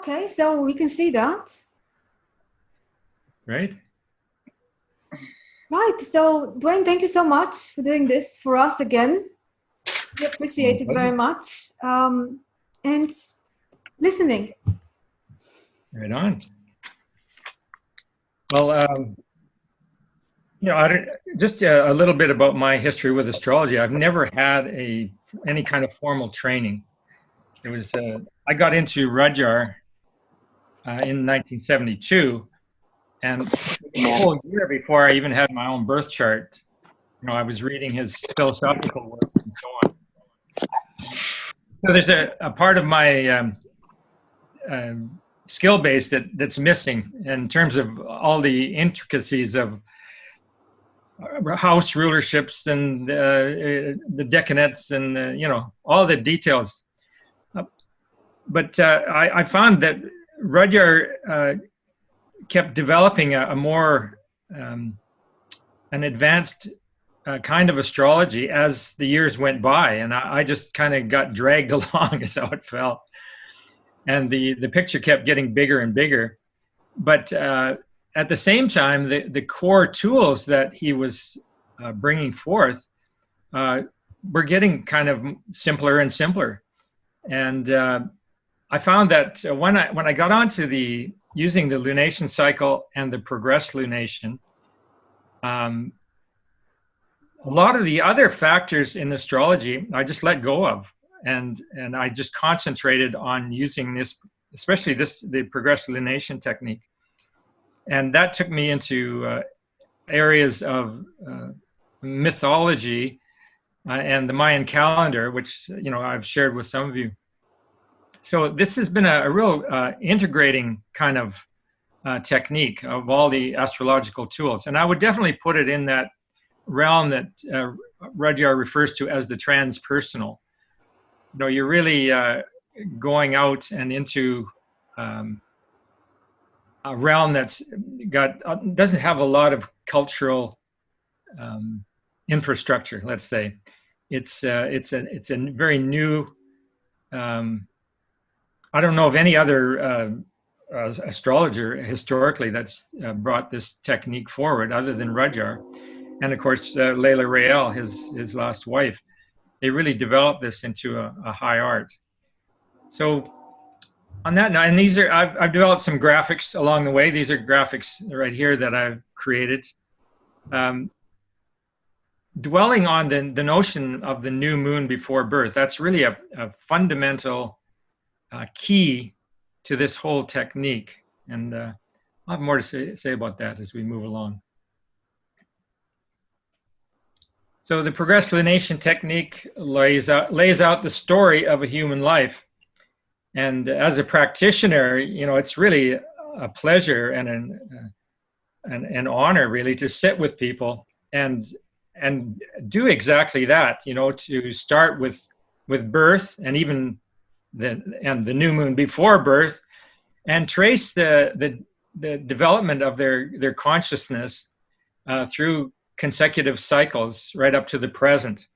Okay, so we can see that. Right? Right, so Dwayne, thank you so much for doing this for us again. We appreciate it very much. And listening. Right on. Well, just a little bit about my history with astrology. I've never had any kind of formal training. It was I got into Rudyard in 1972, and a whole year before I even had my own birth chart, I was reading his philosophical works and so on. So there's a part of my skill base that's missing in terms of all the intricacies of house rulerships and the decanates and all the details. But I found that Rudyard kept developing a more an advanced kind of astrology as the years went by, and I just kind of got dragged along is how it felt. And the picture kept getting bigger and bigger. But at the same time, the core tools that he was bringing forth were getting kind of simpler and simpler. And I found that when I got onto using the lunation cycle and the progressed lunation, a lot of the other factors in astrology I just let go of, and I just concentrated on using this, especially the progressed lunation technique. And that took me into areas of mythology and the Mayan calendar, which I've shared with some of you. So this has been a real integrating kind of technique of all the astrological tools, and I would definitely put it in that realm that Rudyard refers to as the transpersonal. You're really going out and into a realm that's doesn't have a lot of cultural infrastructure. Let's say it's a very new. I don't know of any other astrologer historically that's brought this technique forward other than Rudyard, and of course Leila Rael, his last wife. They really developed this into a high art. So on that note, and these are I've developed some graphics along the way. These are graphics right here that I've created, dwelling on the notion of the new moon before birth. That's really a fundamental key to this whole technique, and I'll have more to say about that as we move along. So the progressed lunation technique lays out the story of a human life. And as a practitioner, it's really a pleasure and an honor, really, to sit with people and do exactly that. To start with birth, and even the new moon before birth, and trace the development of their consciousness through consecutive cycles right up to the present.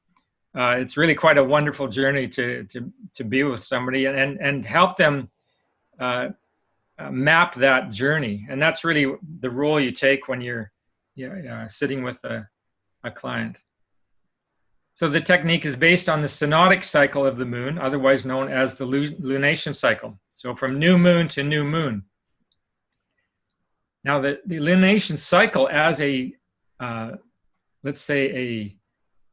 It's really quite a wonderful journey to be with somebody and help them map that journey. And that's really the role you take when you're sitting with a client. So the technique is based on the synodic cycle of the moon, otherwise known as the lunation cycle. So from new moon to new moon. Now the lunation cycle as let's say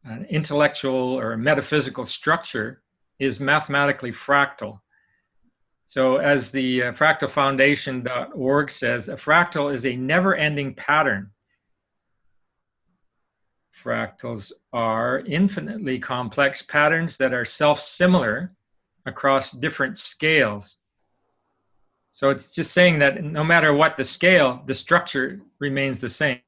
an intellectual or a metaphysical structure is mathematically fractal. So as the fractalfoundation.org says, a fractal is a never-ending pattern. Fractals are infinitely complex patterns that are self-similar across different scales. So it's just saying that no matter what the scale, the structure remains the same.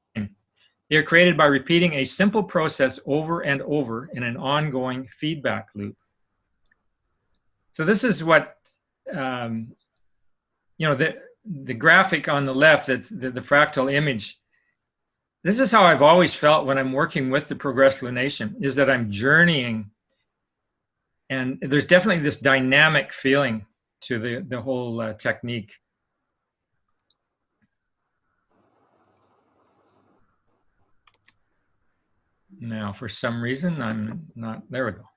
They are created by repeating a simple process over and over in an ongoing feedback loop. So this is what, the graphic on the left, that's the fractal image. This is how I've always felt when I'm working with the progressed lunation, is that I'm journeying. And there's definitely this dynamic feeling to the whole technique. Now, for some reason, I'm not, there we go.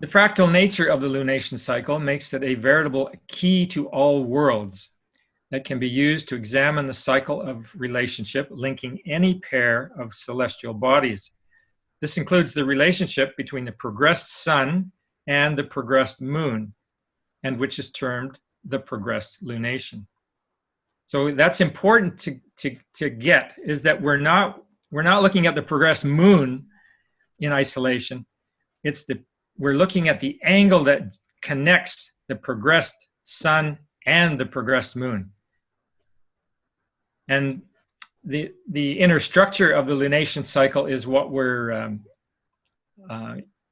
The fractal nature of the lunation cycle makes it a veritable key to all worlds that can be used to examine the cycle of relationship linking any pair of celestial bodies. This includes the relationship between the progressed sun and the progressed moon, and which is termed the progressed lunation. So that's important to get, is that we're not looking at the progressed moon in isolation. We're looking at the angle that connects the progressed sun and the progressed moon. And the inner structure of the lunation cycle is what we're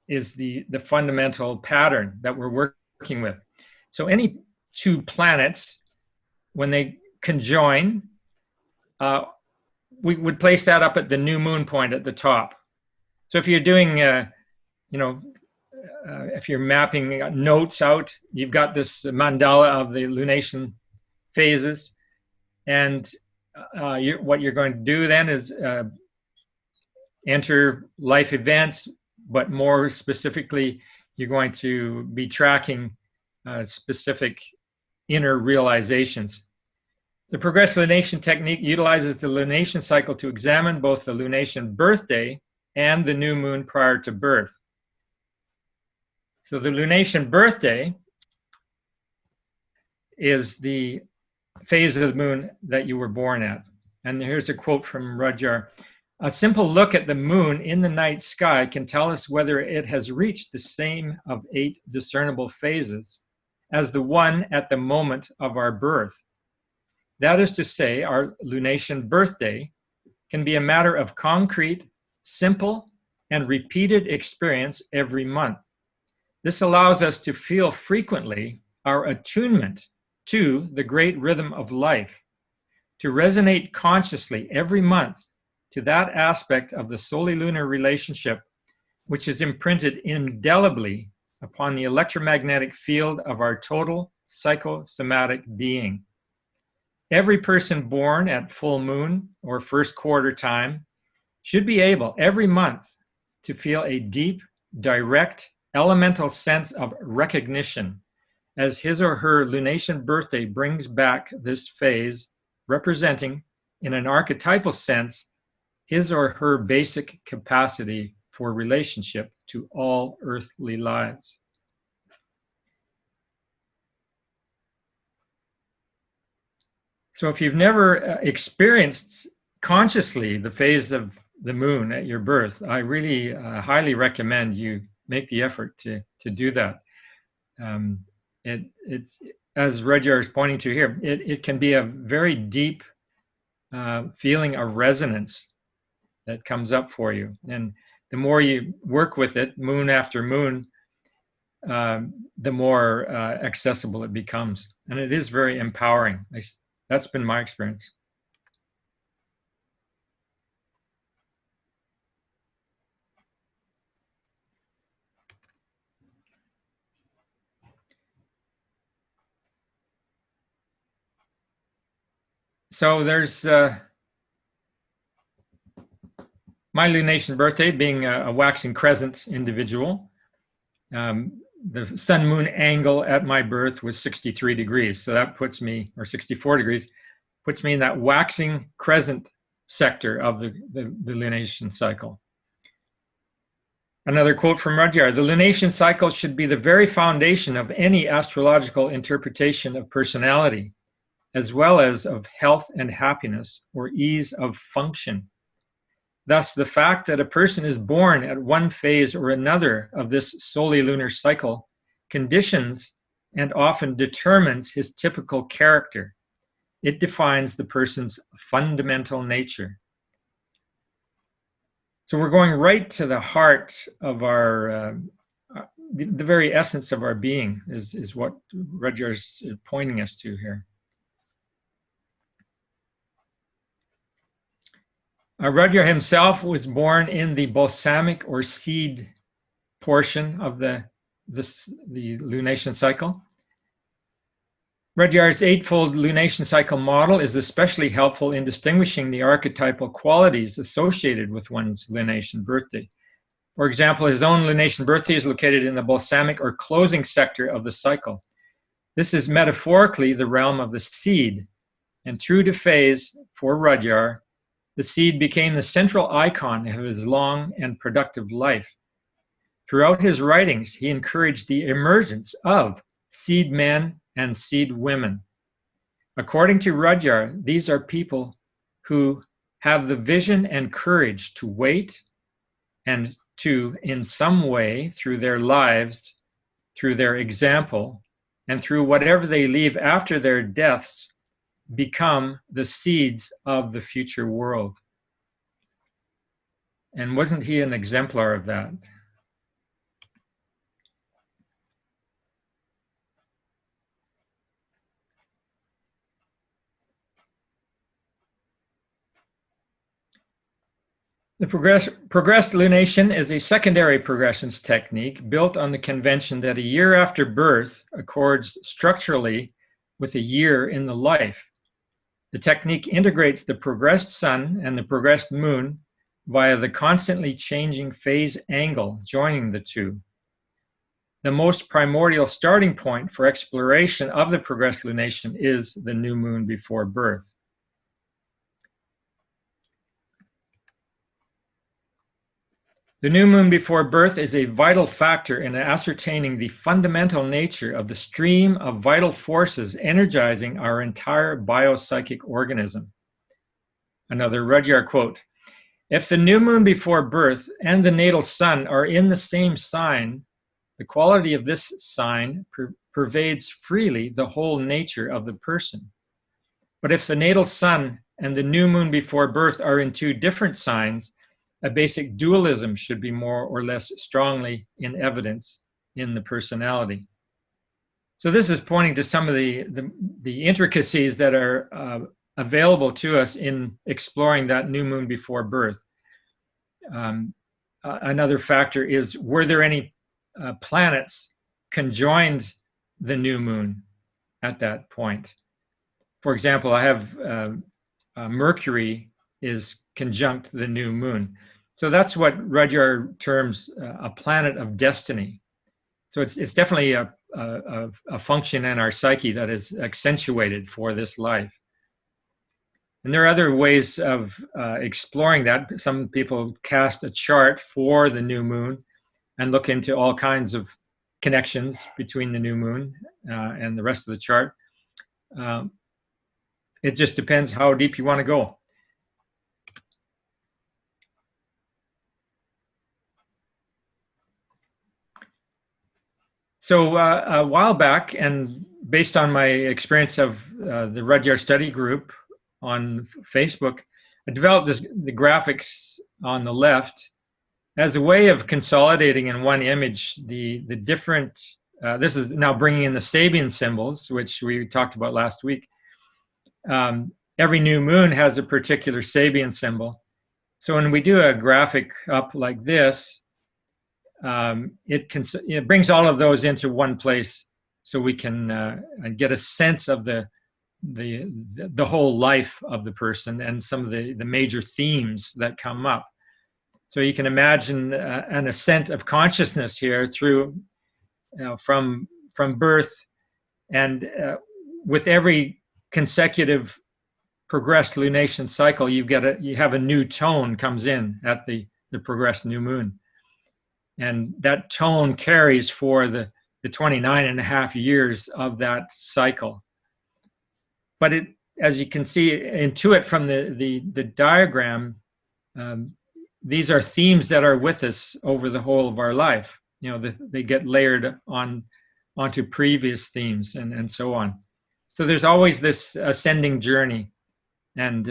is the fundamental pattern that we're working with. So any two planets, when they conjoin, we would place that up at the new moon point at the top. So if you're doing, if you're mapping notes out, you've got this mandala of the lunation phases, and what you're going to do then is enter life events, but more specifically, you're going to be tracking specific inner realizations. The progressive lunation technique utilizes the lunation cycle to examine both the lunation birthday and the new moon prior to birth. So the lunation birthday is the phase of the moon that you were born at. And here's a quote from Rudyard. A simple look at the moon in the night sky can tell us whether it has reached the same of 8 discernible phases as the one at the moment of our birth. That is to say, our lunation birthday can be a matter of concrete, simple, and repeated experience every month. This allows us to feel frequently our attunement to the great rhythm of life, to resonate consciously every month to that aspect of the solilunar relationship which is imprinted indelibly upon the electromagnetic field of our total psychosomatic being. Every person born at full moon or first quarter time should be able every month to feel a deep, direct, elemental sense of recognition as his or her lunation birthday brings back this phase, representing, in an archetypal sense, his or her basic capacity for relationship to all earthly lives. So if you've never experienced consciously the phase of the moon at your birth, I really highly recommend you make the effort to do that. It's, as Rudyard is pointing to here, it can be a very deep feeling of resonance that comes up for you. And the more you work with it, moon after moon, the more accessible it becomes. And it is very empowering. That's been my experience. So there's my lunation birthday, being a waxing crescent individual. The sun-moon angle at my birth was 63 degrees. So that puts me, or 64 degrees, puts me in that waxing crescent sector of the lunation cycle. Another quote from Rudyard: the lunation cycle should be the very foundation of any astrological interpretation of personality, as well as of health and happiness or ease of function. Thus, the fact that a person is born at one phase or another of this solilunar cycle conditions and often determines his typical character. It defines the person's fundamental nature. So we're going right to the heart of our, the very essence of our being is what Rudyard's pointing us to here. Rudyard himself was born in the balsamic or seed portion of the the lunation cycle. Rudyard's eightfold lunation cycle model is especially helpful in distinguishing the archetypal qualities associated with one's lunation birthday. For example, his own lunation birthday is located in the balsamic or closing sector of the cycle. This is metaphorically the realm of the seed, and true to phase for Rudyard, the seed became the central icon of his long and productive life. Throughout his writings, he encouraged the emergence of seed men and seed women. According to Rudyard, these are people who have the vision and courage to wait and to, in some way, through their lives, through their example, and through whatever they leave after their deaths, become the seeds of the future world. And wasn't he an exemplar of that? The progressed lunation is a secondary progressions technique built on the convention that a year after birth accords structurally with a year in the life. The technique integrates the progressed sun and the progressed moon via the constantly changing phase angle joining the two. The most primordial starting point for exploration of the progressed lunation is the new moon before birth. The new moon before birth is a vital factor in ascertaining the fundamental nature of the stream of vital forces energizing our entire biopsychic organism. Another Rudyard quote, "If the new moon before birth and the natal sun are in the same sign, the quality of this sign pervades freely the whole nature of the person. But if the natal sun and the new moon before birth are in two different signs, a basic dualism should be more or less strongly in evidence in the personality." So this is pointing to some of the intricacies that are available to us in exploring that new moon before birth. Another factor is, were there any planets conjoined the new moon at that point? For example, I have Mercury is conjunct the new moon. So that's what Rudyard terms a planet of destiny. So it's definitely a function in our psyche that is accentuated for this life. And there are other ways of exploring that. Some people cast a chart for the new moon and look into all kinds of connections between the new moon and the rest of the chart. It just depends how deep you want to go. So a while back, and based on my experience of the Rudyard Study Group on Facebook, I developed the graphics on the left as a way of consolidating in one image the different, this is now bringing in the Sabian symbols, which we talked about last week. Every new moon has a particular Sabian symbol. So when we do a graphic up like this, it brings all of those into one place, so we can get a sense of the whole life of the person and some of the major themes that come up. So you can imagine an ascent of consciousness here through, from birth, and with every consecutive progressed lunation cycle, you have a new tone comes in at the progressed new moon. And that tone carries for the 29 and a half years of that cycle. But as you can see, intuit from the diagram, these are themes that are with us over the whole of our life. They get layered onto previous themes and so on. So there's always this ascending journey and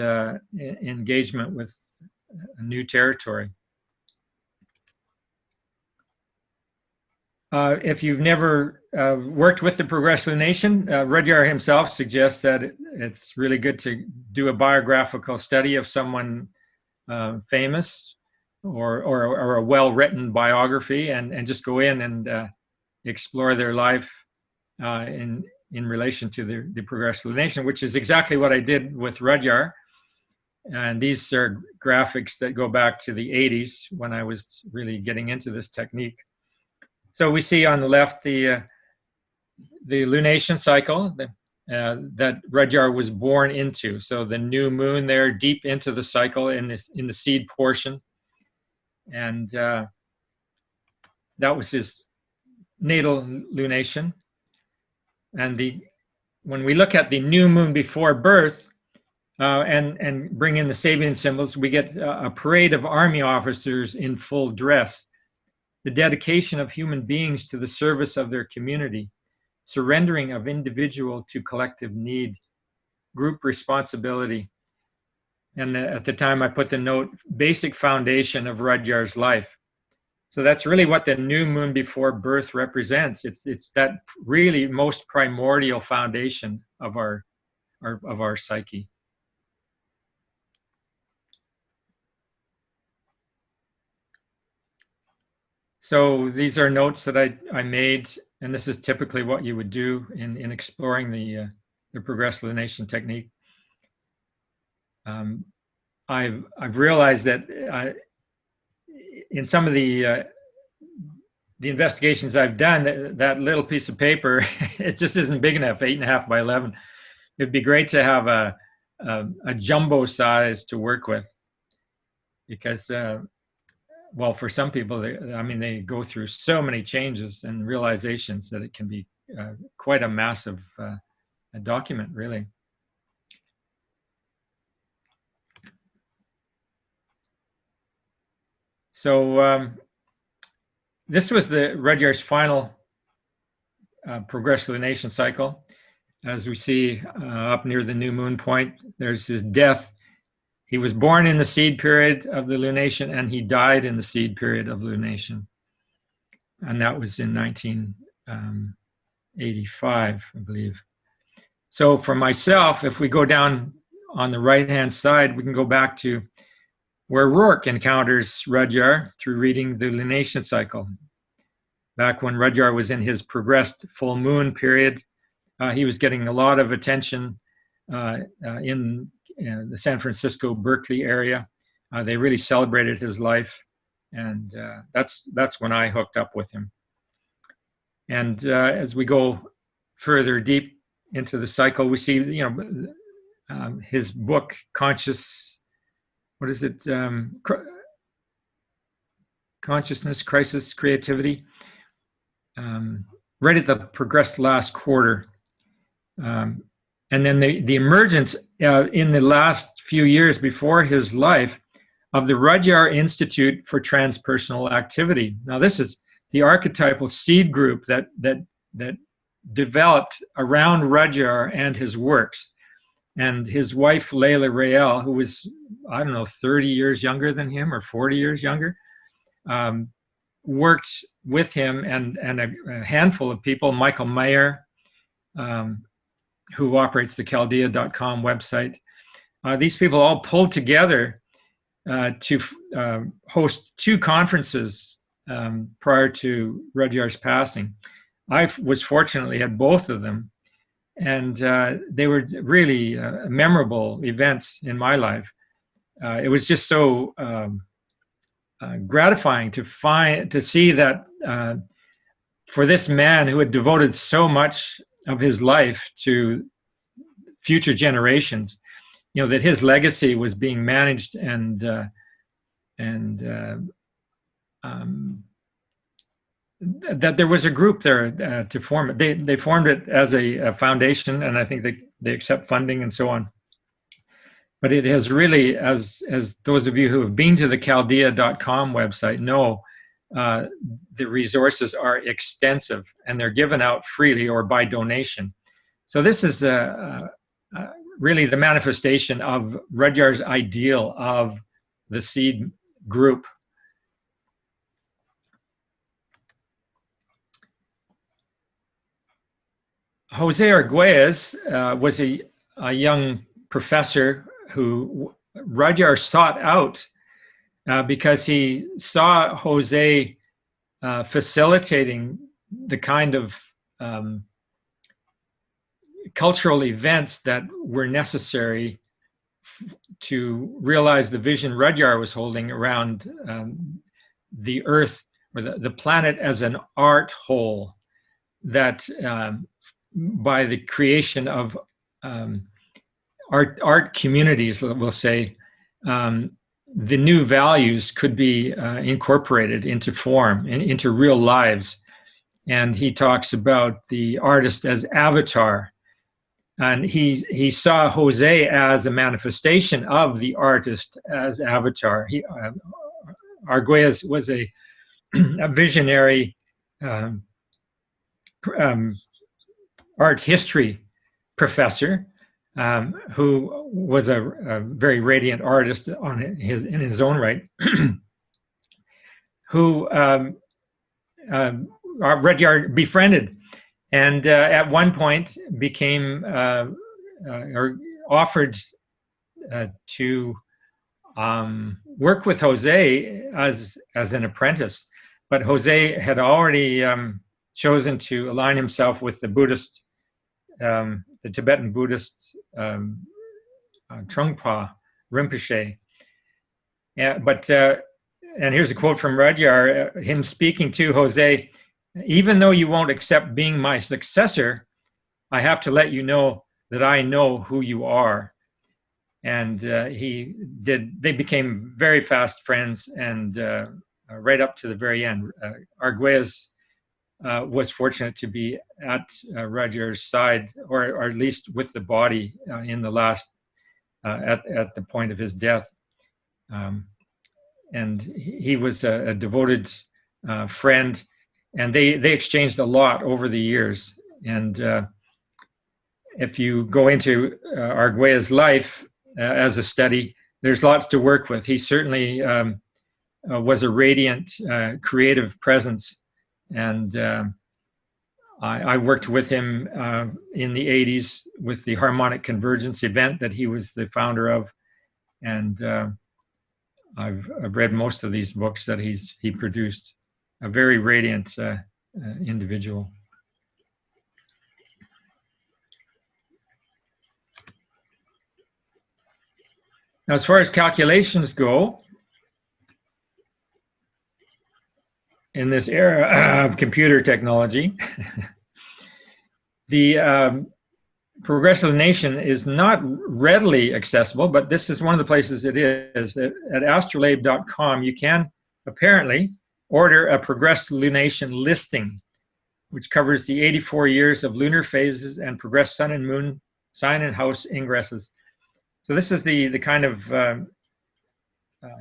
engagement with a new territory. If you've never worked with the progressed lunation, Rudyard himself suggests that it's really good to do a biographical study of someone famous or a well-written biography and just go in and explore their life in relation to the progressive lunation, which is exactly what I did with Rudyard. And these are graphics that go back to the 80s when I was really getting into this technique. So we see on the left the lunation cycle that Rudyard was born into. So the new moon there, deep into the cycle in the seed portion, and that was his natal lunation. And when we look at the new moon before birth and bring in the Sabian symbols, we get a parade of army officers in full dress, the dedication of human beings to the service of their community, surrendering of individual to collective need, group responsibility. And at the time I put the note, basic foundation of Rudyard's life. So that's really what the new moon before birth represents. It's that really most primordial foundation of our psyche. So these are notes that I made, and this is typically what you would do in exploring the progressive lunation technique. I've realized that in some of the investigations I've done, that little piece of paper, it just isn't big enough, 8.5 by 11. It'd be great to have a jumbo size to work with, because well, for some people, they go through so many changes and realizations that it can be quite a massive document, really. So this was the Rudyard's final progressive lunation cycle. As we see up near the new moon point, there's his death. He was born in the seed period of the lunation, and he died in the seed period of lunation. And that was in 1985, I believe. So for myself, if we go down on the right-hand side, we can go back to where Rourke encounters Rudyard through reading the lunation cycle. Back when Rudyard was in his progressed full moon period, he was getting a lot of attention in the San Francisco, Berkeley area. They really celebrated his life, and that's when I hooked up with him. And as we go further deep into the cycle, we see, his book, Consciousness, Crisis, Creativity, right at the progressed last quarter. And then the emergence in the last few years before his life of the Rudyard Institute for Transpersonal Activity. Now, this is the archetypal seed group that developed around Rudyard and his works. And his wife, Leila Rael, who was, 30 years younger than him or 40 years younger, worked with him and a handful of people, Michael Mayer, who operates the Chaldea.com website. These people all pulled together to host 2 conferences prior to Rudyard's passing. I was fortunately at both of them, and they were really memorable events in my life. It was just so gratifying to see that for this man who had devoted so much of his life to future generations, that his legacy was being managed and that there was a group there to form it. They formed it as a foundation, and I think they accept funding and so on. But it has really, as those of you who have been to the Chaldea.com website know, the resources are extensive, and they're given out freely or by donation. So this is really the manifestation of Rudyard's ideal of the seed group. Jose Arguelles was a young professor who Rudyard sought out because he saw Jose facilitating the kind of cultural events that were necessary to realize the vision Rudyard was holding around the Earth or the planet as an art whole, that by the creation of art communities, we'll say, the new values could be incorporated into form and into real lives. And he talks about the artist as avatar. And he saw Jose as a manifestation of the artist as avatar. Arguelles was a visionary art history professor who was a very radiant artist in his own right, who Rudyard befriended. And at one point became or offered to work with Jose as an apprentice, but Jose had already chosen to align himself with the Buddhist, the Tibetan Buddhist Trungpa Rinpoche. And here's a quote from Rudyard, him speaking to Jose. Even though you won't accept being my successor, I have to let you know that I know who you are. And they became very fast friends, and right up to the very end. Arguelles was fortunate to be at Rudyard's side, or at least with the body in the last, at the point of his death. And he was a devoted friend. And they exchanged a lot over the years. And if you go into Arguelles' life as a study, there's lots to work with. He certainly was a radiant, creative presence. And I worked with him in the 80s with the Harmonic Convergence event that he was the founder of. And I've read most of these books that he produced. A very radiant individual. Now, as far as calculations go, in this era of computer technology, the progressive lunation is not readily accessible, but this is one of the places it is. At astrolabe.com, you can apparently order a progressed lunation listing, which covers the 84 years of lunar phases and progressed sun and moon sign and house ingresses. So this is the kind of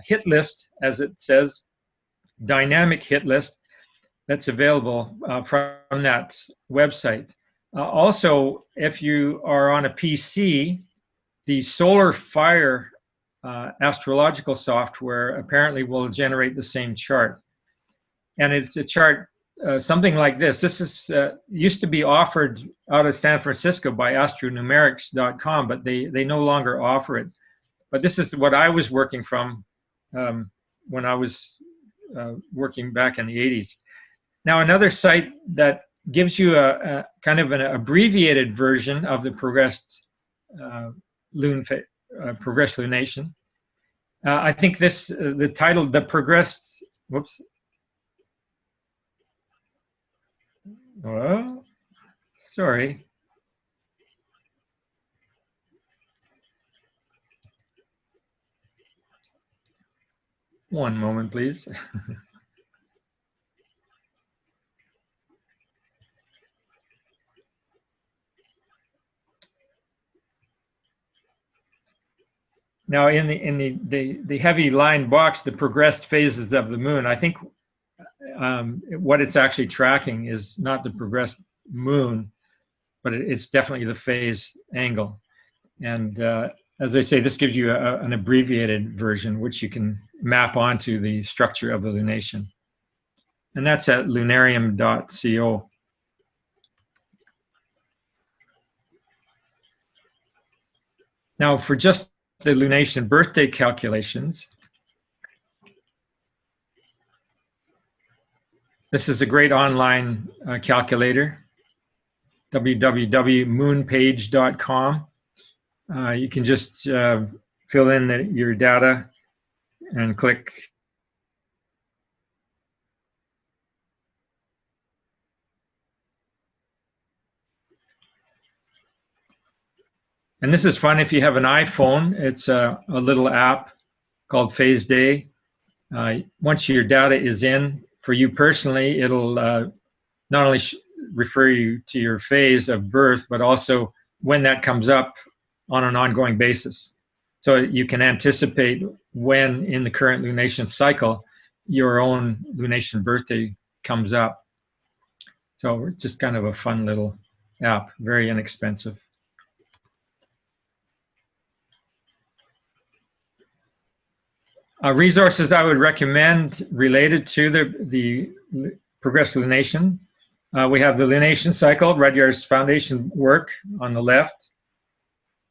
hit list, as it says, dynamic hit list that's available from that website. Also, if you are on a PC, the Solar Fire astrological software apparently will generate the same chart. And it's a chart something like this. This is used to be offered out of San Francisco by astronumerics.com, but they no longer offer it. But this is what I was working from when I was working back in the 80s. Now, another site that gives you a kind of an abbreviated version of the progressed progressed lunation. I think the title, the progressed, whoops. Well, sorry. One moment, please. Now, in the heavy line box, the progressed phases of the moon, I think what it's actually tracking is not the progressed moon, but it's definitely the phase angle. And as I say, this gives you an abbreviated version, which you can map onto the structure of the lunation. And that's at lunarium.co. Now, for just the lunation birthday calculations, This is a great online calculator, www.moonpage.com. You can just fill in your data and click. And this is fun if you have an iPhone. It's a little app called Phase Day. Once your data is in, for you personally, it'll not only refer you to your phase of birth, but also when that comes up on an ongoing basis. So you can anticipate when in the current lunation cycle, your own lunation birthday comes up. So it's just kind of a fun little app, very inexpensive. Resources I would recommend related to the progressive lunation. We have the lunation cycle, Rudyard's foundation work on the left.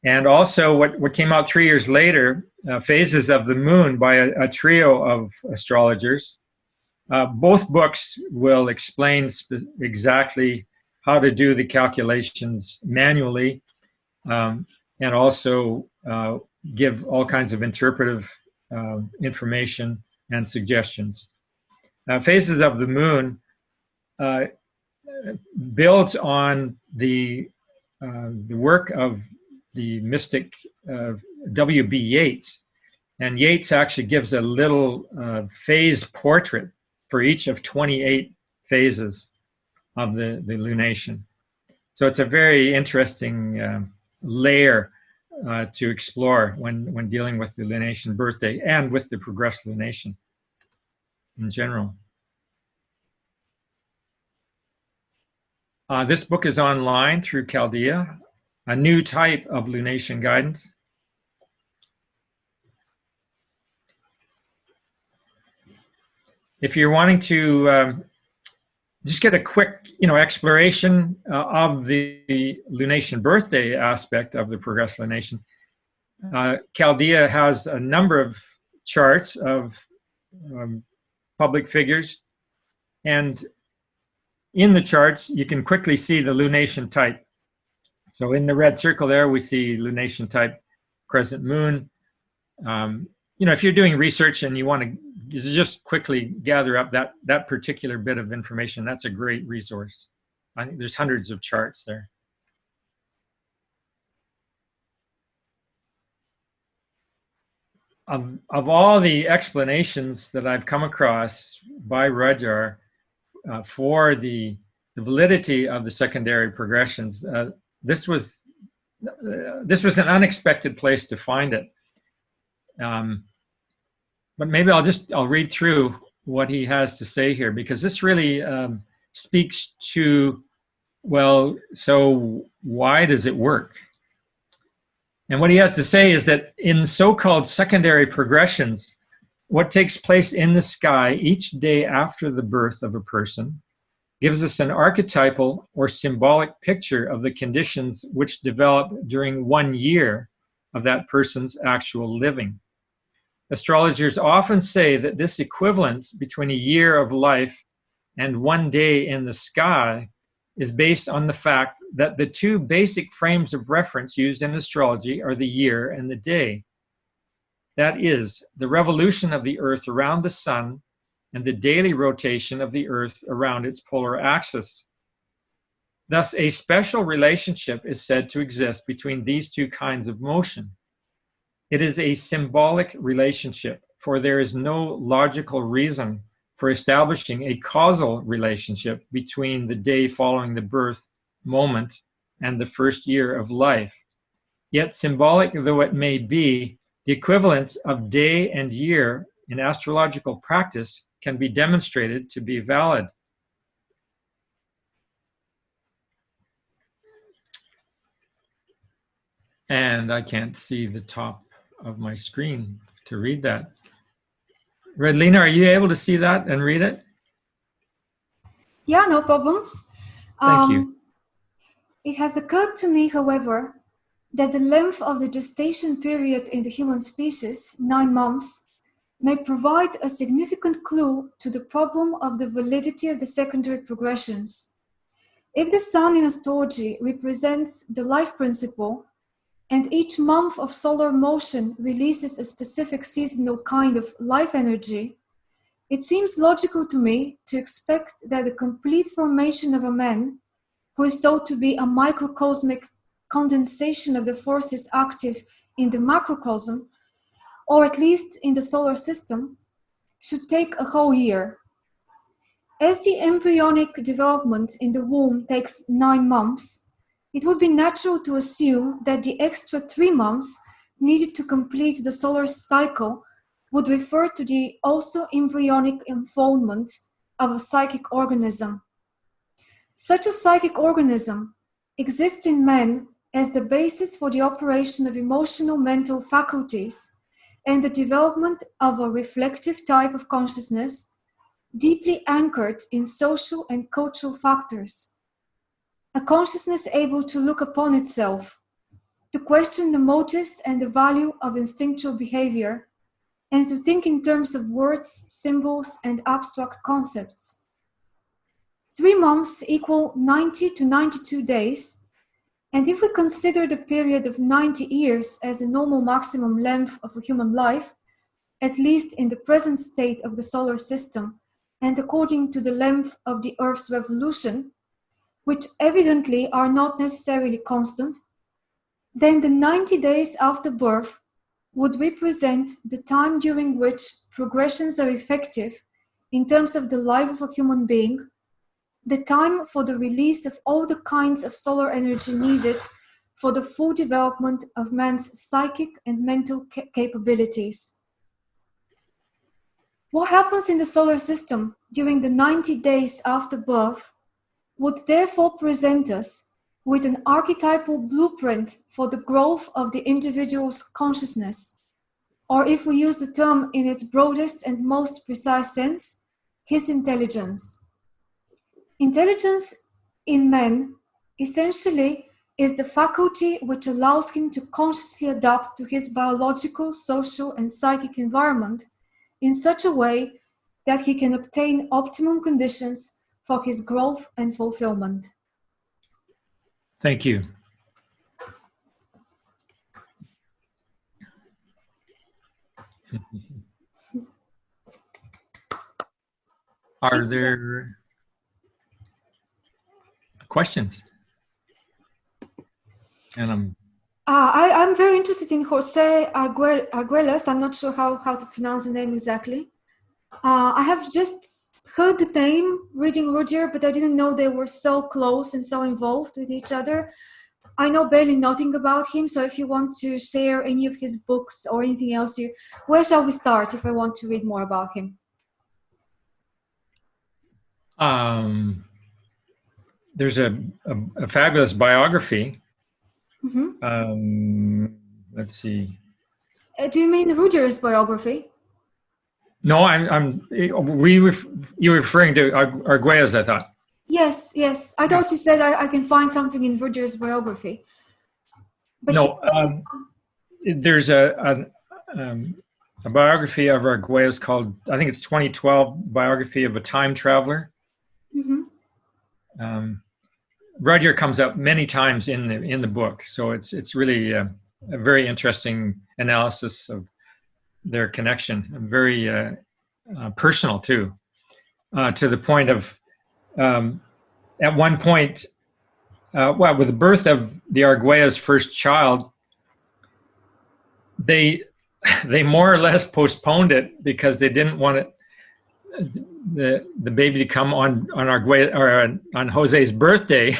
And also what came out 3 years later, Phases of the Moon by a trio of astrologers. Both books will explain exactly how to do the calculations manually, and also give all kinds of interpretive information and suggestions. Phases of the Moon builds on the work of the mystic W.B. Yeats. And Yeats actually gives a little phase portrait for each of 28 phases of the lunation. So it's a very interesting layer to explore when dealing with the lunation birthday and with the progressive lunation in general. This book is online through Chaldea, a new type of lunation guidance. If you're wanting to just get a quick, exploration of the lunation birthday aspect of the progressive lunation, Chaldea has a number of charts of public figures, and in the charts you can quickly see the lunation type. So in the red circle there we see lunation type crescent moon. If you're doing research and you want to just quickly gather up that particular bit of information, that's a great resource. I think there's hundreds of charts there. Of all the explanations that I've come across by Rudyard for the validity of the secondary progressions, this was an unexpected place to find it. But maybe I'll read through what he has to say here, because this really speaks to, well, so why does it work? And what he has to say is that in so-called secondary progressions, what takes place in the sky each day after the birth of a person gives us an archetypal or symbolic picture of the conditions which develop during 1 year of that person's actual living. Astrologers often say that this equivalence between a year of life and 1 day in the sky is based on the fact that the two basic frames of reference used in astrology are the year and the day. That is, the revolution of the Earth around the sun and the daily rotation of the Earth around its polar axis. Thus, a special relationship is said to exist between these two kinds of motion. It is a symbolic relationship, for there is no logical reason for establishing a causal relationship between the day following the birth moment and the first year of life. Yet, symbolic though it may be, the equivalence of day and year in astrological practice can be demonstrated to be valid. And I can't see the top of my screen to read that. Redlina, are you able to see that and read it? Yeah, no problem. Thank you. It has occurred to me, however, that the length of the gestation period in the human species, 9 months, may provide a significant clue to the problem of the validity of the secondary progressions. If the sun in astrology represents the life principle, and each month of solar motion releases a specific seasonal kind of life energy, it seems logical to me to expect that the complete formation of a man, who is thought to be a microcosmic condensation of the forces active in the macrocosm, or at least in the solar system, should take a whole year. As the embryonic development in the womb takes 9 months, it would be natural to assume that the extra 3 months needed to complete the solar cycle would refer to the also embryonic unfoldment of a psychic organism. Such a psychic organism exists in man as the basis for the operation of emotional mental faculties and the development of a reflective type of consciousness deeply anchored in social and cultural factors. A consciousness able to look upon itself, to question the motives and the value of instinctual behavior, and to think in terms of words, symbols, and abstract concepts. 3 months equal 90 to 92 days, and if we consider the period of 90 years as a normal maximum length of a human life, at least in the present state of the solar system, and according to the length of the Earth's revolution, which evidently are not necessarily constant, then the 90 days after birth would represent the time during which progressions are effective in terms of the life of a human being, the time for the release of all the kinds of solar energy needed for the full development of man's psychic and mental capabilities. What happens in the solar system during the 90 days after birth would therefore present us with an archetypal blueprint for the growth of the individual's consciousness, or if we use the term in its broadest and most precise sense, his intelligence. Intelligence in man essentially is the faculty which allows him to consciously adapt to his biological, social, and psychic environment in such a way that he can obtain optimum conditions for his growth and fulfillment. Thank you. Are there questions? And I'm very interested in Jose Arguelles. I'm not sure how to pronounce the name exactly. I have just heard the name reading Rudyard, but I didn't know they were so close and so involved with each other. I know barely nothing about him, so if you want to share any of his books or anything else, where shall we start if I want to read more about him? There's a fabulous biography. Mm-hmm. Let's see. Do you mean Rudyard's biography? No, you're referring to Arguelles, I thought. Yes. I thought you said I can find something in Rudyard's biography. But no, there's a biography of Arguelles called, I think it's 2012 biography of a time traveler. Mm-hmm. Rudyard comes up many times in the book, so it's really a very interesting analysis of their connection, very personal too, to the point of at one point, with the birth of the Arguelles' first child, they more or less postponed it because they didn't want it, the baby to come on Arguelles or on Jose's birthday,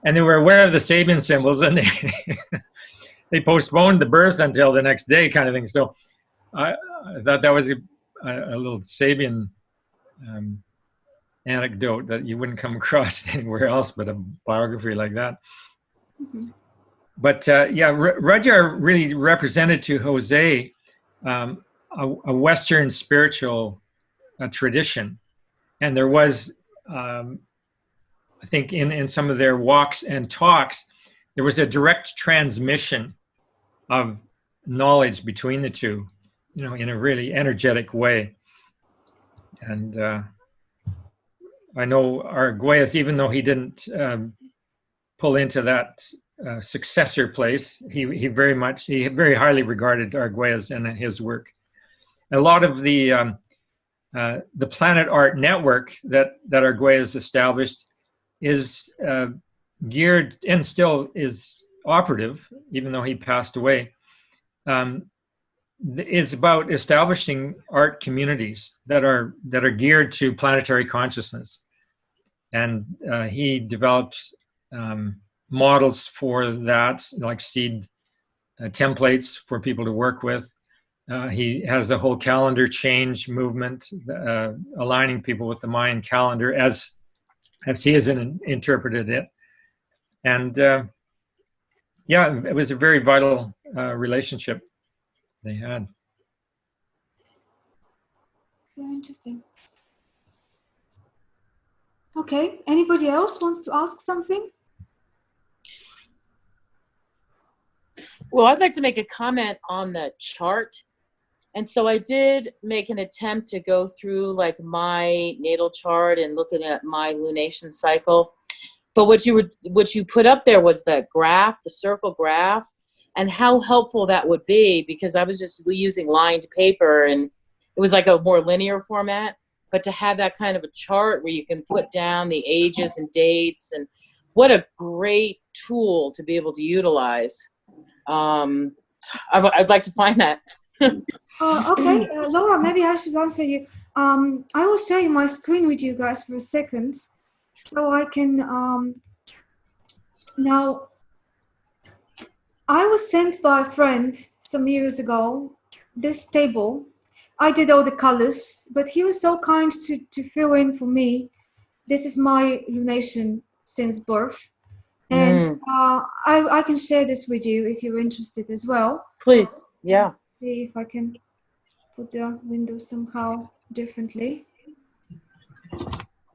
and they were aware of the Sabian symbols, and they postponed the birth until the next day, kind of thing. So I thought that was a little Sabian anecdote that you wouldn't come across anywhere else but a biography like that. Mm-hmm. But Rudyard really represented to Jose a Western spiritual tradition, and there was, I think, in some of their walks and talks, there was a direct transmission of knowledge between the two. in a really energetic way. And I know Arguelles, even though he didn't pull into that successor place, he very highly regarded Arguelles and his work. A lot of the Planet Art network that Arguelles established is geared, and still is operative, even though he passed away, is about establishing art communities that are geared to planetary consciousness. And he developed models for that, like seed templates for people to work with. He has the whole calendar change movement, aligning people with the Mayan calendar as he has interpreted it. And yeah, it was a very vital relationship they had. Very interesting. Okay, anybody else wants to ask something? Well, I'd like to make a comment on the chart. And so I did make an attempt to go through like my natal chart and looking at my lunation cycle. But what you put up there was the graph, the circle graph, and how helpful that would be, because I was just using lined paper and it was like a more linear format. But to have that kind of a chart where you can put down the ages and dates, and what a great tool to be able to utilize. I'd like to find that. Okay, Laura, maybe I should answer you. I will share my screen with you guys for a second, so I can. Now, I was sent by a friend some years ago this table. I did all the colors, but he was so kind to fill in for me. This is my lunation since birth. And I can share this with you if you're interested as well. Please, yeah. See if I can put the window somehow differently.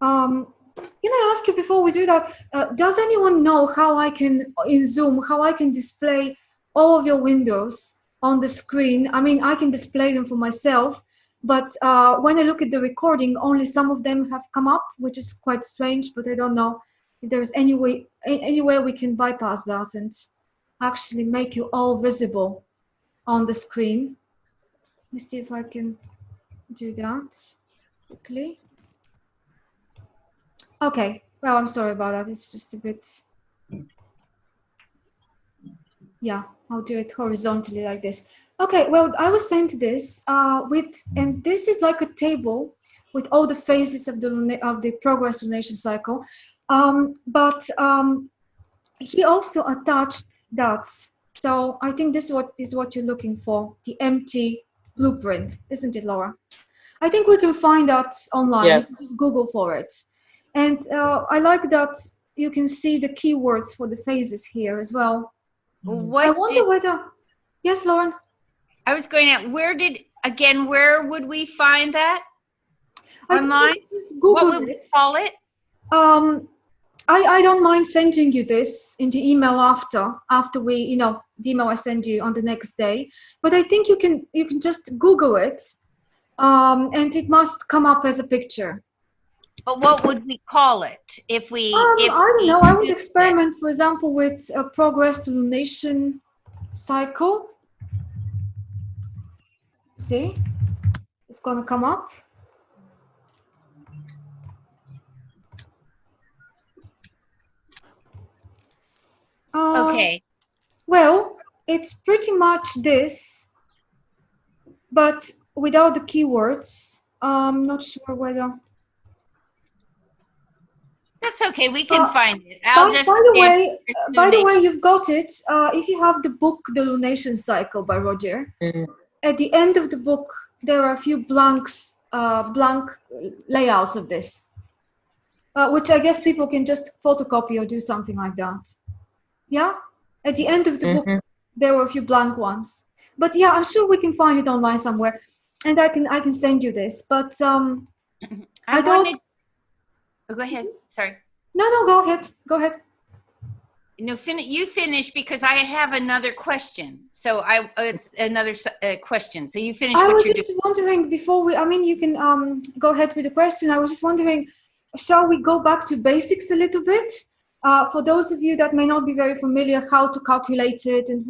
Can I ask you before we do that, does anyone know how I can, in Zoom, how I can display all of your windows on the screen? I mean, I can display them for myself, but when I look at the recording, only some of them have come up, which is quite strange, but I don't know if there's any way we can bypass that and actually make you all visible on the screen. Let me see if I can do that quickly. Okay, well, I'm sorry about that. It's just a bit, yeah, I'll do it horizontally like this. Okay, well, I was sent this and this is like a table with all the phases of the progress lunation cycle. But he also attached dots. So I think this is what you're looking for, the empty blueprint, isn't it, Laura? I think we can find that online. Yes. You can just Google for it. And I like that you can see the keywords for the phases here as well. I wonder whether, yes, Lauren? I was going at, where would we find that? Online? Just Google what would we call it? I don't mind sending you this in the email after we, the email I send you on the next day. But I think you can just Google it, and it must come up as a picture. But what would we call it if we? I don't know. I would experiment, for example, with a progress to lunation cycle. See, it's gonna come up. Okay. Well, it's pretty much this, but without the keywords. I'm not sure whether. That's okay. We can find it. By the way, you've got it. If you have the book, The Lunation Cycle by Roger, at the end of the book, there are a few blank layouts of this, which I guess people can just photocopy or do something like that. Yeah, at the end of the book, there were a few blank ones. But yeah, I'm sure we can find it online somewhere, and I can send you this. But I don't. Oh, go ahead. Sorry. No, go ahead. Go ahead. No, you finish because I have another question. So it's another question. So you finish. I what was you're just wondering before I mean, you can go ahead with the question. I was just wondering, shall we go back to basics a little bit? For those of you that may not be very familiar, how to calculate it and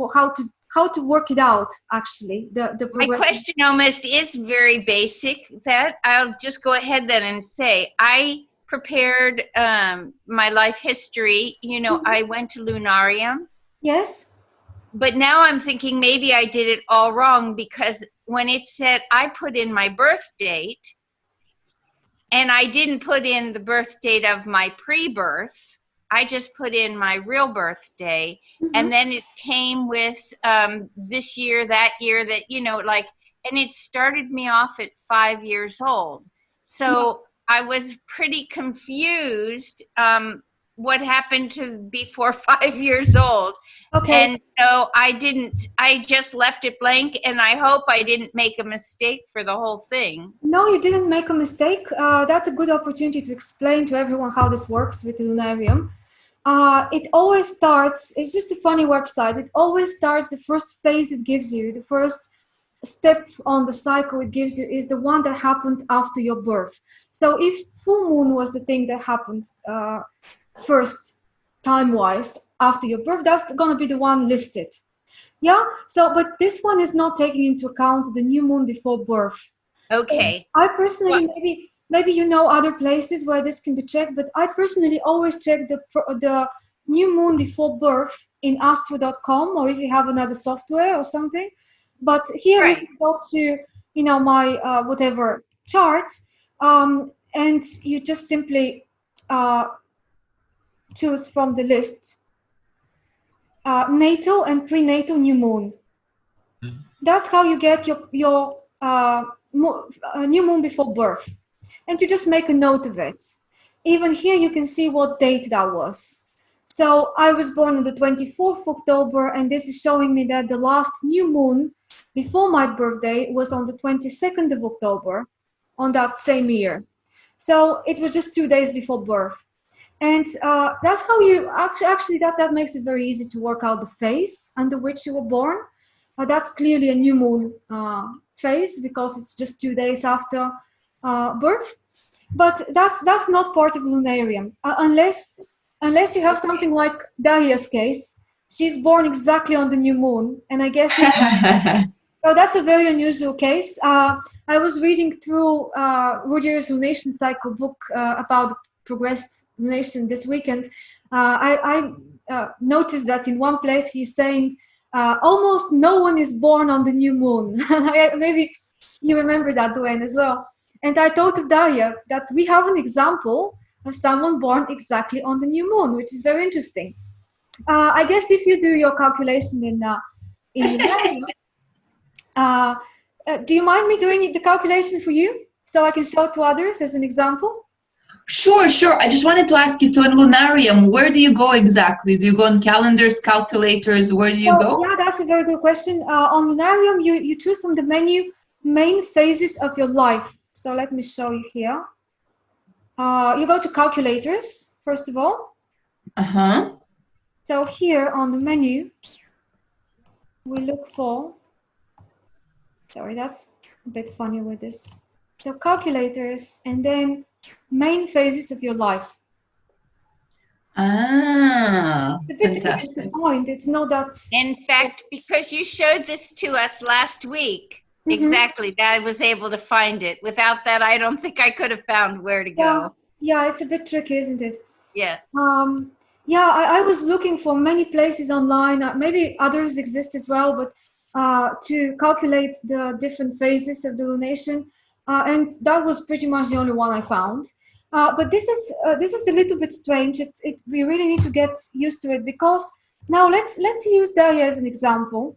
how to work it out, actually. My question almost is very basic. That I'll just go ahead then and say, I prepared my life history. You know, I went to Lunarium. Yes. But now I'm thinking maybe I did it all wrong, because when it said I put in my birth date and I didn't put in the birth date of my pre-birth, I just put in my real birthday. And then it came with this year, that, you know, like, and it started me off at 5 years old. So I was pretty confused what happened to before 5 years old. Okay. And so I just left it blank, and I hope I didn't make a mistake for the whole thing. No, you didn't make a mistake. That's a good opportunity to explain to everyone how this works with the Lunarium. It always starts, it's just a funny website. It always starts, the first phase it gives you, the first step on the cycle it gives you is the one that happened after your birth. So if full moon was the thing that happened first time-wise after your birth, that's going to be the one listed. Yeah, so but this one is not taking into account the new moon before birth. Okay. So I personally, maybe you know other places where this can be checked, but I personally always check the new moon before birth in astro.com, or if you have another software or something. But here if you go to, you know, my whatever chart, and you just simply choose from the list natal and prenatal new moon. That's how you get your new moon before birth, and you just make a note of it. Even here you can see what date that was. So I was born on the 24th of October, and this is showing me that the last new moon before my birthday was on the 22nd of October on that same year. So it was just 2 days before birth. And that's how you actually that makes it very easy to work out the phase under which you were born. That's clearly a new moon phase because it's just 2 days after birth. But that's not part of Lunarium unless you have something like Dahia's case. She's born exactly on the new moon, and I guess so that's a very unusual case. I was reading through Rudyard's Lunation cycle book about progressed lunation this weekend. I noticed that in one place he's saying almost no one is born on the new moon. Maybe you remember that, Duane, as well. And I thought of Dahlia that we have an example of someone born exactly on the new moon, which is very interesting. I guess if you do your calculation in Lunarium, do you mind me doing the calculation for you so I can show it to others as an example? Sure. I just wanted to ask you, so in Lunarium, where do you go exactly? Do you go on calendars, calculators? Where do you go? Yeah, that's a very good question. On Lunarium, you choose from the menu main phases of your life. So let me show you here. You go to calculators, first of all. Uh-huh. So here on the menu, we look for, sorry, that's a bit funny with this. So calculators, and then main phases of your life. Ah, it's a bit fantastic. Point. It's not that. In fact, because you showed this to us last week, exactly, that I was able to find it. Without that, I don't think I could have found where to go. Yeah, it's a bit tricky, isn't it? Yeah. Yeah, I was looking for many places online. Maybe others exist as well, but to calculate the different phases of the lunation, and that was pretty much the only one I found. But this is a little bit strange. We really need to get used to it, because now let's use Dahlia as an example.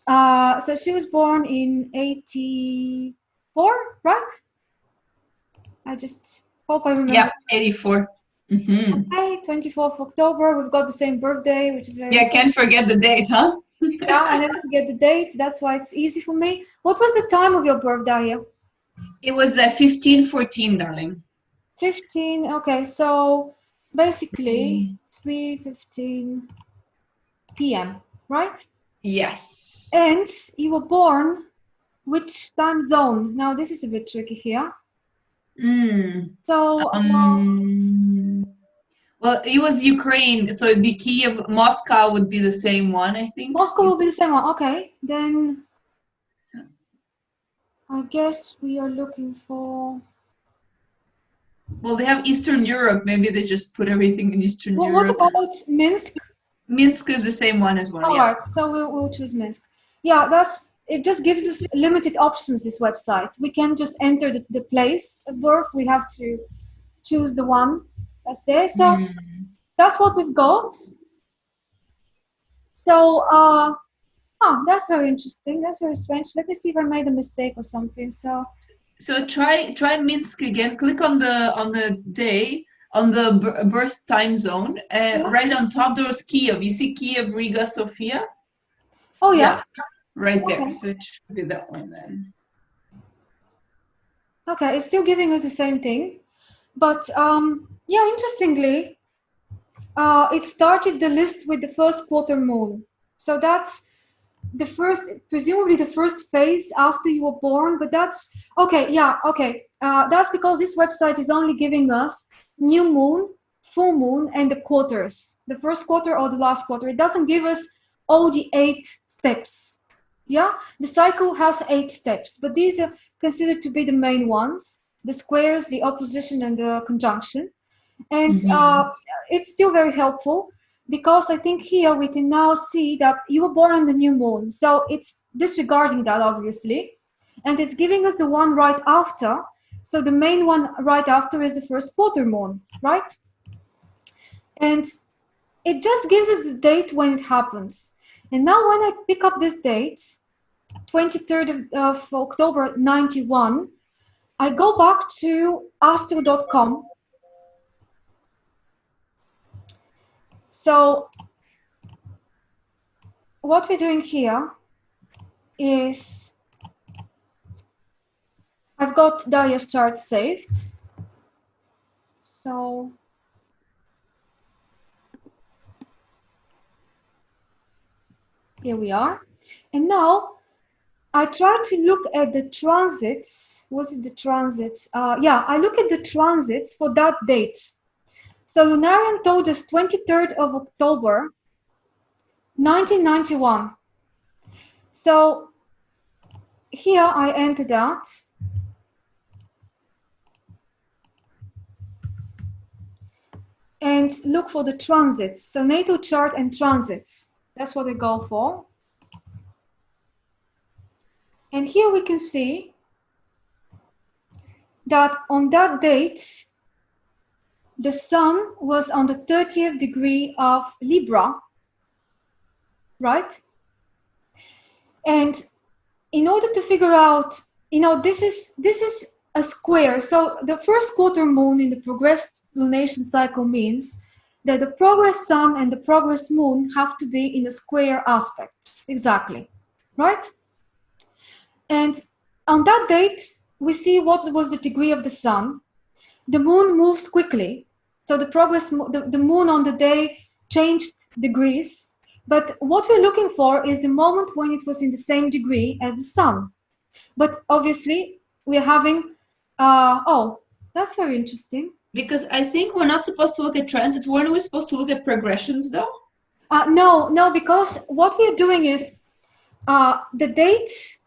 So she was born in 84, right? I just hope I remember. Yeah, 84. Okay, 24th of October. We've got the same birthday, which is very. Yeah, can't forget the date, huh? Yeah, I never forget the date. That's why it's easy for me. What was the time of your birth, Dahlia? It was 1514, darling. 15. Okay, so basically 3:15 p.m., right? Yes. And you were born which time zone? Now this is a bit tricky here. So well, it was Ukraine, so it'd be Kiev. Moscow would be the same one, I think. Moscow will be the same one. Okay, then I guess we are looking for. Well, they have Eastern Europe. Maybe they just put everything in Eastern Well, what Europe. about Minsk? Minsk is the same one as well. All Yeah. right, so we'll choose Minsk. Yeah, it just gives us limited options, this website. We can just enter the place of birth. We have to choose the one that's there. So that's what we've got. So, that's very interesting. That's very strange. Let me see if I made a mistake or something. So try Minsk again. Click on the day, on the birth time zone. Right on top there was Kiev. You see Kiev, Riga, Sofia? Oh yeah. Right there. Okay. So it should be that one then. Okay, it's still giving us the same thing. But yeah, interestingly, it started the list with the first quarter moon. So that's the first, presumably the first phase after you were born, but that's, okay, yeah, okay. That's because this website is only giving us new moon, full moon, and the quarters, the first quarter or the last quarter. It doesn't give us all the 8 steps. Yeah, the cycle has 8 steps, but these are considered to be the main ones, the squares, the opposition, and the conjunction. And it's still very helpful, because I think here we can now see that you were born on the new moon. So it's disregarding that, obviously. And it's giving us the one right after. So the main one right after is the first quarter moon, right? And it just gives us the date when it happens. And now when I pick up this date, 23rd of October 91, I go back to astro.com. So what we're doing here is I've got Daria's chart saved. So here we are. And now I try to look at the transits. Was it the transits? Yeah, I look at the transits for that date. So Lunarian told us 23rd of October, 1991. So here I enter that. And look for the transits. So natal chart and transits. That's what I go for. And here we can see that on that date, the sun was on the 30th degree of Libra, right? And in order to figure out, this is a square. So the first quarter moon in the progressed lunation cycle means that the progress sun and the progress moon have to be in a square aspect, exactly, right? And on that date, we see what was the degree of the sun. The moon moves quickly. So the moon on the day changed degrees. But what we're looking for is the moment when it was in the same degree as the sun. But obviously, we're having, oh, that's very interesting. Because I think we're not supposed to look at transits. Weren't we supposed to look at progressions, though? No, because what we're doing is the dates,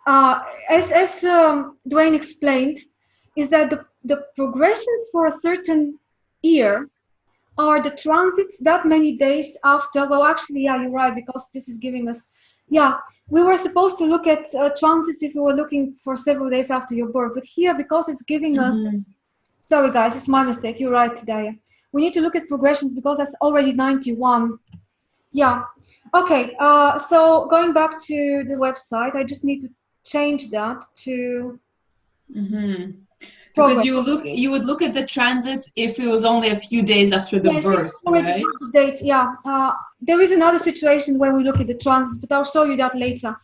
as Dwayne explained, is that the progressions for a certain year are the transits that many days after. Well, actually, yeah, you're right, because this is giving us, yeah, we were supposed to look at transits if we were looking for several days after your birth. But here, because it's giving us, sorry guys, it's my mistake. You're right, Daria. We need to look at progressions because that's already 91. Yeah. Okay. So going back to the website, I just need to change that to because you would look at the transits if it was only a few days after the birth, right? Date, yeah. There is another situation where we look at the transits, but I'll show you that later.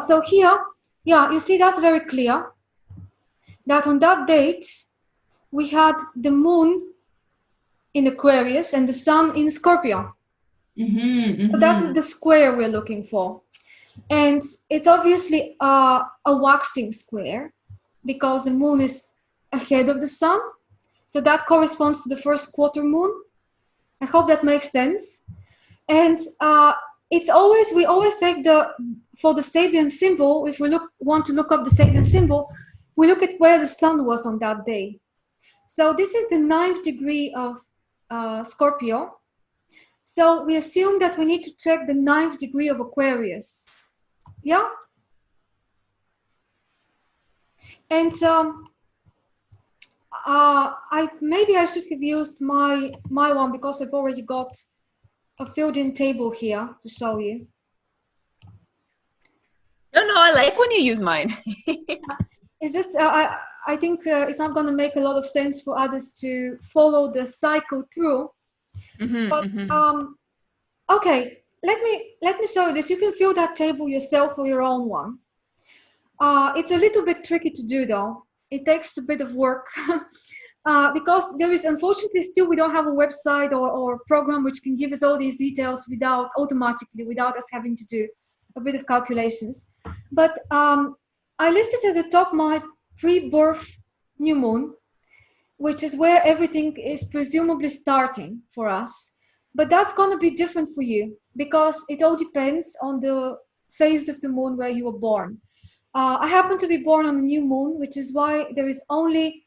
So here, yeah, you see that's very clear that on that date we had the moon in Aquarius and the sun in Scorpio. So that's the square we're looking for. And it's obviously a waxing square because the moon is ahead of the sun. So that corresponds to the first quarter moon. I hope that makes sense. And we always take for the Sabian symbol, if we want to look up the Sabian symbol, we look at where the sun was on that day. So this is the 9th degree of Scorpio. So we assume that we need to check the 9th degree of Aquarius. Yeah? And maybe I should have used my one because I've already got a filled-in table here to show you. No, I like when you use mine. It's just I think it's not going to make a lot of sense for others to follow the cycle through. But okay, let me show you this. You can fill that table yourself or your own one. It's a little bit tricky to do though. It takes a bit of work because there is, unfortunately, still we don't have a website or program which can give us all these details automatically without us having to do a bit of calculations. But I listed at the top my pre-birth new moon, which is where everything is presumably starting for us. But that's going to be different for you because it all depends on the phase of the moon where you were born. I happen to be born on a new moon, which is why there is only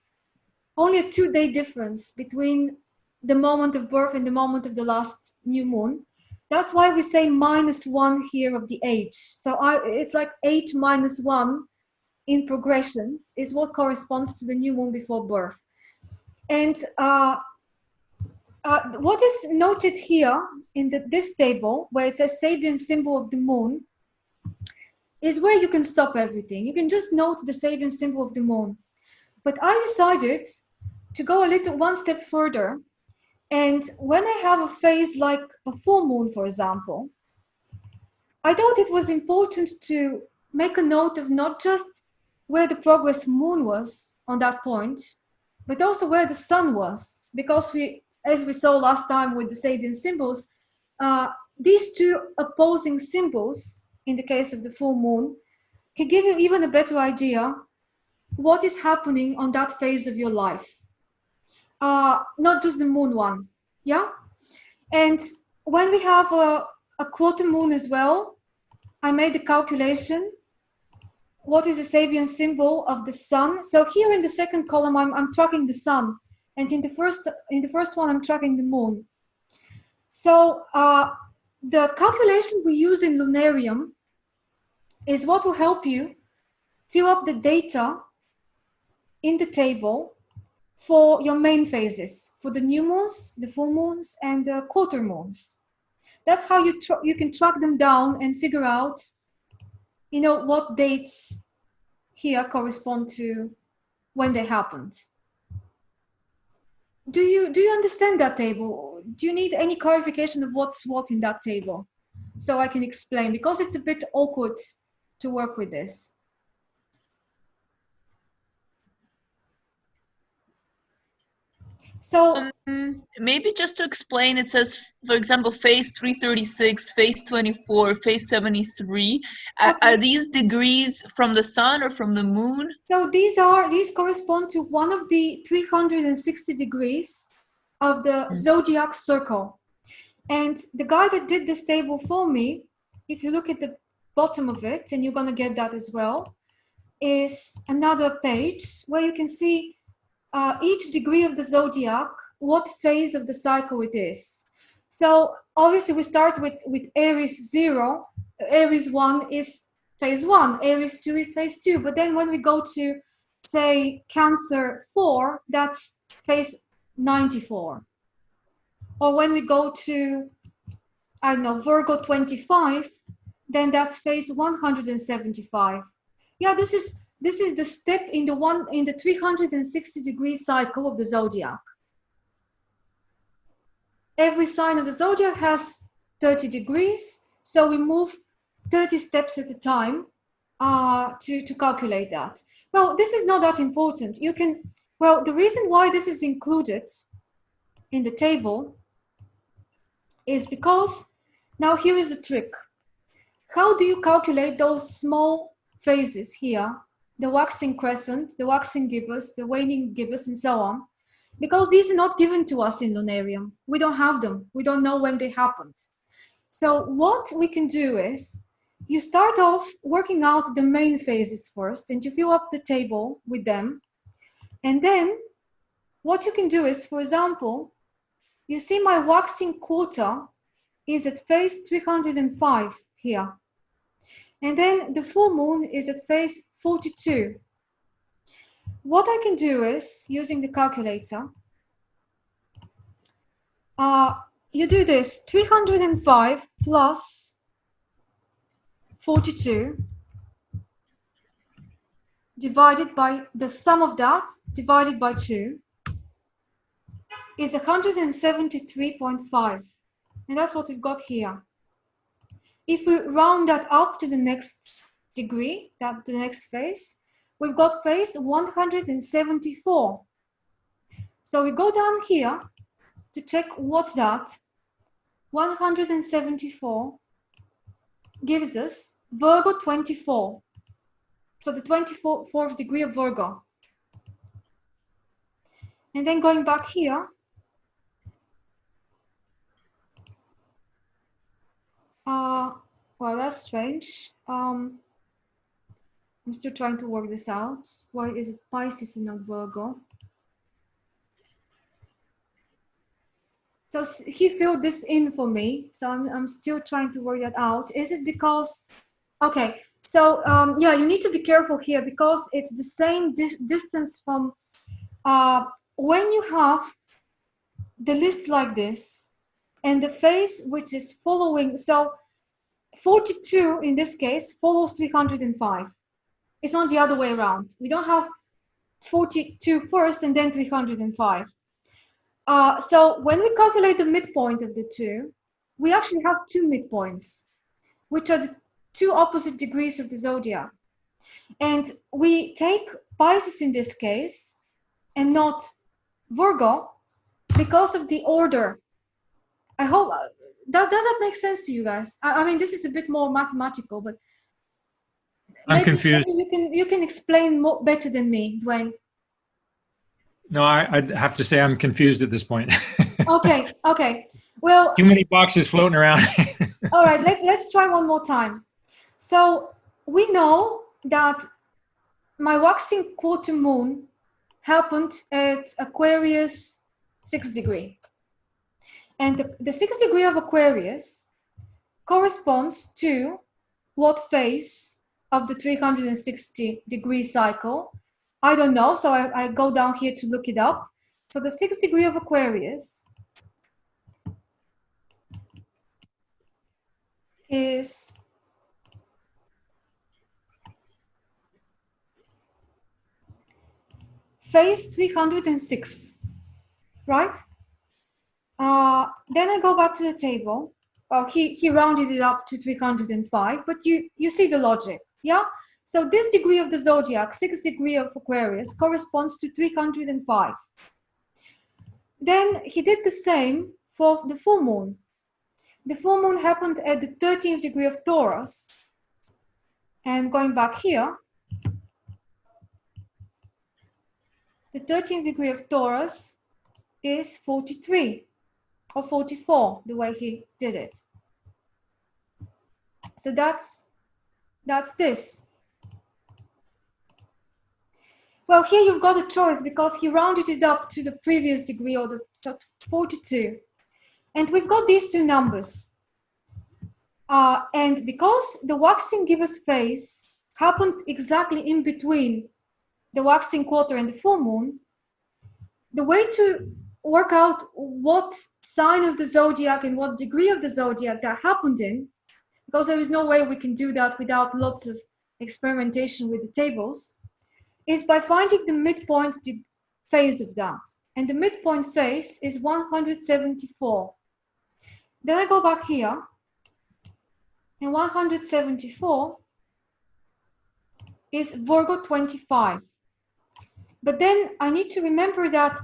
a 2-day difference between the moment of birth and the moment of the last new moon. That's why we say -1 here of the age. So it's like 8 minus 1 in progressions is what corresponds to the new moon before birth. And what is noted here in this table, where it says Sabian symbol of the moon, is where you can stop everything. You can just note the Sabian symbol of the moon. But I decided to go one step further. And when I have a phase like a full moon, for example, I thought it was important to make a note of not just where the progress moon was on that point, but also where the sun was. Because as we saw last time with the Sabian symbols, these two opposing symbols, in the case of the full moon, can give you even a better idea what is happening on that phase of your life. Not just the moon one, yeah? And when we have a quarter moon as well, I made the calculation. What is the Sabian symbol of the sun? So here in the second column, I'm tracking the sun. And in the first one, I'm tracking the moon. So the calculation we use in Lunarium is what will help you fill up the data in the table for your main phases, for the new moons, the full moons, and the quarter moons. That's how you can track them down and figure out, what dates here correspond to when they happened. Do you understand that table? Do you need any clarification of what's what in that table? So I can explain, because it's a bit awkward to work with this. So maybe just to explain, it says, for example, phase 336, phase 24, phase 73. Okay. Are these degrees from the sun or from the moon? So these correspond to one of the 360 degrees of the zodiac circle. And the guy that did this table for me, if you look at the bottom of it, and you're going to get that as well, is another page where you can see each degree of the zodiac, what phase of the cycle it is. So obviously we start with Aries 0. Aries 1 is phase 1. Aries 2 is phase 2. But then when we go to, say, Cancer 4, that's phase 94. Or when we go to, I don't know, Virgo 25, then that's phase 175. Yeah, this is the step in the 360 degree cycle of the zodiac. Every sign of the zodiac has 30 degrees, so we move 30 steps at a time to calculate that. Well, this is not that important. The reason why this is included in the table is because, now here is the trick. How do you calculate those small phases here? The waxing crescent, the waxing gibbous, the waning gibbous, and so on. Because these are not given to us in Lunarium. We don't have them. We don't know when they happened. So what we can do is, you start off working out the main phases first, and you fill up the table with them. And then what you can do is, for example, you see my waxing quarter is at phase 305 here. And then the full moon is at phase 42. What I can do is, using the calculator, you do this, 305 plus 42 divided by the sum of that, divided by 2, is 173.5. And that's what we've got here. If we round that up to the next degree, to the next phase, we've got phase 174. So we go down here to check what's that. 174 gives us Virgo 24. So the 24th degree of Virgo. And then going back here, well, that's strange. I'm still trying to work this out. Why is it Pisces and not Virgo? So he filled this in for me. So I'm still trying to work that out. Is it because, okay. So yeah, you need to be careful here because it's the same distance from, when you have the list like this and the phase which is following, so 42 in this case follows 305. It's not the other way around. We don't have 42 first and then 305. So when we calculate the midpoint of the two, we actually have two midpoints, which are the two opposite degrees of the zodiac. And we take Pisces in this case and not Virgo because of the order. I hope, does that make sense to you guys? I mean, this is a bit more mathematical, but I'm confused. Maybe you can explain more better than me, Dwayne. No, I'd have to say I'm confused at this point. Okay. Well, too many boxes floating around. All right, let's try one more time. So we know that my waxing quarter moon happened at Aquarius 6th degree. And the 6th degree of Aquarius corresponds to what phase of the 360 degree cycle? I don't know, so I go down here to look it up. So the 6th degree of Aquarius is phase 306, right? Then I go back to the table. Well, he rounded it up to 305, but you see the logic, yeah? So this degree of the zodiac, 6th degree of Aquarius, corresponds to 305. Then he did the same for the full moon. The full moon happened at the 13th degree of Taurus. And going back here, the 13th degree of Taurus is 43 or 44, the way he did it. So that's this. Well, here you've got a choice because he rounded it up to the previous degree, or so 42. And we've got these two numbers. And because the waxing gibbous phase happened exactly in between the waxing quarter and the full moon, the way to work out what sign of the zodiac and what degree of the zodiac that happened in, because there is no way we can do that without lots of experimentation with the tables, is by finding the midpoint phase of that. And the midpoint phase is 174. Then I go back here, and 174 is Virgo 25. But then I need to remember that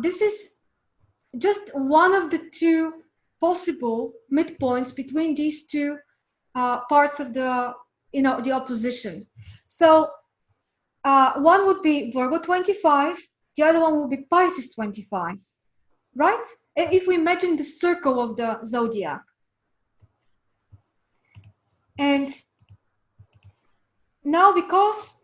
this is just one of the two possible midpoints between these two parts of the, the opposition. So one would be Virgo 25, the other one would be Pisces 25, right? If we imagine the circle of the zodiac. And now, because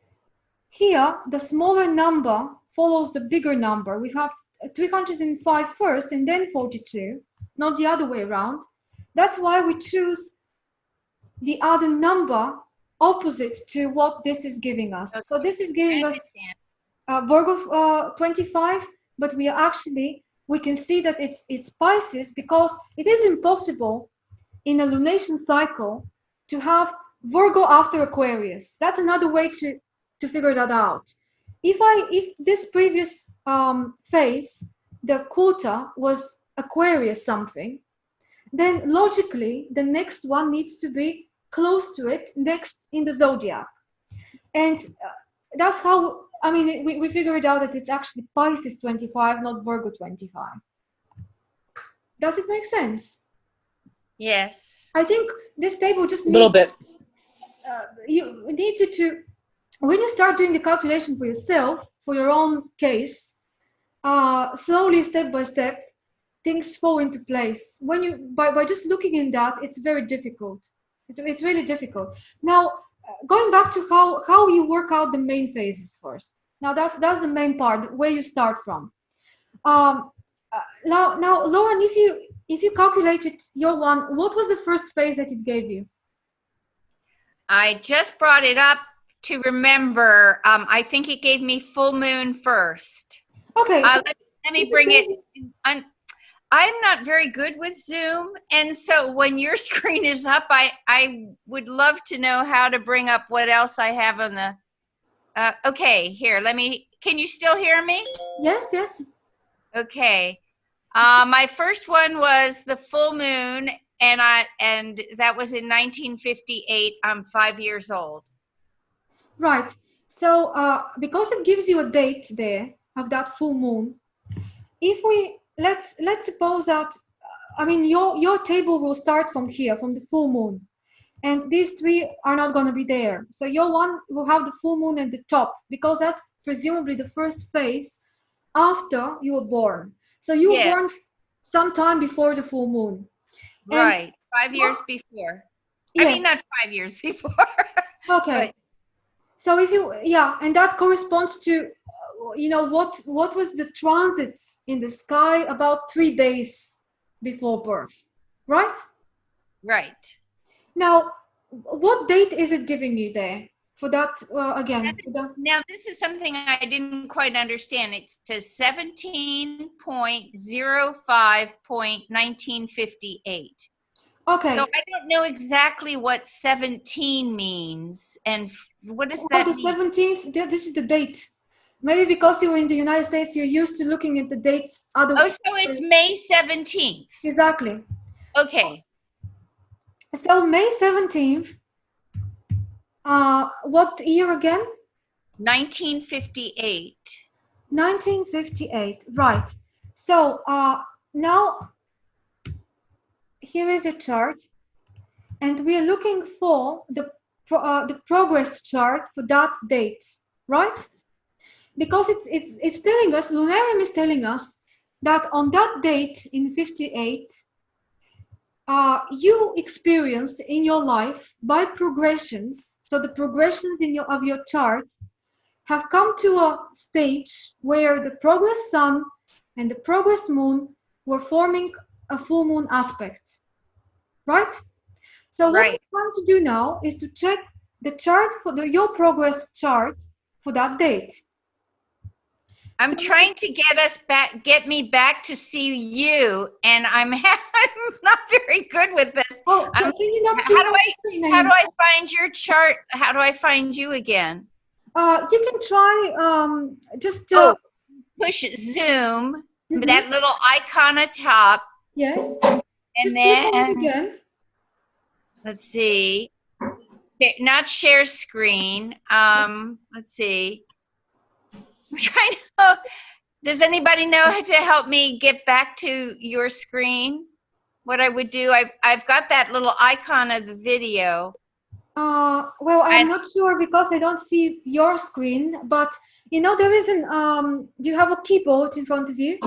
here the smaller number follows the bigger number, we have 305 first and then 42, not the other way around. That's why we choose the other number opposite to what this is giving us. Okay. So this is giving us Virgo 25, but we can see that it's Pisces, because it is impossible in a lunation cycle to have Virgo after Aquarius. That's another way to figure that out. If this previous phase, the quota was Aquarius something, then logically the next one needs to be close to it next in the zodiac. And that's how, we figured out that it's actually Pisces 25, not Virgo 25. Does it make sense? Yes. I think this table just needs a little bit. You need to, when you start doing the calculation for yourself, for your own case, slowly, step by step, things fall into place. When you, by just looking in that, it's very difficult. It's really difficult. Now, going back to how you work out the main phases first. Now that's the main part, where you start from. Now, Lauren, if you calculated your one, what was the first phase that it gave you? I just brought it up to remember. I think it gave me full moon first. Okay. Let me bring it. I'm not very good with Zoom, and so when your screen is up, I would love to know how to bring up what else I have on the. Okay, here. Can you still hear me? Yes, yes. Okay. My first one was the full moon, and that was in 1958. I'm 5 years old. Right. So because it gives you a date there of that full moon, if we let's suppose that your table will start from here, from the full moon, and these three are not going to be there. So your one will have the full moon at the top, because that's presumably the first phase after you were born. So you were born sometime before the full moon. Right. 5 years before. Yes. Not 5 years before. Okay. But, so if you, and that corresponds to, what was the transits in the sky about 3 days before birth, right? Right. Now, what date is it giving you there? For that, again. Now, this is something I didn't quite understand. It says 17.05.1958. Okay. So I don't know exactly what 17 means. And what does that mean? The 17th, this is the date. Maybe because you were in the United States, you're used to looking at the dates. So it's May 17th. Exactly. Okay. So May 17th, what year again? 1958. 1958, right. So now here is a chart, and we are looking for the progress chart for that date, right? Because it's telling us, Lunarium is telling us that on that date in 58, you experienced in your life by progressions. So the progressions of your chart have come to a stage where the progress sun and the progress moon were forming a full moon aspect, right? So what we're trying to do now is to check the chart for your progress chart for that date. I'm trying to get me back to see you, and I'm not very good with this. Oh, can you not see? How do I find your chart? How do I find you again? You can try just push Zoom, that little icon at top. Yes. And just then click on it again. Let's see. Not share screen. Let's see. I'm trying to. Does anybody know how to help me get back to your screen? What I would do, I've got that little icon of the video. Well, I'm not sure because I don't see your screen, but you know, there is an, do you have a keyboard in front of you?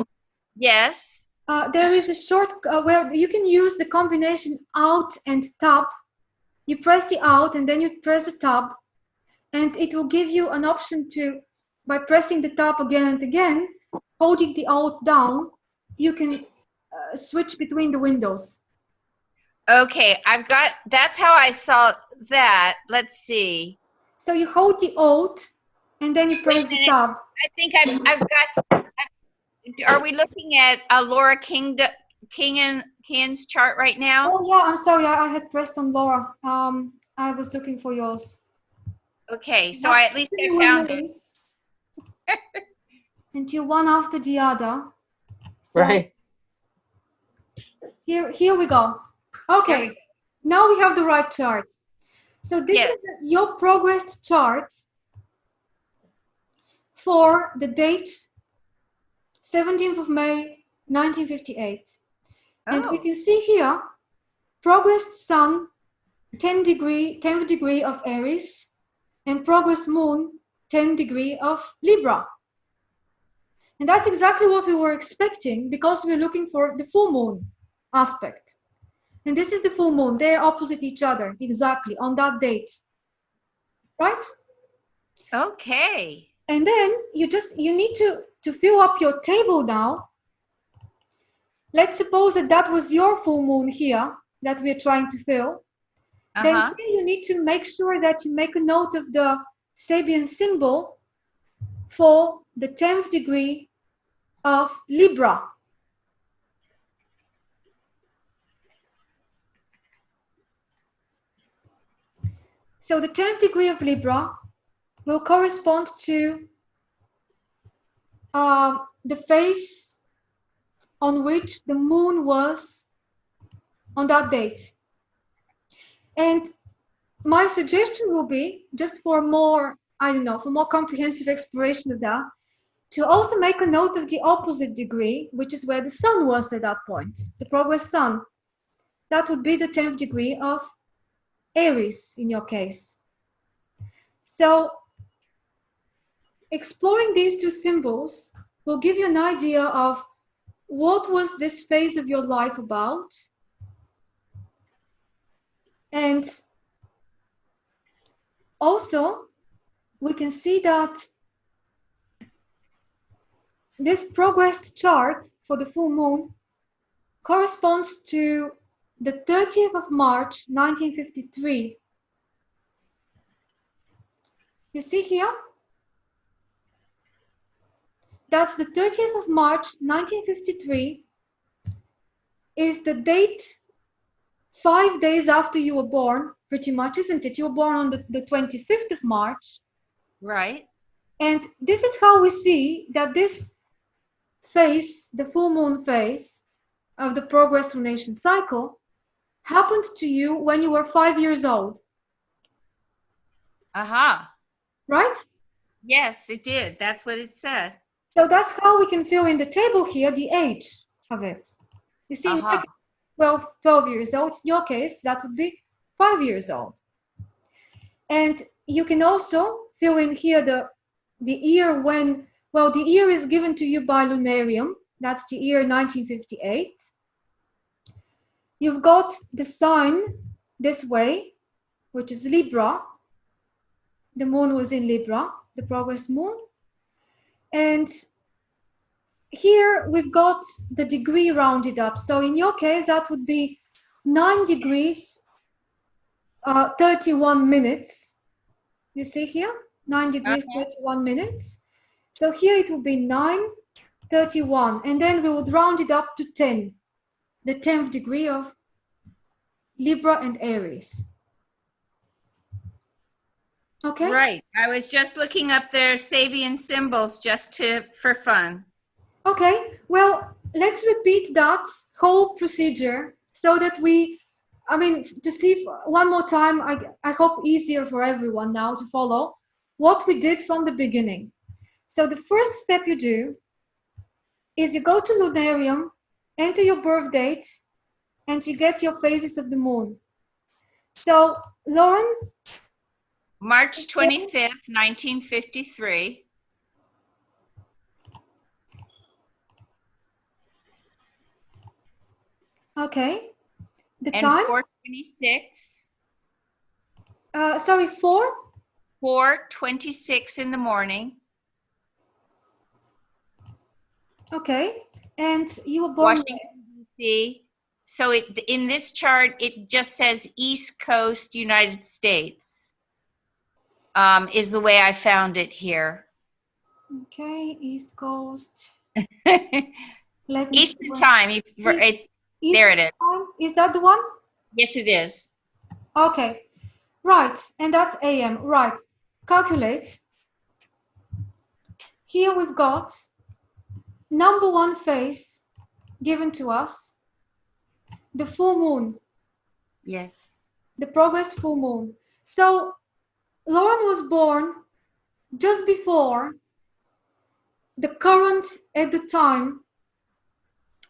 Yes. There is a short, where you can use the combination Alt and Tab. You press the Alt and then you press the Tab, and it will give you an option to, by pressing the Tab again and again, holding the Alt down, you can switch between the windows. Okay, I've got, that's how I saw that. Let's see. So you hold the Alt and then you press the Tab. I think I've got, are we looking at Laura Kingan's chart right now? Oh yeah, I'm sorry, I had pressed on Laura. I was looking for yours. Okay, so I at least I found it. Until one after the other. So Right. Here we go. Okay, now we have the right chart. So this Yes. is your progress chart for the date 17th of May 1958. And we Oh, can see here, progress Sun, 10th degree of Aries, and progress Moon, 10th degree of Libra. And that's exactly what we were expecting because we're looking for the full moon aspect. And this is the full moon. They're opposite each other, exactly, on that date. Right? okay. And then you need to fill up your table now. Let's suppose that was your full moon here that we're trying to fill. Then here you need to make sure that you make a note of the Sabian symbol for the 10th degree of Libra. So the 10th degree of Libra will correspond to the phase on which the moon was on that date. And my suggestion will be, just for more, I don't know, for more comprehensive exploration of that, to also make a note of the opposite degree, which is where the sun was at that point, the progress sun. That would be the 10th degree of Aries in your case. So exploring these two symbols will give you an idea of what was this phase of your life about. And also, we can see that this progress chart for the full moon corresponds to the 30th of March, 1953. You see here? That's the 30th of March, 1953, is the date 5 days after you were born, pretty much, isn't it? You were born on the 25th of March. Right. And this is how we see that this phase, the full moon phase of the progress lunation cycle, happened to you when you were 5 years old. Right? Yes, it did. That's what it said. So that's how we can fill in the table here, the age of it. You see, well, 12 years old. In your case, that would be 5 years old. And you can also fill in here the year when, well, the year is given to you by lunarium. That's the year 1958. You've got the sign this way, which is Libra. The moon was in Libra, the progress moon. And here we've got the degree rounded up. So in your case, that would be 9 degrees, 31 minutes. You see here, 9 degrees, 31 minutes. So here it would be 9:31, and then we would round it up to 10, the 10th degree of Libra and Aries. Okay? Right. I was just looking up their Sabian symbols just for fun. Okay, well, let's repeat that whole procedure so that to see one more time, I hope easier for everyone now to follow what we did from the beginning. So the first step you do is you go to Lunarium, enter your birth date, and you get your phases of the moon. So, Lauren? March 25th, 1953. Okay. The And time? 4:26. Sorry, 4? 4:26 in the morning. Okay. And you were born Washington, D.C. So in this chart, it just says East Coast, United States, is the way I found it here. Okay, East Coast. Eastern time. There it is. Time? Is that the one? Yes, it is. Okay. Right. And that's AM. Right. Calculate. Here we've got number 1 phase given to us, the full moon. Yes. The progress full moon. So Lauren was born just before the current, at the time,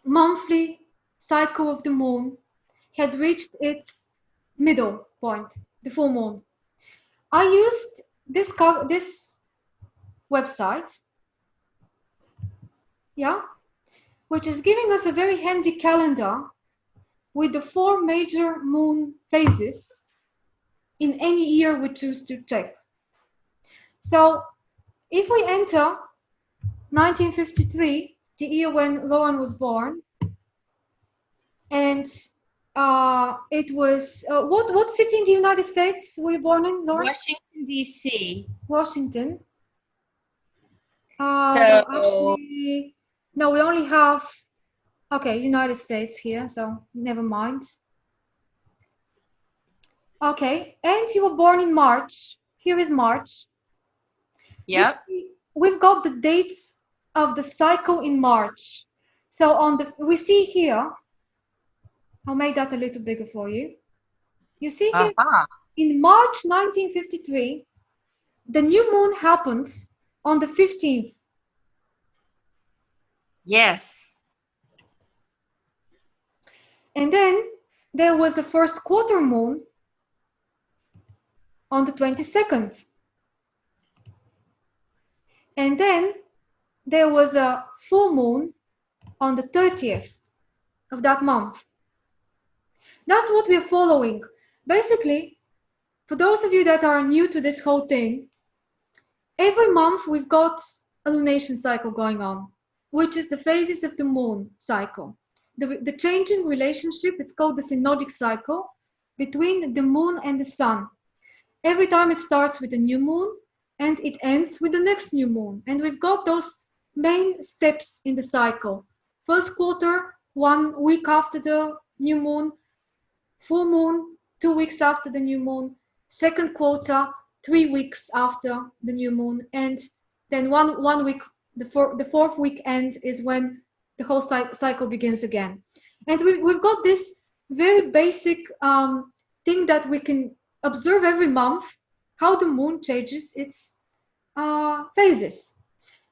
monthly cycle of the moon had reached its middle point, the full moon. I used this website, yeah, which is giving us a very handy calendar with the 4 major moon phases in any year we choose to check. So if we enter 1953, the year when Lauren was born, and it was, what city in the United States were you born in, Lauren? Washington, D.C. Washington. So actually, no, we only have, okay, United States here, so never mind. Okay, and you were born in March. Here is March. Yep. We've got the dates of the cycle in March. So we see here, I'll make that a little bigger for you. You see here, in March 1953, the new moon happens on the 15th. Yes. And then there was a first quarter moon on the 22nd. And then there was a full moon on the 30th of that month. That's what we're following. Basically, for those of you that are new to this whole thing, every month we've got a lunation cycle going on, which is the phases of the moon cycle. The changing relationship, it's called the synodic cycle, between the moon and the sun. Every time it starts with a new moon and it ends with the next new moon. And we've got those main steps in the cycle. First quarter, 1 week after the new moon. Full moon, 2 weeks after the new moon. Second quarter, 3 weeks after the new moon. And then one week, the fourth weekend is when the whole cycle begins again. And we've got this very basic thing that we can observe every month, how the moon changes its phases.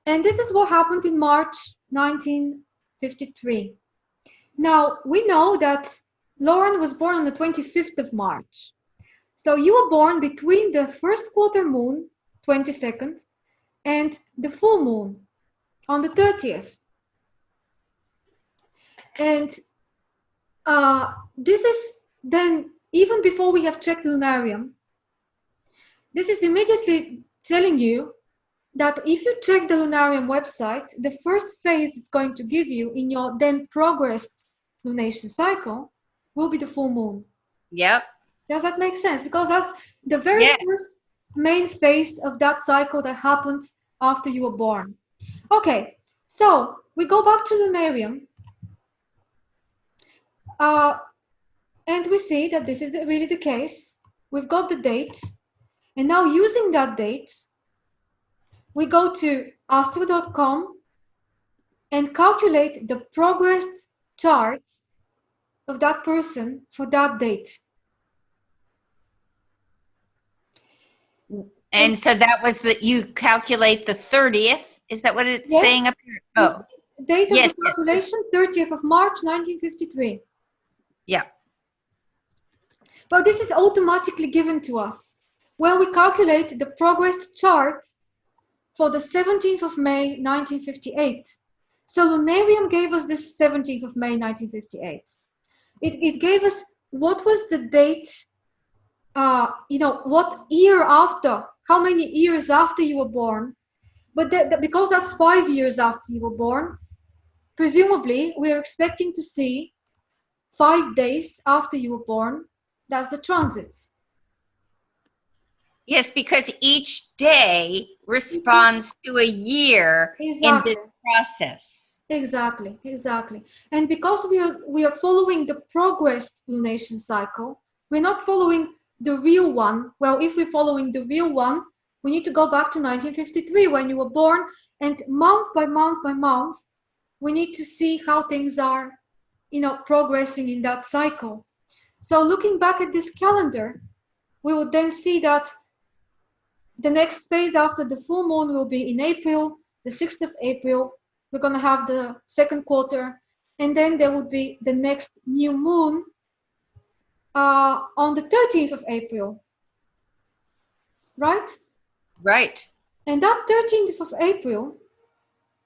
And this is what happened in March 1953. Now, we know that Lauren was born on the 25th of March. So you were born between the first quarter moon, 22nd, and the full moon on the 30th. And this is then, even before we have checked Lunarium, this is immediately telling you that if you check the Lunarium website, the first phase it's going to give you in your then progressed lunation cycle will be the full moon. Yep. Does that make sense? Because that's the very first main phase of that cycle that happened after you were born. Okay, so we go back to Lunarium. And we see that this is really the case. We've got the date. And now using that date, we go to astro.com and calculate the progress chart of that person for that date. And so that was you calculate the 30th. Is that what it's saying up here? Oh. date of Yes, the calculation, 30th of March, 1953. yeah. Well, this is automatically given to us when we calculate the progress chart for the 17th of May, 1958. So Lunarium gave us this 17th of May, 1958. It gave us what was the date, what year after, how many years after you were born. But because that's 5 years after you were born, presumably we are expecting to see 5 days after you were born. That's the transits. Yes, because each day responds to a year Exactly. in this process. Exactly. And because we are following the progressed lunation cycle, we're not following the real one. Well, if we're following the real one, we need to go back to 1953 when you were born, and month by month by month, we need to see how things are, progressing in that cycle. So looking back at this calendar, we will then see that the next phase after the full moon will be in April, the 6th of April. We're going to have the second quarter, and then there would be the next new moon on the 13th of April, right? Right. And that 13th of April,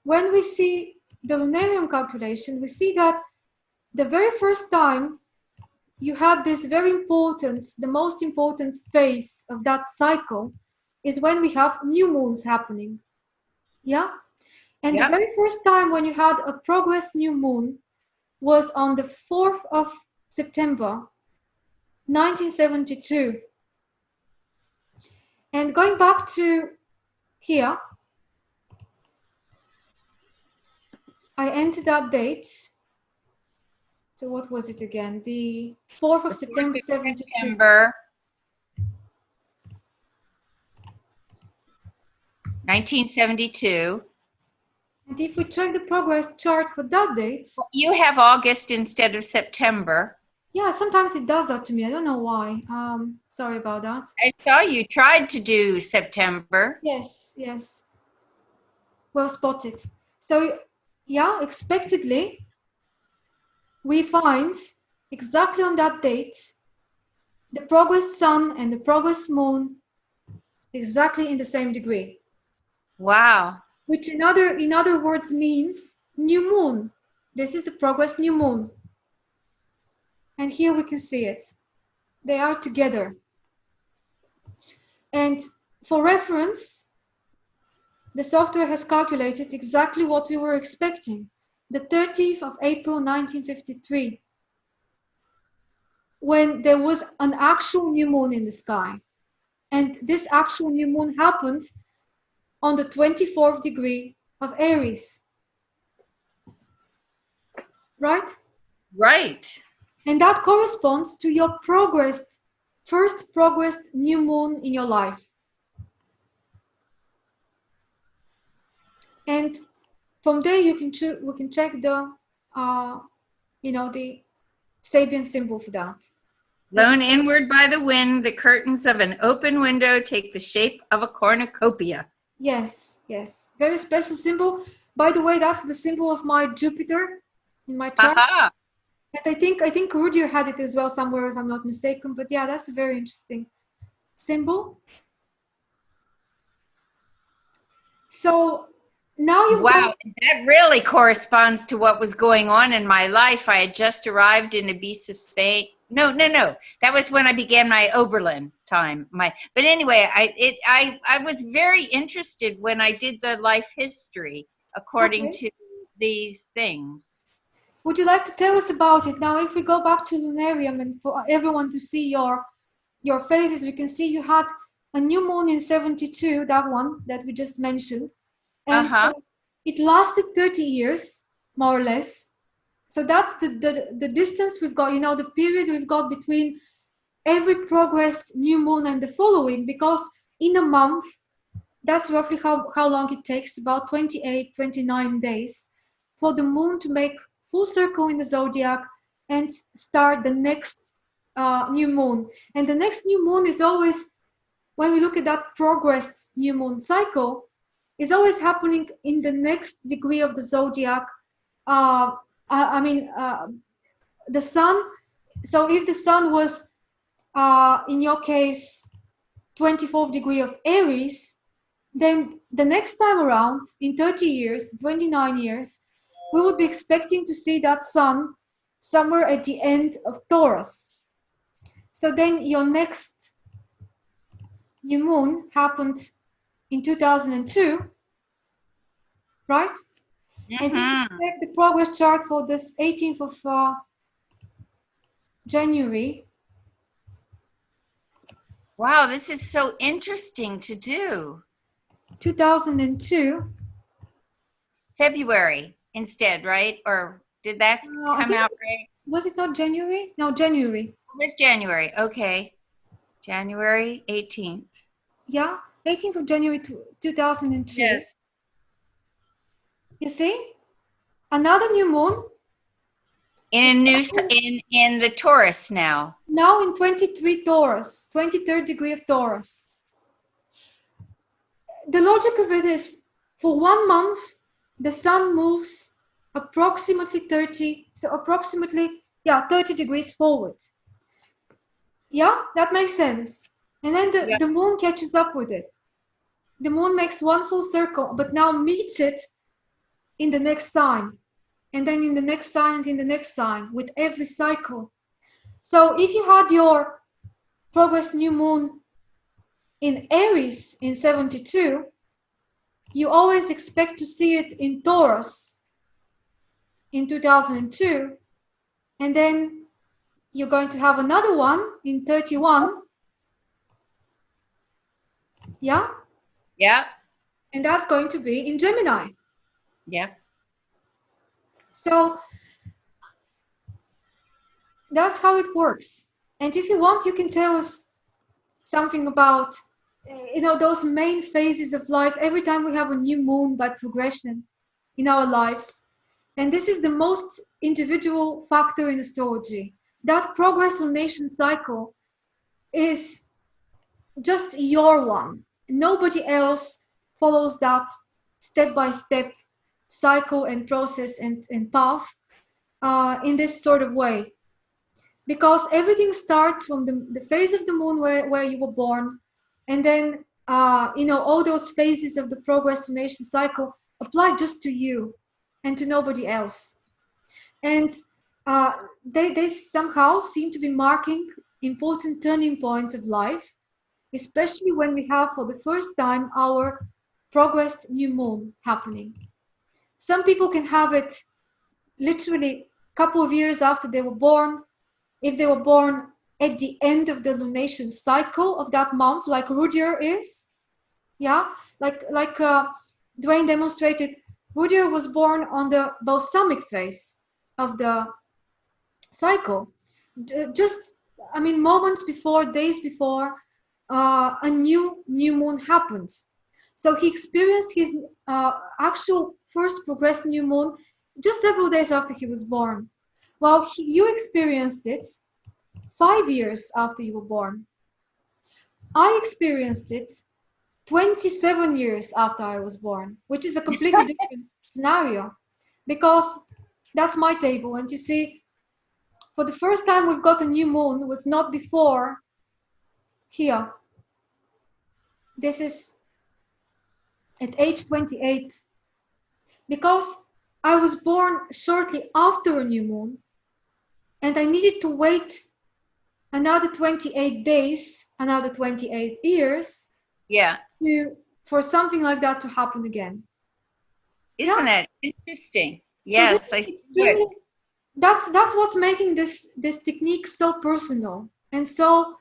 when we see the lunarium calculation, we see that the very first time you had this very important, the most important phase of that cycle is when we have new moons happening. Yeah? And Yeah. the very first time when you had a progress new moon was on the 4th of September, 1972. And going back to here, I entered that date. So what was it again? The 4th of September, 72. September 1972. And if we check the progress chart for that date, You have August instead of September. yeah, sometimes it does that to me. I don't know why. Sorry about that. I saw you tried to do September. Yes. Well spotted. So, yeah, expectedly, we find exactly on that date the progress sun and the progress moon exactly in the same degree. Wow. Which in other words means new moon. This is the progress new moon. And here we can see it. They are together. And for reference, the software has calculated exactly what we were expecting. The 30th of April, 1953, when there was an actual new moon in the sky. And this actual new moon happened on the 24th degree of Aries. Right? Right. And that corresponds to your first progressed new moon in your life. And from there we can check the the Sabian symbol for that. Blown inward by the wind, the curtains of an open window take the shape of a cornucopia. Yes. Very special symbol. By the way, that's the symbol of my Jupiter in my chart. Aha. And I think Rudyard had it as well somewhere, if I'm not mistaken. But yeah, that's a very interesting symbol. So now you've Wow, that really corresponds to what was going on in my life. I had just arrived in Ibiza, Spain. No. That was when I began my Oberlin time. But anyway, I was very interested when I did the life history according to these things. Would you like to tell us about it? Now, if we go back to Lunarium and for everyone to see your faces, we can see you had a new moon in 72, that one that we just mentioned. And it lasted 30 years, more or less. So that's the distance we've got, the period we've got between every progressed new moon and the following, because in a month, that's roughly how long it takes, about 28, 29 days for the moon to make full circle in the zodiac and start the next new moon. And the next new moon is always, when we look at that progressed new moon cycle, is always happening in the next degree of the zodiac I mean, the sun. So if the sun was, in your case, 24th degree of Aries, then the next time around, in 30 years, 29 years, we would be expecting to see that sun somewhere at the end of Taurus. So then your next new moon happened in 2002, right? And if you check the progress chart for this 18th of January. Wow, this is so interesting to do. 2002. February instead, right? Or did that come out right? Was it not January? No, January. It was January. Okay. January 18th. Yeah, 18th of January 2002. Yes. You see? Another new moon. In the Taurus now. Now in 23 Taurus, 23rd degree of Taurus. The logic of it is, for 1 month, the sun moves approximately 30 degrees forward. Yeah, that makes sense. And then the moon catches up with it. The moon makes one full circle, but now meets it in the next sign. And then in the next sign and in the next sign with every cycle. So if you had your progress new moon in Aries in 72, you always expect to see it in Taurus in 2002. And then you're going to have another one in 31. Yeah? Yeah. And that's going to be in Gemini. Yeah. So that's how it works. And if you want, you can tell us something about, those main phases of life every time we have a new moon by progression in our lives. And this is the most individual factor in astrology. That progress lunation cycle is just your one. Nobody else follows that step-by-step cycle and process and path in this sort of way. Because everything starts from the phase of the moon where you were born, and then all those phases of the progress lunation cycle apply just to you and to nobody else. And they somehow seem to be marking important turning points of life, especially when we have for the first time our progressed new moon happening. Some people can have it literally a couple of years after they were born. If they were born at the end of the lunation cycle of that month, like Rudyard is, yeah, like Dwayne demonstrated, Rudyard was born on the balsamic phase of the cycle. Moments before, days before a new moon happened. So he experienced his actual first progressed new moon just several days after he was born. Well, you experienced it 5 years after you were born. I experienced it 27 years after I was born, which is a completely different scenario, because that's my table. And you see, for the first time we've got a new moon was not before here. This is at age 28, because I was born shortly after a new moon, and I needed to wait another 28 days, another 28 years, for something like that to happen again. Isn't it interesting? Yes, so I see it. That's what's making this technique so personal. And so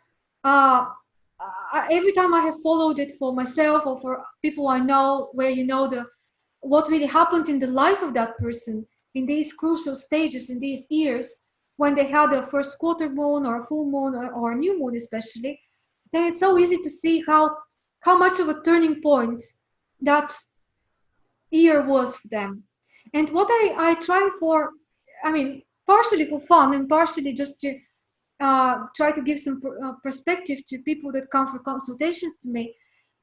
every time I have followed it for myself or for people I know, where what really happened in the life of that person in these crucial stages, in these years, when they had a first quarter moon or a full moon or a new moon especially, then it's so easy to see how much of a turning point that year was for them. And what I try for, partially for fun and partially just to try to give some perspective to people that come for consultations to me,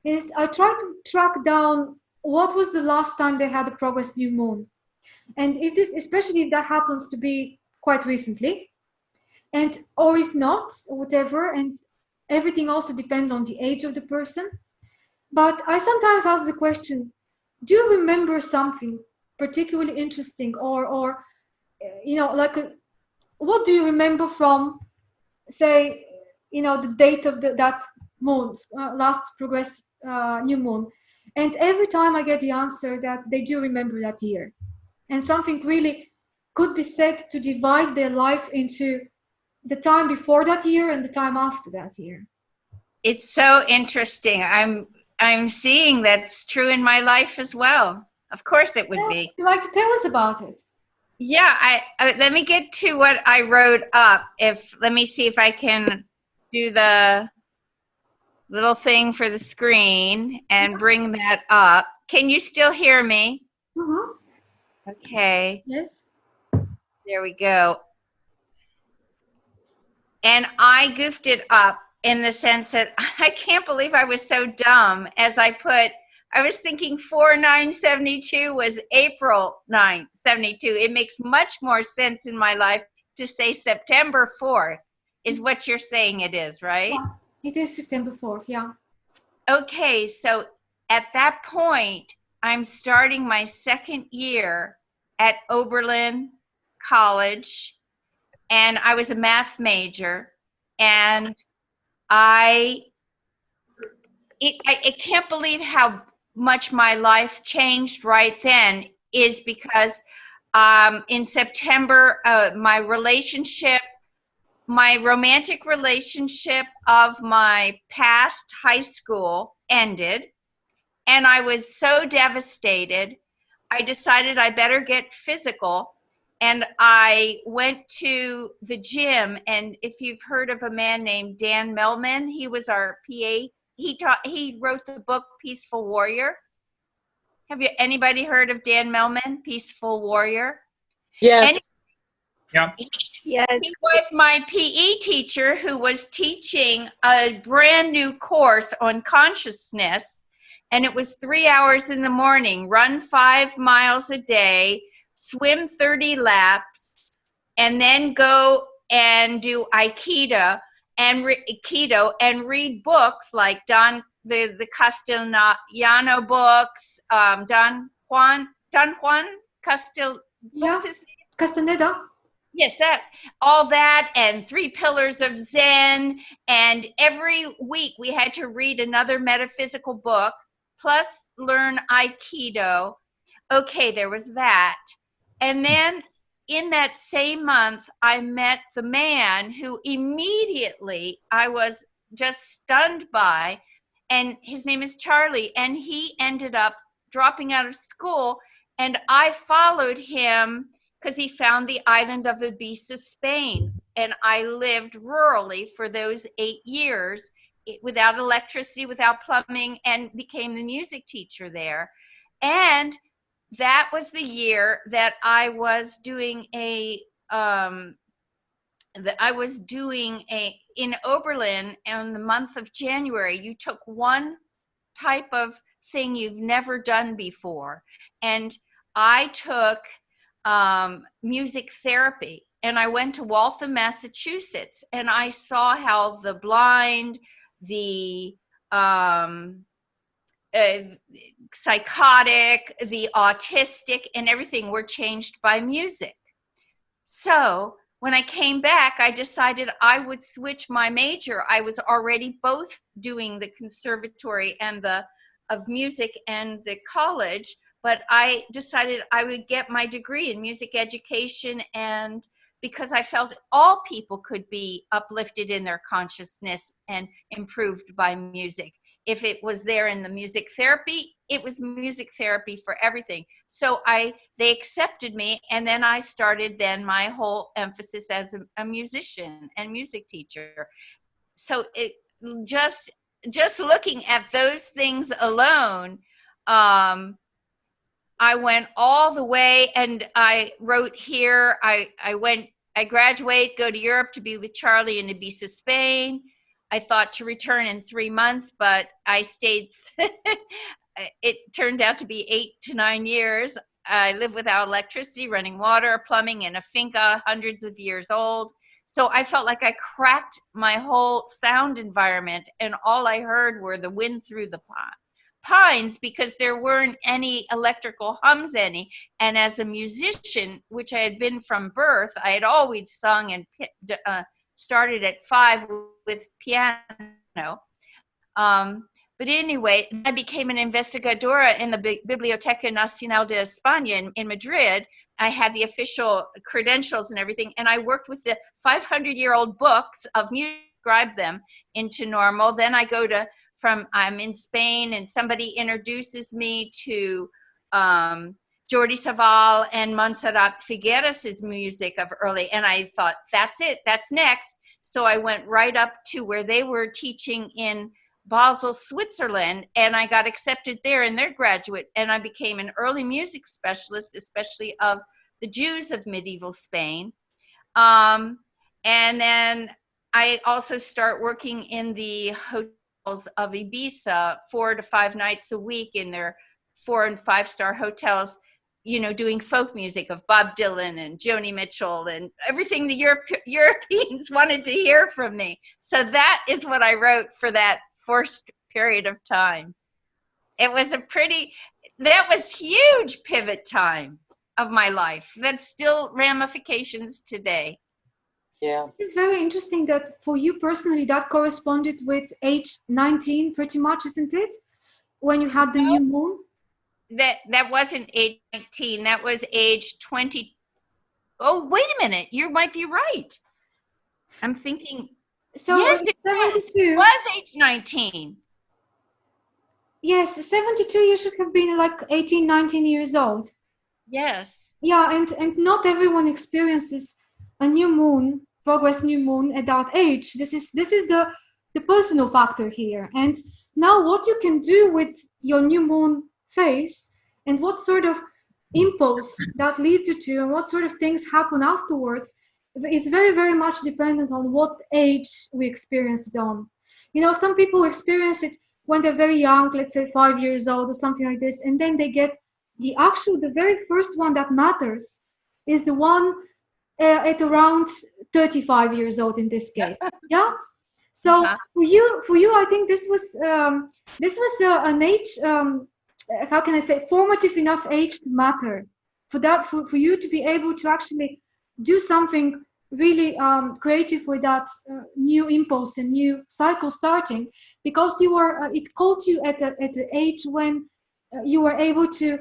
is I try to track down what was the last time they had a progress new moon. And if this, especially if that happens to be quite recently, and or if not, whatever, and everything also depends on the age of the person. But I sometimes ask the question, do you remember something particularly interesting, or like what do you remember from, say, the date of that moon, last progress new moon? And every time I get the answer that they do remember that year, and something really could be said to divide their life into the time before that year and the time after that year. It's so interesting. I'm seeing that's true in my life as well. Of course it would be. Would you like to tell us about it? Yeah, I let me get to what I wrote up. Let me see if I can do the little thing for the screen and bring that up. Can you still hear me? Mm-hmm. Okay, Yes. there we go. And I goofed it up in the sense that I can't believe I was so dumb as I was thinking 4/9/72 was April 9th, 72. It makes much more sense in my life to say September 4th is what you're saying it is, right? Yeah, it is September 4th, yeah. Okay, so at that point, I'm starting my second year at Oberlin College, and I was a math major, and I can't believe how much my life changed right then, is because in September, my romantic relationship of my past high school ended, and I was so devastated. I decided I better get physical, and I went to the gym. And if you've heard of a man named Dan Melman, he was our PA. He wrote the book Peaceful Warrior. Have you anybody heard of Dan Melman, Peaceful Warrior? And Yes. Yeah. he was my PE teacher who was teaching a brand new course on consciousness. And it was 3 hours in the morning, run 5 miles a day, swim 30 laps, and then go and do Aikido and read books like the Castellano books, Don Juan Castel. Yeah, What's his name? Castaneda. Yes, all that, and 3 Pillars of Zen. And every week we had to read another metaphysical book, plus learn Aikido. Okay, there was that. And then in that same month, I met the man who immediately I was just stunned by, and his name is Charlie, and he ended up dropping out of school, and I followed him because he found the island of Ibiza, Spain. And I lived rurally for those 8 years without electricity, without plumbing, and became the music teacher there. And that was the year that I was doing in Oberlin in the month of January. You took one type of thing you've never done before. And I took music therapy, and I went to Waltham, Massachusetts, and I saw how the blind, the psychotic, the autistic, and everything were changed by music. So when I came back, I decided I would switch my major. I was already both doing the conservatory and of music and the college, but I decided I would get my degree in music education, and because I felt all people could be uplifted in their consciousness and improved by music. If it was there in the music therapy, it was music therapy for everything. So they accepted me, and then I started my whole emphasis as a musician and music teacher. So it just looking at those things alone, I went all the way, and I wrote here, I graduate, go to Europe to be with Charlie in Ibiza, Spain. I thought to return in 3 months, but I stayed. It turned out to be 8 to 9 years. I live without electricity, running water, plumbing, in a finca, hundreds of years old. So I felt like I cracked my whole sound environment, and all I heard were the wind through the pines, because there weren't any electrical hums any. And as a musician, which I had been from birth, I had always sung and started at 5 with piano. But anyway, I became an investigadora in the Biblioteca Nacional de España in Madrid. I had the official credentials and everything, and I worked with the 500-year-old books of music, described them into normal. Then I go to, I'm in Spain, and somebody introduces me to Jordi Savall and Montserrat Figueres' music of early, and I thought, that's it, that's next. So I went right up to where they were teaching in Basel, Switzerland, and I got accepted there in their graduate, and I became an early music specialist, especially of the Jews of medieval Spain. And then I also start working in the hotels of Ibiza 4 to 5 nights a week in their 4- and 5-star hotels, you know, doing folk music of Bob Dylan and Joni Mitchell and everything the Europeans wanted to hear from me. So that is what I wrote for that first period of time. It was that was huge pivot time of my life. That's still ramifications today. Yeah. This is very interesting that for you personally, that corresponded with age 19 pretty much, isn't it? When you had the new moon? That wasn't age 19, that was age 20. Oh, wait a minute, you might be right. I'm thinking, So yes, it 72. was age 19. Yes, 72, you should have been like 18, 19 years old. Yes. Yeah, and not everyone experiences a new moon, progress new moon at that age. This is the personal factor here. And now what you can do with your new moon phase and what sort of impulse that leads you to and what sort of things happen afterwards is very, very much dependent on what age we experience it on. You know, some people experience it when they're very young, let's say 5 years old or something like this, and then they get the very first one that matters is the one at around 35 years old in this case. Yeah. So for you, I think this was an age, how can I say, formative enough age to matter for you to be able to actually do something really creative with that new impulse and new cycle starting, because you were it called you at the age when you were able to,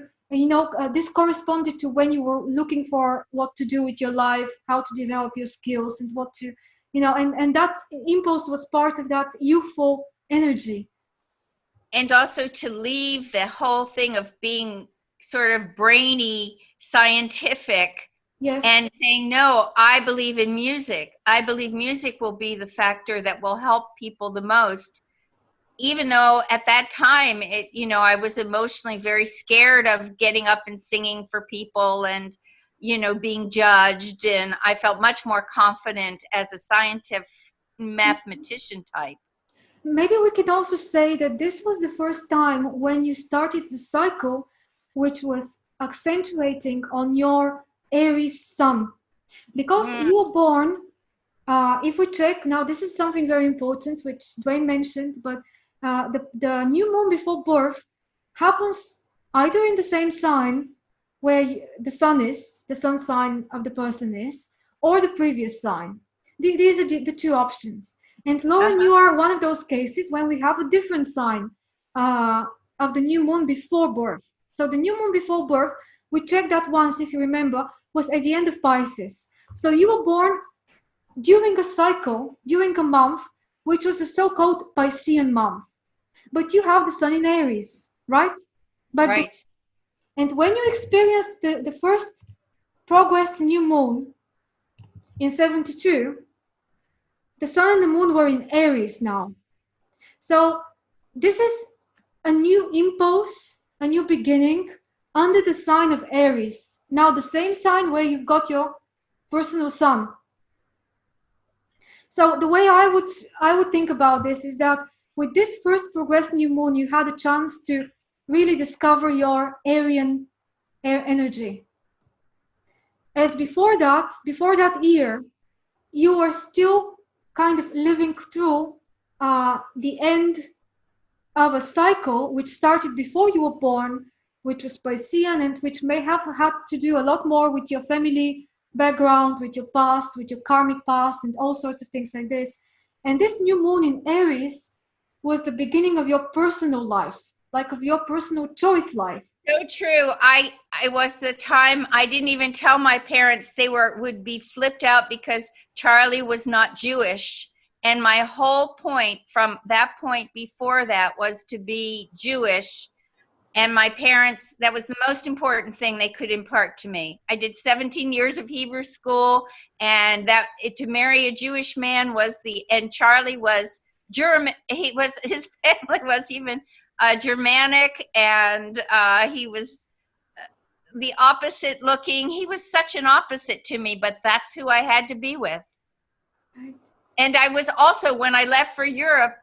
this corresponded to when you were looking for what to do with your life, how to develop your skills, and what to, and that impulse was part of that youthful energy. And also to leave the whole thing of being sort of brainy, scientific, yes, and saying, no, I believe in music. I believe music will be the factor that will help people the most. Even though at that time, I was emotionally very scared of getting up and singing for people and, being judged. And I felt much more confident as a scientific mathematician type. Maybe we could also say that this was the first time when you started the cycle, which was accentuating on your Aries sun. Because you were born, if we check, now this is something very important, which Dwayne mentioned, but the new moon before birth happens either in the same sign where the sun is, the sun sign of the person is, or the previous sign. These are the two options. And Lauren, you are one of those cases when we have a different sign of the new moon before birth. So the new moon before birth, we checked that once, if you remember, was at the end of Pisces. So you were born during a cycle, during a month, which was a so-called Piscean month. But you have the sun in Aries, right? Right. And when you experienced the first progressed new moon in 72, the sun and the moon were in Aries now. So this is a new impulse, a new beginning under the sign of Aries. Now the same sign where you've got your personal sun. So the way I would think about this is that with this first progressed new moon, you had a chance to really discover your Aryan energy. As before that year, you were still kind of living through the end of a cycle which started before you were born, which was Piscean, and which may have had to do a lot more with your family background, with your past, with your karmic past, and all sorts of things like this. And this new moon in Aries was the beginning of your personal life, like of your personal choice life. So true. I was the time I didn't even tell my parents. They would be flipped out because Charlie was not Jewish. And my whole point from that point before that was to be Jewish. And my parents, that was the most important thing they could impart to me. I did 17 years of Hebrew school, and to marry a Jewish man and Charlie was German. His family was even Germanic, and he was the opposite looking. He was such an opposite to me, but that's who I had to be with. Right. And I was also, when I left for Europe,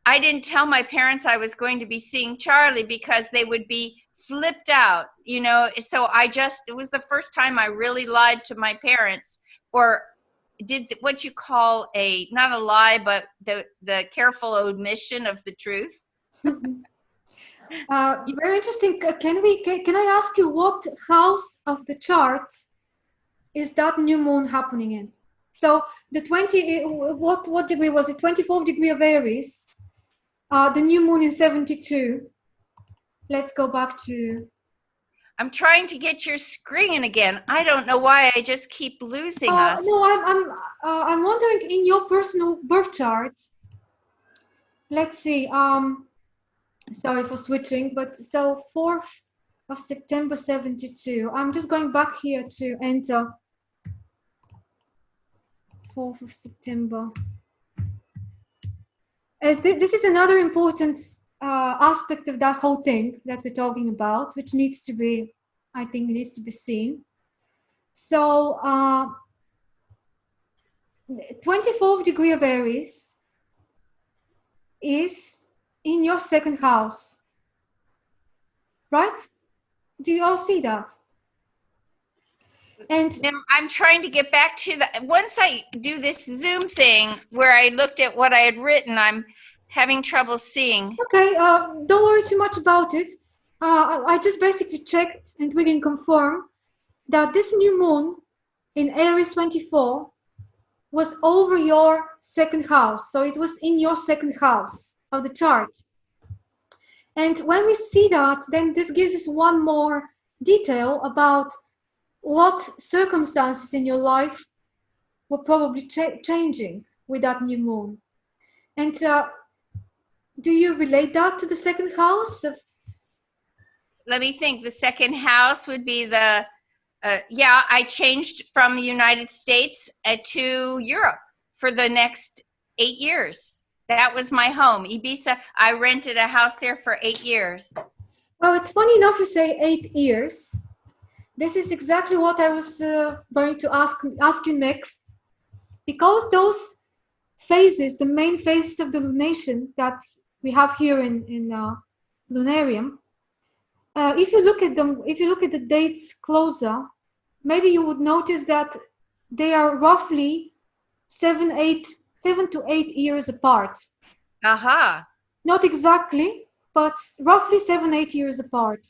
I didn't tell my parents I was going to be seeing Charlie because they would be flipped out, you know. So it was the first time I really lied to my parents, or did what you call not a lie, but the careful omission of the truth. Very interesting. Can I ask you what house of the chart is that new moon happening in? So the what degree was it? 24th degree of Aries. The new moon in 72. Let's go back to. I'm trying to get your screen again. I don't know why I just keep losing us. No, I'm wondering in your personal birth chart. Let's see. Sorry for switching, but so 4th of September 72. I'm just going back here to enter 4th of September. As this is another important aspect of that whole thing that we're talking about, which needs to be, I think, needs to be seen. So 24th degree of Aries is in your second house, right? Do you all see that? And now I'm trying to get back to once I do this Zoom thing where I looked at what I had written, I'm having trouble seeing. Okay, don't worry too much about it. I just basically checked, and we can confirm that this new moon in Aries 24 was over your second house. So it was in your second house of the chart. And when we see that, then this gives us one more detail about what circumstances in your life were probably changing with that new moon. And do you relate that to the second house? Let me think. The second house would be I changed from the United States to Europe for the next 8 years. That was my home, Ibiza. I rented a house there for 8 years. Well, it's funny enough you say 8 years. This is exactly what I was going to ask you next, because those phases, the main phases of the lunation that we have here in Lunarium, if you look at them, if you look at the dates closer, maybe you would notice that they are roughly 7 to 8 years apart. Aha. Not exactly, but roughly 7-8 years apart,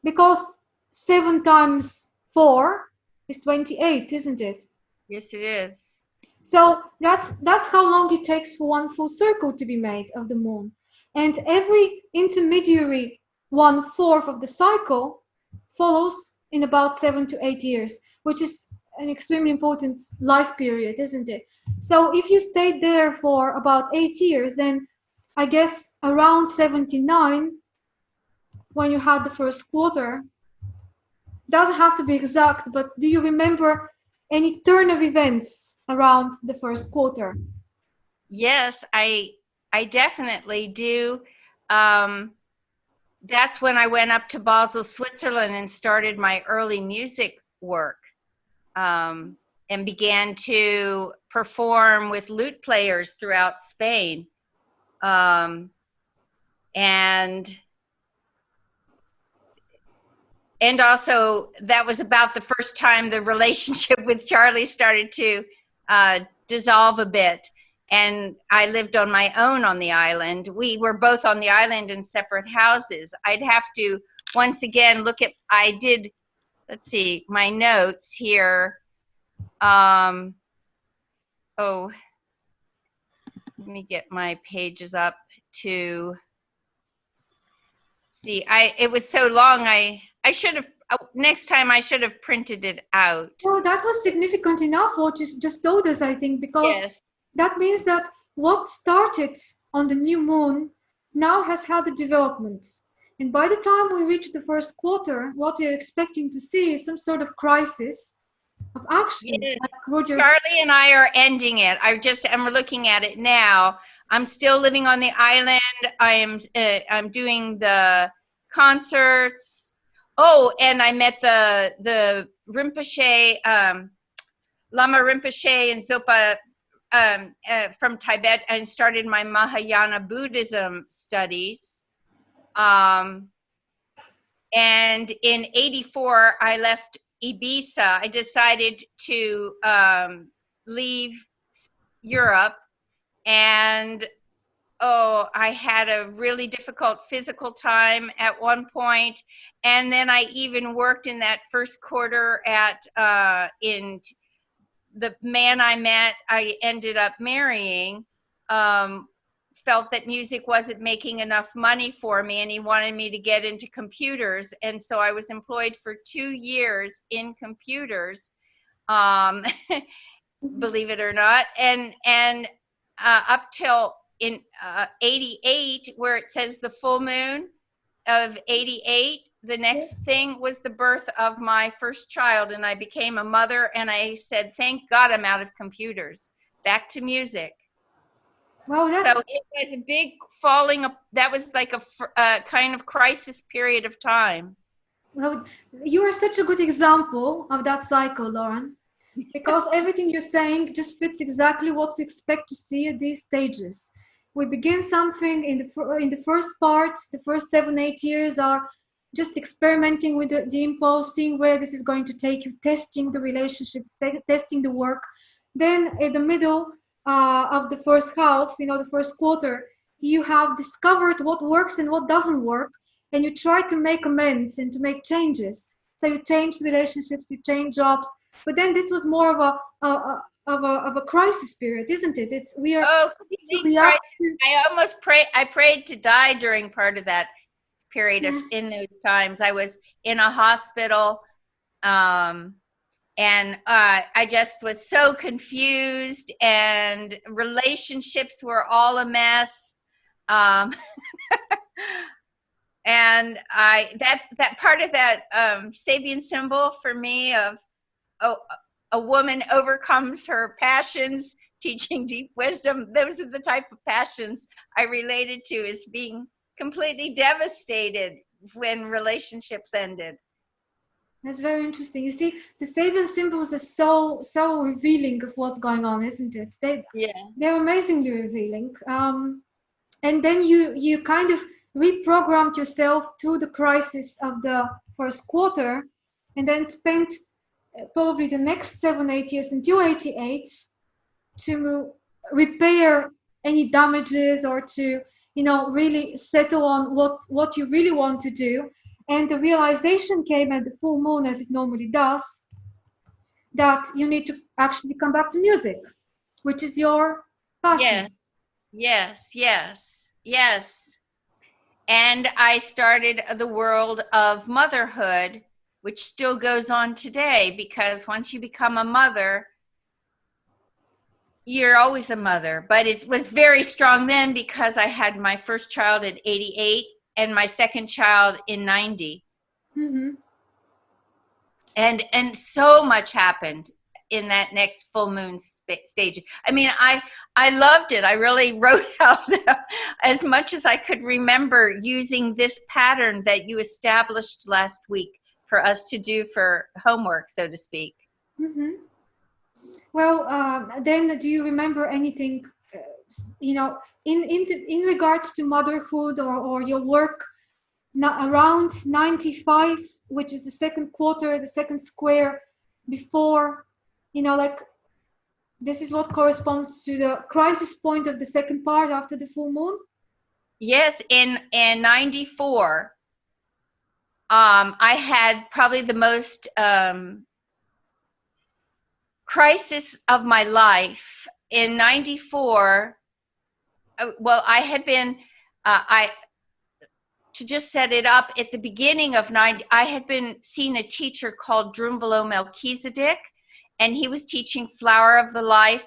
because 7 times 4 is 28, isn't it? Yes, it is. So that's how long it takes for one full circle to be made of the moon. And every intermediary 1/4 of the cycle follows in about 7 to 8 years, which is an extremely important life period, isn't it? So if you stayed there for about 8 years, then I guess around 79, when you had the first quarter, doesn't have to be exact, but do you remember any turn of events around the first quarter? Yes, I definitely do. That's when I went up to Basel, Switzerland, and started my early music work, and began to perform with lute players throughout Spain. And and also that was about the first time the relationship with Charlie started to dissolve a bit. And I lived on my own on the island. We were both on the island in separate houses. I'd have to, once again, look at, I did, let's see, my notes here. Oh, let me get my pages up to see. It was so long, I should have, next time I should have printed it out. Well, that was significant enough what you just told us, I think, because Yes. that means that what started on the new moon now has had a development. And by the time we reach the first quarter, what we're expecting to see is some sort of crisis of action. Yeah. Like Roger Charlie and I are ending it. I'm looking at it now. I'm still living on the island. I'm doing the concerts. Oh, and I met the Rinpoche, Lama Rinpoche and Zopa from Tibet, and started my Mahayana Buddhism studies. And in '84, I left Ibiza. I decided to leave Europe, and I had a really difficult physical time at one point, and then I even worked in that first quarter at in the man I met, I ended up marrying, felt that music wasn't making enough money for me, and he wanted me to get into computers. And so I was employed for 2 years in computers, believe it or not. And up till in 88, where it says the full moon of 88, the next thing was the birth of my first child, and I became a mother, and I said, thank God I'm out of computers, back to music. Well, that's, So it was a big falling up. That was like a kind of crisis period of time. well, you are such a good example of that cycle, Lauren, because everything you're saying just fits exactly what we expect to see at these stages. We begin something in the first part, the first 7-8 years are just experimenting with the impulse, seeing where this is going to take you, testing the relationships, testing the work. Then in the middle of the first half, the first quarter, you have discovered what works and what doesn't work, and you try to make amends and to make changes. So you change relationships, you change jobs, but then this was more of a crisis period, isn't it? We are I almost prayed to die during part of that period of in those times. I was in a hospital, and I just was so confused, and relationships were all a mess. And that part of that Sabian symbol for me of a woman overcomes her passions, teaching deep wisdom. Those are the type of passions I related to, as being completely devastated when relationships ended. That's very interesting. You see, the Sabian symbols are so revealing of what's going on, isn't it? They're amazingly revealing. And then you kind of reprogrammed yourself through the crisis of the first quarter, and then spent probably the next 7-8 years until 88 to repair any damages, or to really settle on what you really want to do. And the realization came at the full moon, as it normally does, that you need to actually come back to music, which is your passion. Yes. And I started the world of motherhood, which still goes on today, because once you become a mother, you're always a mother. But it was very strong then, because I had my first child at 88 and my second child in 90. Mm-hmm. And so much happened in that next full moon stage. I mean, I loved it. I really wrote out as much as I could remember, using this pattern that you established last week for us to do for homework, so to speak. Mm-hmm. Well, then do you remember anything, in regards to motherhood or your work around 95, which is the second quarter, the second square before, like this is what corresponds to the crisis point of the second part after the full moon? Yes, in 94, I had probably the most crisis of my life. In 94, well, I had been, to just set it up, at the beginning of 90, I had been seeing a teacher called Drumvalo Melchizedek, and he was teaching Flower of Life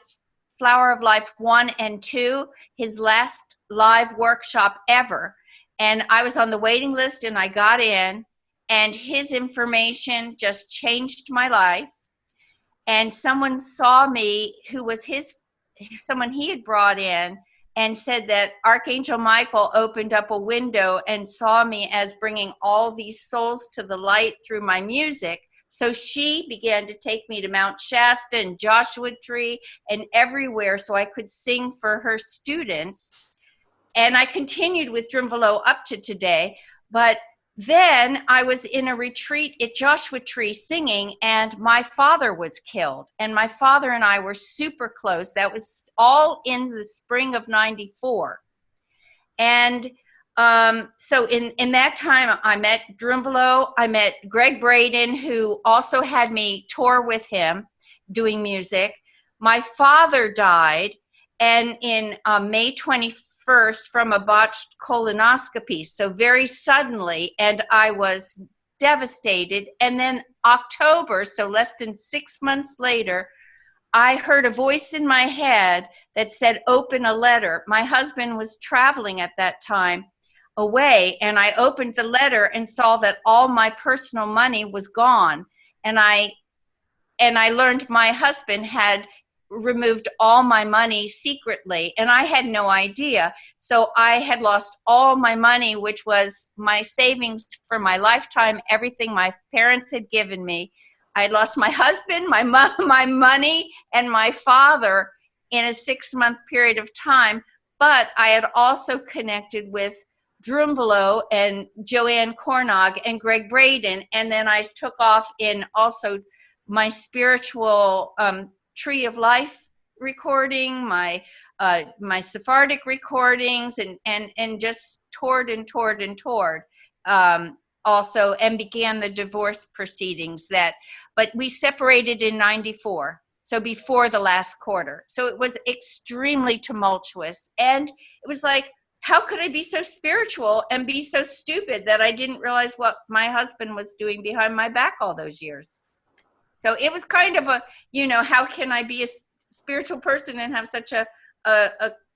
1 and 2, his last live workshop ever. And I was on the waiting list and I got in, and his information just changed my life. And someone saw me who was someone he had brought in, and said that Archangel Michael opened up a window and saw me as bringing all these souls to the light through my music. So she began to take me to Mount Shasta and Joshua Tree and everywhere so I could sing for her students. And I continued with Drumvalo up to today. But then I was in a retreat at Joshua Tree singing, and my father was killed. And my father and I were super close. That was all in the spring of 94. And so in that time, I met Drumvalo. I met Greg Braden, who also had me tour with him doing music. My father died, and in May 21st, from a botched colonoscopy, so very suddenly, and I was devastated. And then October, so less than 6 months later, I heard a voice in my head that said, open a letter. My husband was traveling at that time away, and I opened the letter and saw that all my personal money was gone. And I learned my husband had removed all my money secretly, and I had no idea. So I had lost all my money, which was my savings for my lifetime, everything my parents had given me. I lost my husband, my money, and my father in a 6-month period of time. But I had also connected with Drumvalo and Joanne Cornog and Greg Braden, and then I took off in also my spiritual Tree of Life recording, my Sephardic recordings, and just toured also, and began the divorce proceedings. But we separated in 94, so before the last quarter. So it was extremely tumultuous, and it was like, how could I be so spiritual and be so stupid that I didn't realize what my husband was doing behind my back all those years? So it was kind of how can I be a spiritual person and have such a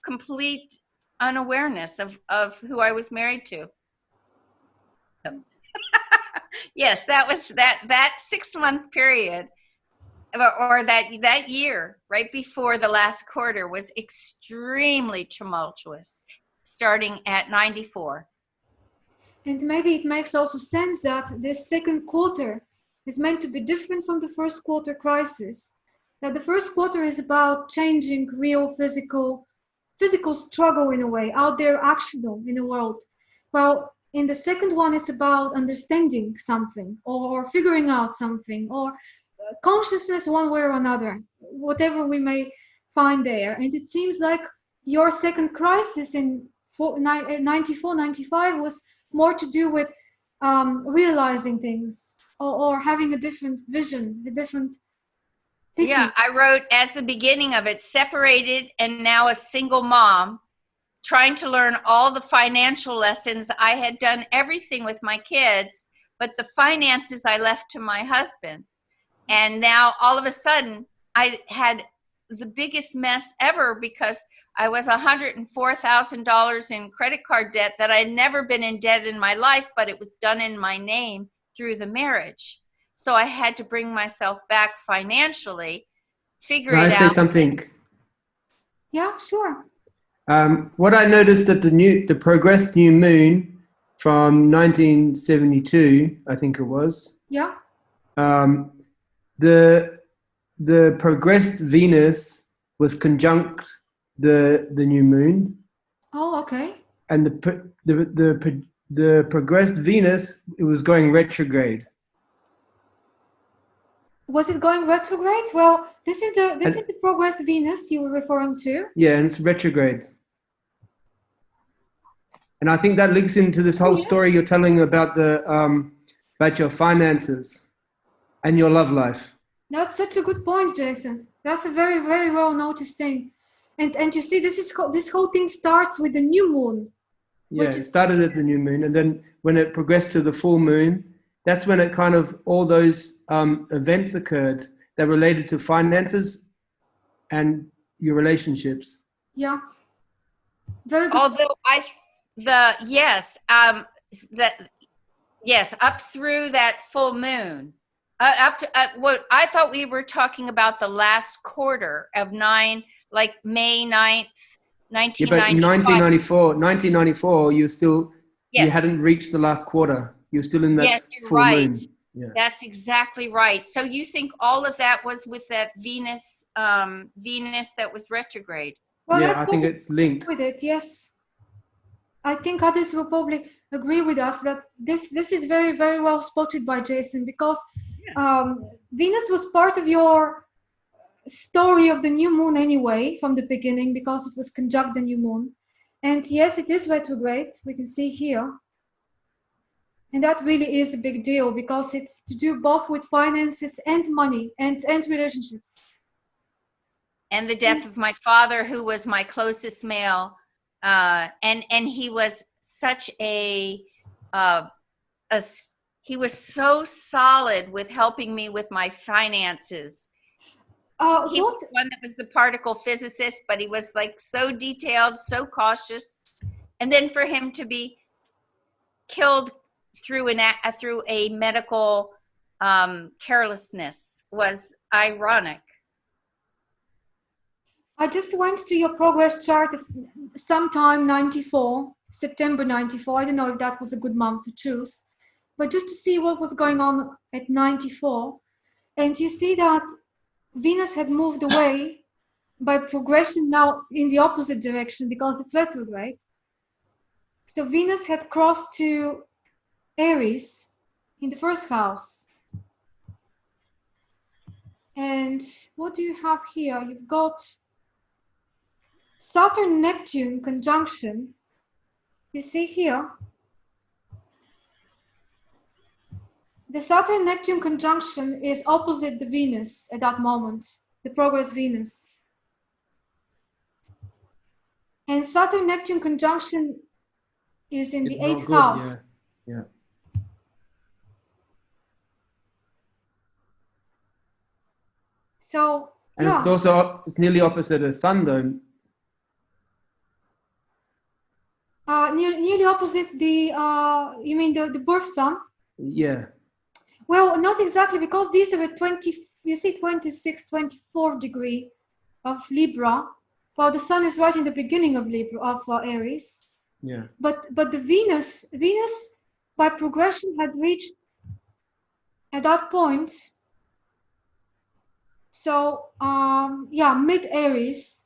complete unawareness of who I was married to? So. Yes, that was that 6-month period, or that year right before the last quarter was extremely tumultuous, starting at 94. And maybe it makes also sense that this second quarter is meant to be different from the first quarter crisis. That the first quarter is about changing real physical struggle in a way, out there actional in the world. Well, in the second one, it's about understanding something or figuring out something, or consciousness one way or another, whatever we may find there. And it seems like your second crisis in 94, 95 was more to do with realizing things or having a different vision, a different thinking. Yeah, I wrote as the beginning of it, separated and now a single mom, trying to learn all the financial lessons. I had done everything with my kids, but the finances I left to my husband. And now all of a sudden I had the biggest mess ever, because I was $104,000 in credit card debt that I'd never been in debt in my life, but it was done in my name through the marriage. So I had to bring myself back financially, figure it out. Can I say something? Yeah, sure. What I noticed that the progressed new moon from 1972, I think it was. Yeah. The progressed Venus was conjunct the new moon. Oh, okay. And the progressed Venus, it was going retrograde. Was it going retrograde? Well, this is the progress Venus you were referring to. Yeah, and it's retrograde. And I think that links into this whole story you're telling about about your finances and your love life. That's such a good point, Jason. That's a very, very well noticed thing. And you see, this whole thing starts with the new moon. Yeah, it started at the new moon, and then when it progressed to the full moon, that's when it kind of, all those events occurred that related to finances and your relationships. Yeah. Very good. Although yes, up through that full moon, up to what I thought we were talking about the last quarter of like May 9th, 1995. Yeah, but 1994, you hadn't reached the last quarter. You're still in that full moon. Yeah. That's exactly right. So you think all of that was with that Venus that was retrograde? Well, yeah, I think it's linked with it. Yes, I think others will probably agree with us that this is very, very well spotted by Jason, because Venus was part of your story of the new moon anyway from the beginning, because it was conjunct the new moon. And yes, it is retrograde, we can see here. And that really is a big deal, because it's to do both with finances and money and relationships. And the death of my father, who was my closest male, and he was such he was so solid with helping me with my finances. He was one that was the particle physicist, but he was like so detailed, so cautious. And then for him to be killed through a medical carelessness was ironic. I just went to your progress chart sometime 94, September 94. I don't know if that was a good month to choose, but just to see what was going on at 94. And you see that Venus had moved away by progression now in the opposite direction, because it's retrograde. So Venus had crossed to Aries in the first house. And what do you have here? You've got Saturn-Neptune conjunction. You see here, the Saturn-Neptune conjunction is opposite the Venus at that moment, the progress Venus. And Saturn-Neptune conjunction is in the 8th house. Yeah. So, and it's nearly opposite a sun, though. Nearly opposite the, you mean the birth sun? Yeah. Well, not exactly, because these are at 26, 24 degree of Libra. Well, the sun is right in the beginning of Libra, of Aries. Yeah. But the Venus by progression had reached at that point. So mid-Aries.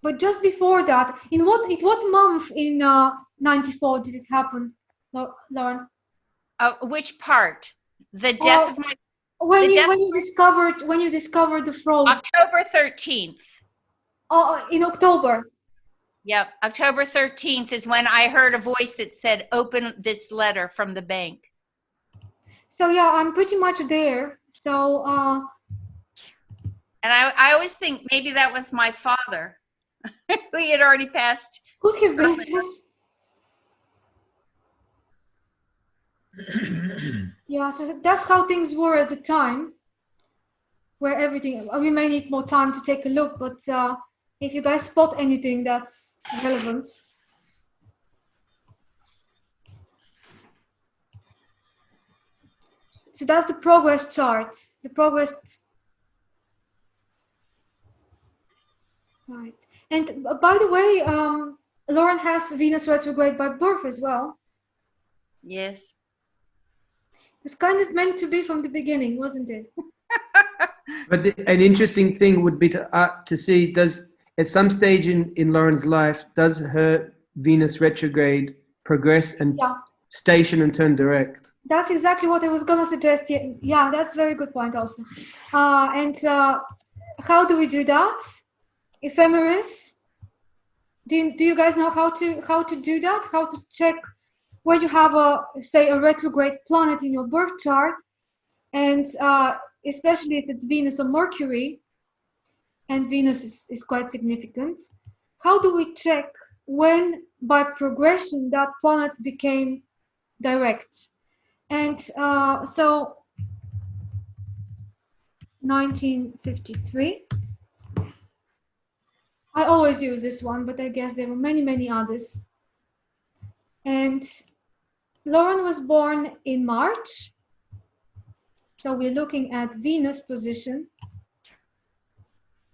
But just before that, in what month in 94 did it happen, Lauren? Which part? The death of my. When you discovered the fraud. October 13th. Oh, in October. Yep, October 13th is when I heard a voice that said, "Open this letter from the bank." So yeah, I'm pretty much there. So. And I always think maybe that was my father. He had already passed. Could have been, yes. Yeah, so that's how things were at the time, where everything, we may need more time to take a look, but if you guys spot anything that's relevant. So that's the progress chart, the progress. Right. And by the way, Lauren has Venus retrograde by birth as well. Yes. It was kind of meant to be from the beginning, wasn't it? But an interesting thing would be to see, at some stage in Lauren's life, does her Venus retrograde progress and station and turn direct. That's exactly what I was gonna suggest. Yeah, that's a very good point also. How do we do that? Ephemeris. Do you guys know how to do that? How to check when you have a retrograde planet in your birth chart, and especially if it's Venus or Mercury, and Venus is quite significant. How do we check when, by progression, that planet became direct? And so 1953. I always use this one, but I guess there were many others. And Lauren was born in March. So we're looking at Venus position.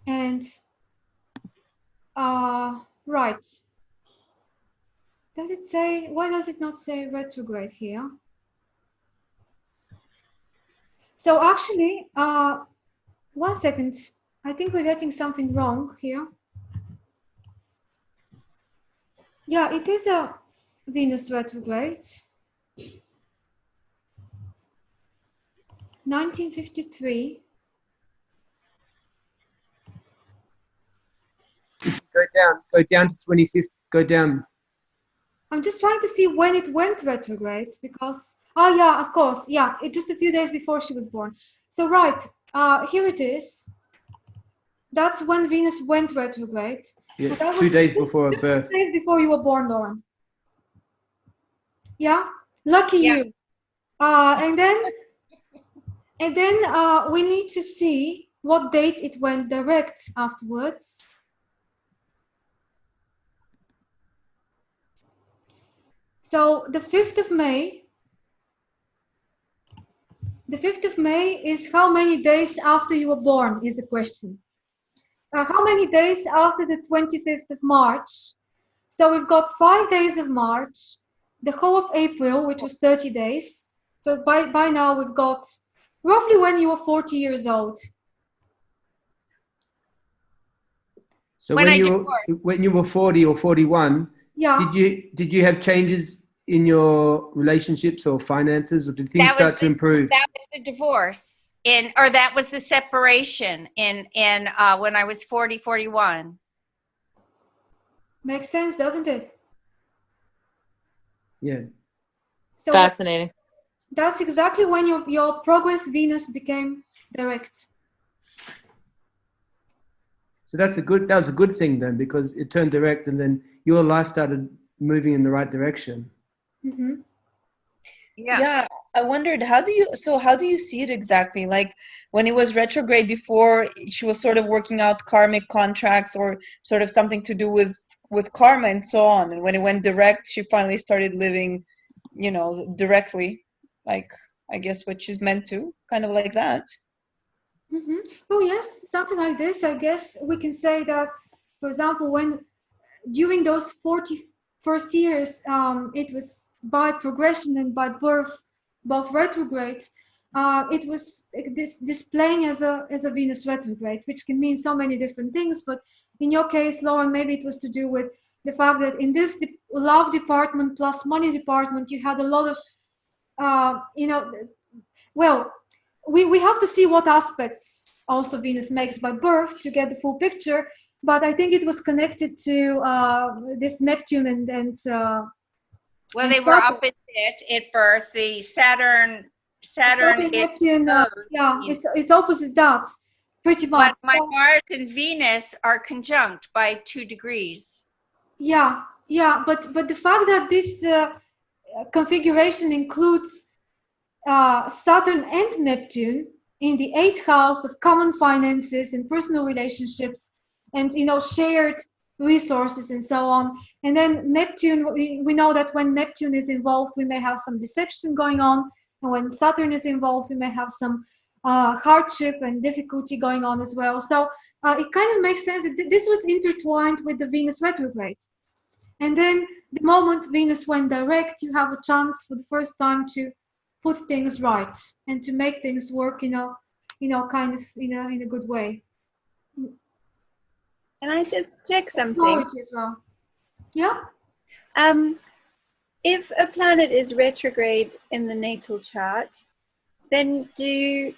And right. Does it say, why does it not say retrograde here? So actually, 1 second. I think we're getting something wrong here. Yeah, it is a Venus retrograde. 1953. Go down to 25th, go down. I'm just trying to see when it went retrograde because, oh yeah, of course, yeah, it just a few days before she was born. So right, here it is. That's when Venus went retrograde. Yeah, that 2 days before her just birth. 2 days before you were born, Lauren. Yeah, lucky you. And then we need to see what date it went direct afterwards. So the 5th of May. The 5th of May is how many days after you were born is the question. How many days after the 25th of March? So we've got 5 days of March, the whole of April, which was 30 days. So by now we've got roughly when you were 40 years old. So when you were 40 or 41, yeah, did you have changes in your relationships or finances, or did things start to improve? That was the divorce or that was the separation in when I was 40, 41. Makes sense, doesn't it? Yeah. So fascinating. That's exactly when your progressed Venus became direct. So that was a good thing then, because it turned direct and then your life started moving in the right direction. Mm-hmm. Yeah, I wondered how do you see it exactly? Like when it was retrograde before, she was sort of working out karmic contracts or sort of something to do with karma and so on. And when it went direct, she finally started living, directly, like I guess what she's meant to, kind of like that. Mm-hmm. Oh yes, something like this. I guess we can say that, for example, when during those 40 first years, it was by progression and by birth, both retrograde. It was displaying as a Venus retrograde, which can mean so many different things. But in your case, Lauren, maybe it was to do with the fact that in this love department plus money department, you had a lot of, well, we have to see what aspects also Venus makes by birth to get the full picture. But I think it was connected to this Neptune and well, they were opposite at birth. The Saturn Neptune, yeah, it's opposite that, pretty much. But my Mars and Venus are conjunct by 2 degrees. Yeah, but the fact that this configuration includes Saturn and Neptune in the 8th house of common finances and personal relationships and shared resources and so on. And then Neptune, we know that when Neptune is involved, we may have some deception going on. And when Saturn is involved, we may have some hardship and difficulty going on as well. So it kind of makes sense that this was intertwined with the Venus retrograde. And then the moment Venus went direct, you have a chance for the first time to put things right and to make things work in a good way. Can I just check something? Astrology as well. Yeah. if a planet is retrograde in the natal chart, then do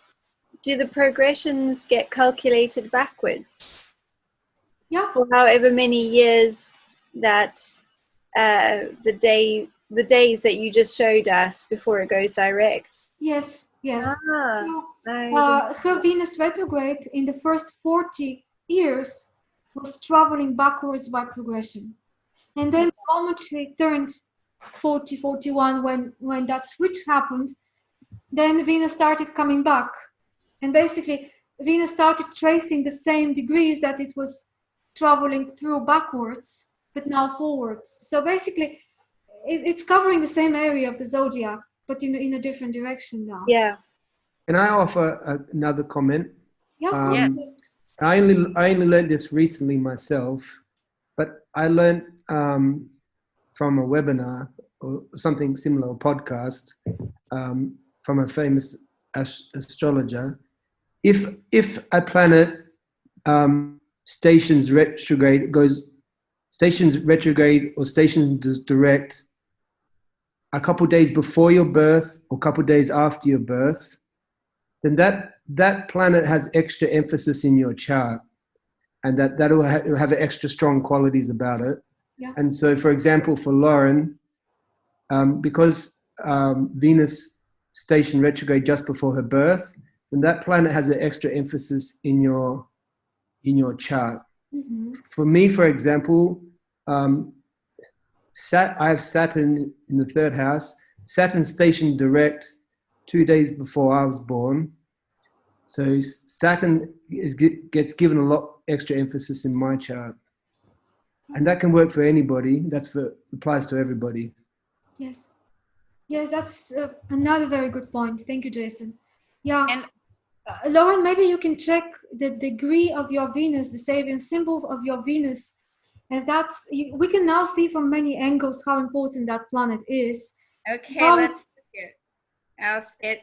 the progressions get calculated backwards? Yeah. For however many years that the days that you just showed us before it goes direct. Yes. Ah, Her Venus retrograde in the first 40 years was traveling backwards by progression. And then the moment she turned 40, 41, when that switch happened, then Venus started coming back. And basically, Venus started tracing the same degrees that it was traveling through backwards, but now forwards. So basically, it's covering the same area of the zodiac, but in a different direction now. yeah. Can I offer another comment? Yeah, of course. Yes. I only learned this recently myself, but I learned from a webinar or something similar, a podcast from a famous astrologer. If a planet stations retrograde or stations direct a couple days before your birth or a couple days after your birth, then that planet has extra emphasis in your chart, and that'll have extra strong qualities about it. Yeah. And so, for example, for Lauren, because Venus stationed retrograde just before her birth, then that planet has an extra emphasis in your chart. Mm-hmm. For me, for example, I have Saturn in the third house. Saturn stationed direct 2 days before I was born. So Saturn gets given a lot extra emphasis in my chart. And that can work for anybody. Applies to everybody. Yes. Yes, that's another very good point. Thank you, Jason. Yeah. And Lauren, maybe you can check the degree of your Venus, the Sabian symbol of your Venus, as we can now see from many angles how important that planet is. okay, let's see it.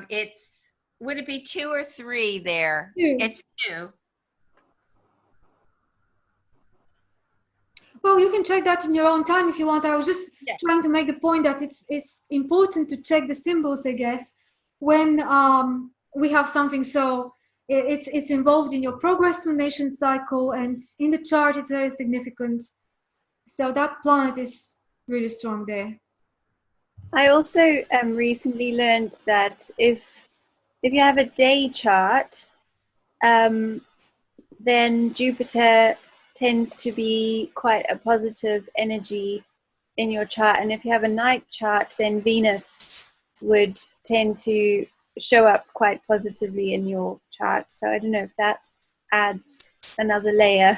It's would it be 2 or 3 there? 2. It's 2. Well, you can check that in your own time if you want. I was just trying to make the point that it's important to check the symbols, I guess, when we have something so it's involved in your progress lunation cycle, and in the chart it's very significant. So that planet is really strong there. I also recently learned that if you have a day chart, then Jupiter tends to be quite a positive energy in your chart, and if you have a night chart, then Venus would tend to show up quite positively in your chart. So I don't know if that adds another layer.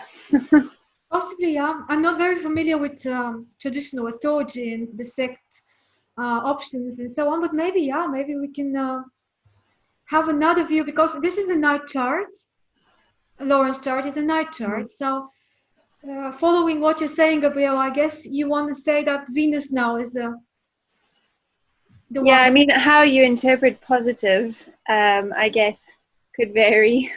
Possibly, yeah. I'm not very familiar with traditional astrology and the sect options and so on, but maybe we can have another view, because this is a night chart. Lauren's chart is a night chart. So following what you're saying, Gabrielle, I guess you want to say that Venus now is the one. I mean, how you interpret positive, I guess, could vary.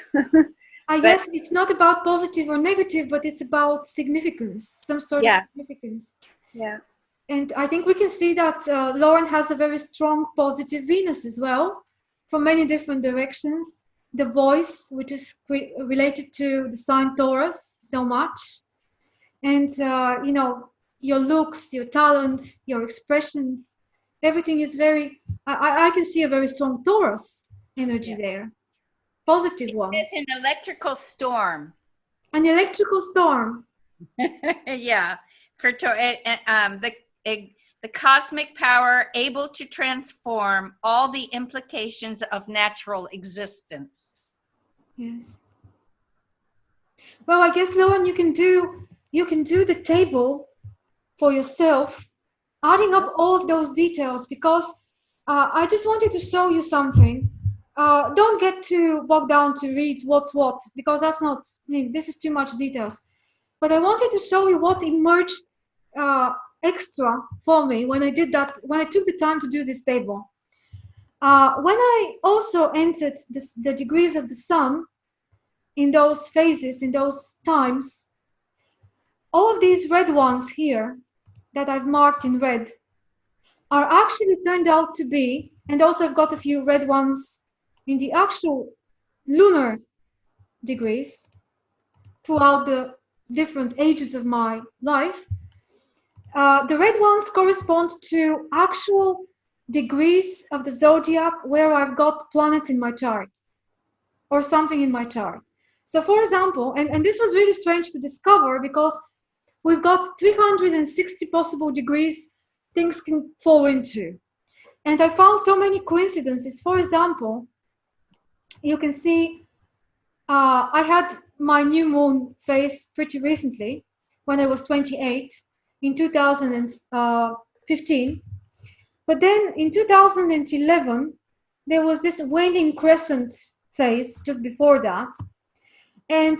I guess it's not about positive or negative, but it's about significance, some sort of significance. Yeah. And I think we can see that Lauren has a very strong positive Venus as well, from many different directions. The voice, which is related to the sign Taurus so much. And, your looks, your talent, your expressions, everything is very, I can see a very strong Taurus energy there. Positive one. It's an electrical storm. An electrical storm. Yeah. For the cosmic power able to transform all the implications of natural existence. Yes. Well, I guess, Lauren, you can do the table for yourself, adding up all of those details, because I just wanted to show you something. Don't get too bogged down to read what's what, because that's not, this is too much details. But I wanted to show you what emerged extra for me when I did that, when I took the time to do this table. When I also entered the degrees of the sun in those phases, in those times, all of these red ones here that I've marked in red, are actually turned out to be, and also I've got a few red ones in the actual lunar degrees throughout the different ages of my life. The red ones correspond to actual degrees of the zodiac where I've got planets in my chart or something in my chart. So for example, and this was really strange to discover because we've got 360 possible degrees things can fall into. And I found so many coincidences. For example, you can see I had my new moon phase pretty recently when I was 28 in 2015. But then in 2011, there was this waning crescent phase just before that. And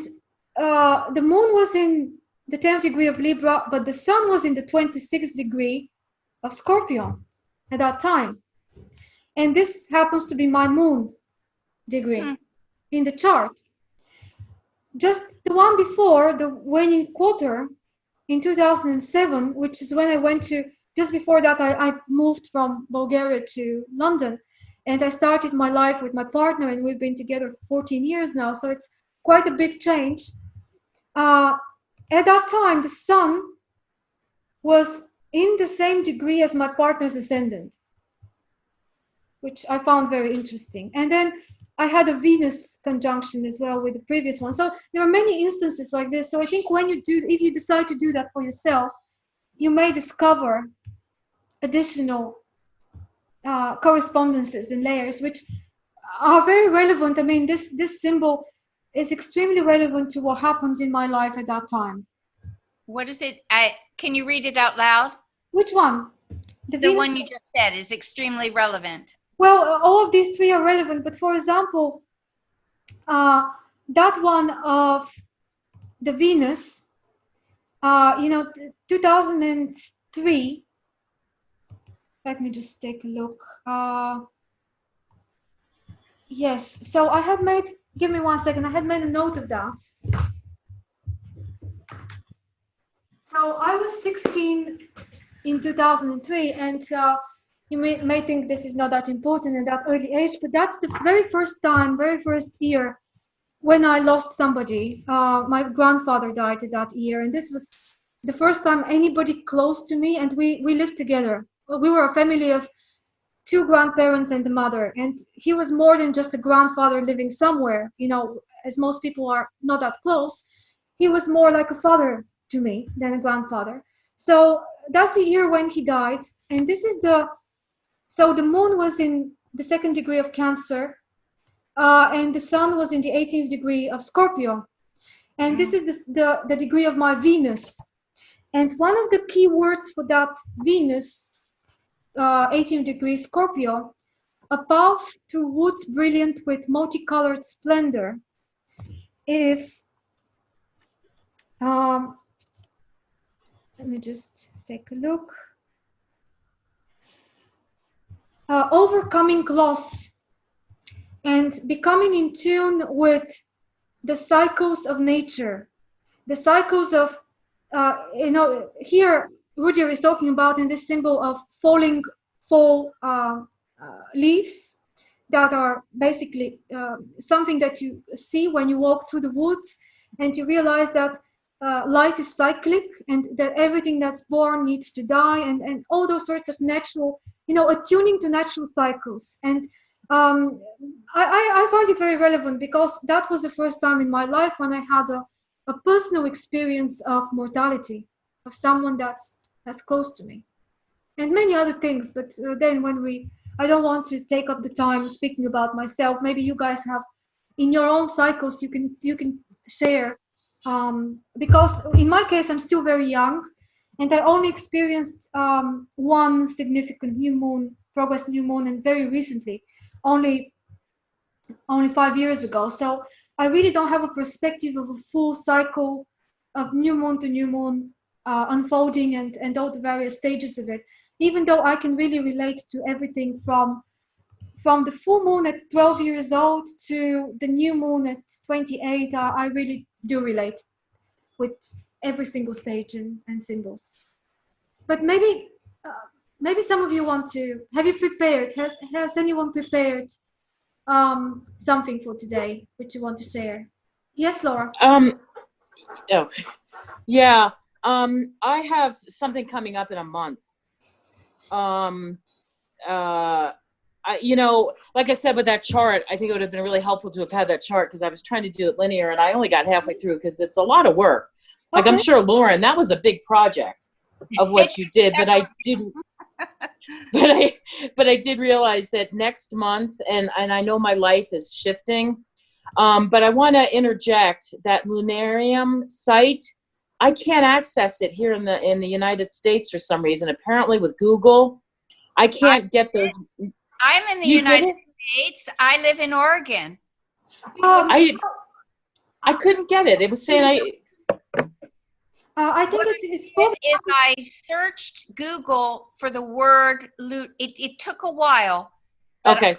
the moon was in the 10th degree of Libra, but the sun was in the 26th degree of Scorpio at that time. And this happens to be my moon degree in the chart. Just the one before, the waning quarter in 2007, which is when I went to, just before that, I moved from Bulgaria to London, and I started my life with my partner, and we've been together for 14 years now, so it's quite a big change. At that time, the sun was in the same degree as my partner's ascendant, which I found very interesting. And then I had a Venus conjunction as well with the previous one. So there are many instances like this. So I think when you do, if you decide to do that for yourself, you may discover additional correspondences and layers, which are very relevant. I mean, this symbol is extremely relevant to what happens in my life at that time. What is it? Can you read it out loud? Which one? The one you just said is extremely relevant. Well, all of these three are relevant, but for example, that one of the Venus, 2003, let me just take a look. Yes, so I had made, give me 1 second, I had made a note of that. So I was 16 in 2003, and you may think this is not that important in that early age, but that's the very first time, very first year when I lost somebody. My grandfather died that year, and this was the first time anybody close to me, and we lived together. We were a family of 2 grandparents and a mother, and he was more than just a grandfather living somewhere, as most people are not that close. He was more like a father to me than a grandfather. So that's the year when he died, and this is so the moon was in the 2nd degree of Cancer, and the sun was in the 18th degree of Scorpio. And this is the degree of my Venus. And one of the key words for that Venus, 18th degree Scorpio, a path through woods brilliant with multicolored splendor, is, let me just take a look. Overcoming loss and becoming in tune with the cycles of nature, the cycles of, here Rudyard is talking about in this symbol of fall leaves that are basically something that you see when you walk through the woods, and you realize that life is cyclic and that everything that's born needs to die, and all those sorts of natural, attuning to natural cycles. And I find it very relevant because that was the first time in my life when I had a personal experience of mortality, of someone that's close to me, and many other things. But then I don't want to take up the time speaking about myself. Maybe you guys have in your own cycles, you can share, because in my case, I'm still very young, and I only experienced one significant new moon, progress new moon, and very recently, only 5 years ago. So I really don't have a perspective of a full cycle of new moon to new moon unfolding and all the various stages of it, even though I can really relate to everything from the full moon at 12 years old to the new moon at 28. I really do relate with every single stage and symbols. But maybe maybe some of you want to, have you prepared? Has anyone prepared something for today which you want to share? Yes, Laura. Oh, yeah. I have something coming up in a month. You know, like I said with that chart, I think it would have been really helpful to have had that chart because I was trying to do it linear and I only got halfway through because it's a lot of work. Like I'm sure, Lauren, that was a big project of what you did, but I didn't. But I did realize that next month, and I know my life is shifting, but I want to interject that Lunarium site. I can't access it here in the United States for some reason. Apparently, with Google, I can't get those. I'm in the United States. I live in Oregon. I couldn't get it. It was saying I think it's if I searched Google for the word it took a while. Okay.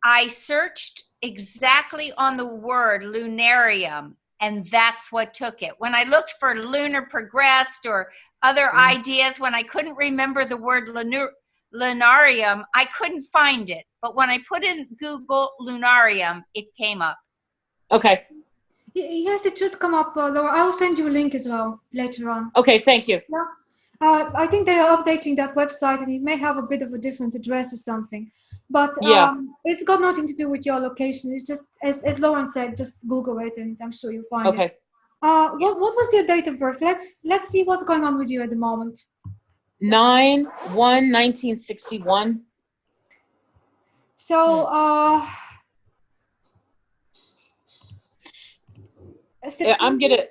I searched exactly on the word lunarium, and that's what took it. When I looked for lunar progressed or other ideas, when I couldn't remember the word lunarium, I couldn't find it. But when I put in Google lunarium, it came up. Okay. Yes, it should come up, Laura. I will send you a link as well later on. Okay, thank you. Yeah. I think they are updating that website, and it may have a bit of a different address or something. But it's got nothing to do with your location. It's just, as Lauren said, just Google it, and I'm sure you'll find it. What was your date of birth? Let's see what's going on with you at the moment. 9/1/1961. So, I'm gonna.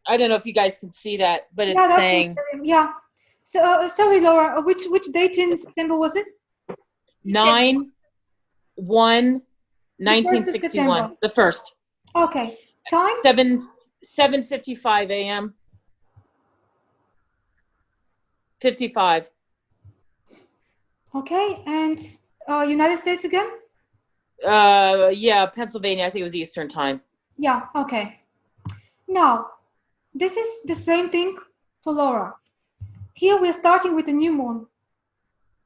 I don't know if you guys can see that, but it's saying. Yeah. So, sorry, Laura. Which date in September was it? 9/1/1961. The first. Okay. Time? 7:55 a.m. 55. Okay, and United States again? Yeah, Pennsylvania. I think it was Eastern time. Yeah. Okay. Now, this is the same thing for Laura. Here we're starting with the new moon.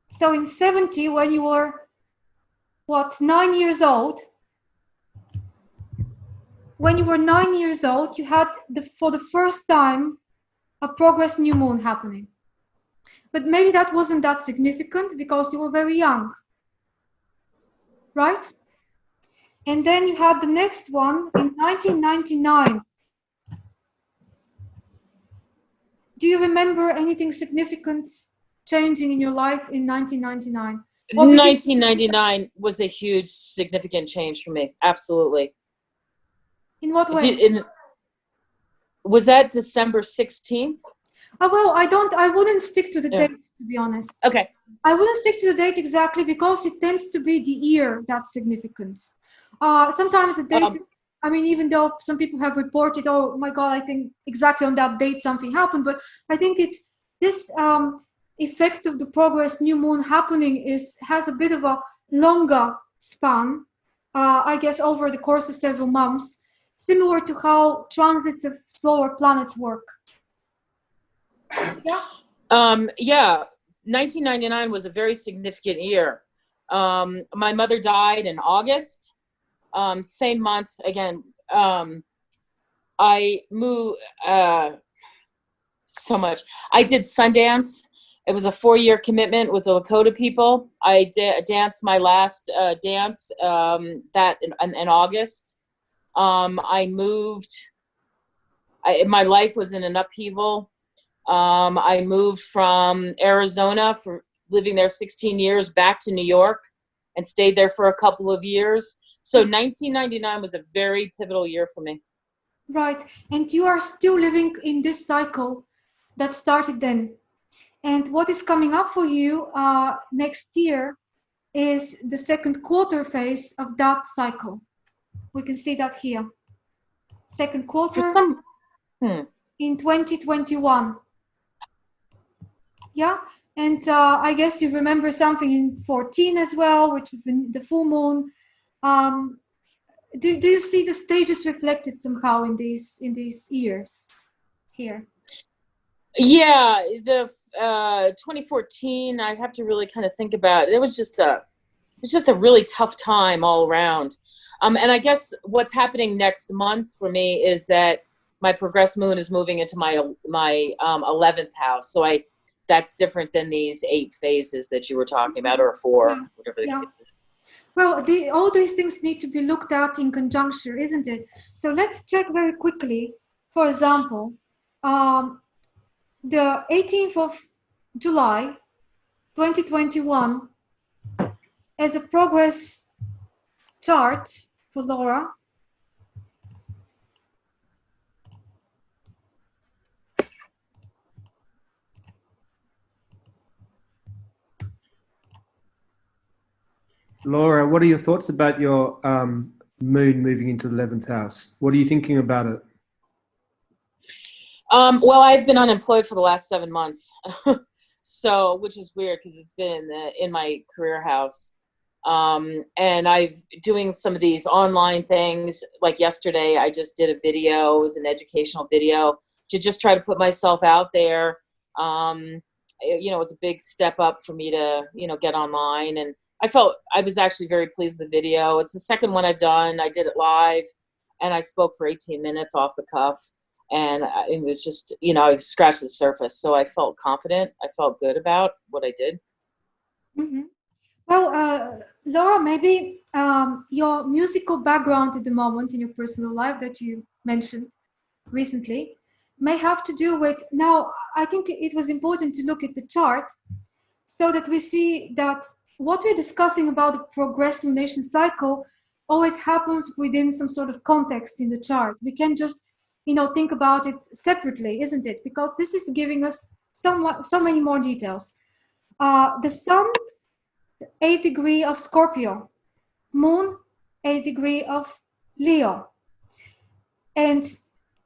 So in 70, when you were, 9 years old? When you were 9 years old, you had, for the first time, a progress new moon happening. But maybe that wasn't that significant because you were very young, right? And then you had the next one in 1999. Do you remember anything significant changing in your life in 1999? 1999 was a huge, significant change for me. Absolutely. In what way? Was that December 16th? Oh, well, I wouldn't stick to the date, to be honest. Okay. I wouldn't stick to the date exactly because it tends to be the year that's significant. Sometimes the date, I mean, even though some people have reported, oh my God, I think exactly on that date something happened, but I think it's this effect of the progress new moon happening has a bit of a longer span, I guess over the course of several months, similar to how transits of slower planets work. Yeah. 1999 was a very significant year. My mother died in August. Same month again. I moved so much. I did Sundance. It was a 4-year commitment with the Lakota people. I danced my last dance that in August. I moved. My life was in an upheaval. I moved from Arizona for living there 16 years back to New York and stayed there for a couple of years. So 1999 was a very pivotal year for me. Right. And you are still living in this cycle that started then. And what is coming up for you next year is the second quarter phase of that cycle. We can see that here. Second quarter in 2021. Yeah. And I guess you remember something in 14 as well, which was the full moon. Do you see the stages reflected somehow in these years here? Yeah, the 2014, I have to really kind of think about it. It's just a really tough time all around. And I guess what's happening next month for me is that my progressed moon is moving into my 11th house. So that's different than these 8 phases that you were talking about, or 4, Yeah. whatever the Yeah. case is. Well, all these things need to be looked at in conjunction, isn't it? So let's check very quickly. For example, the 18th of July, 2021, as a progress chart for Laura. Laura, what are your thoughts about your moon moving into the 11th house? What are you thinking about it? Well, I've been unemployed for the last 7 months, so which is weird because it's been in my career house. And I've doing some of these online things. Like yesterday, I just did a video. It was an educational video to just try to put myself out there. It was a big step up for me to, get online. And I was actually very pleased with the video. It's the second one I've done. I did it live and I spoke for 18 minutes off the cuff. And it was just, I scratched the surface. So I felt confident. I felt good about what I did. Mm-hmm. Well, Laura, maybe your musical background at the moment in your personal life that you mentioned recently may have to do with, now, I think it was important to look at the chart so that we see that what we're discussing about the progressed lunation cycle always happens within some sort of context in the chart. We can't just, think about it separately, isn't it? Because this is giving us so many more details. The sun, 8th degree of Scorpio, moon, 8th degree of Leo. And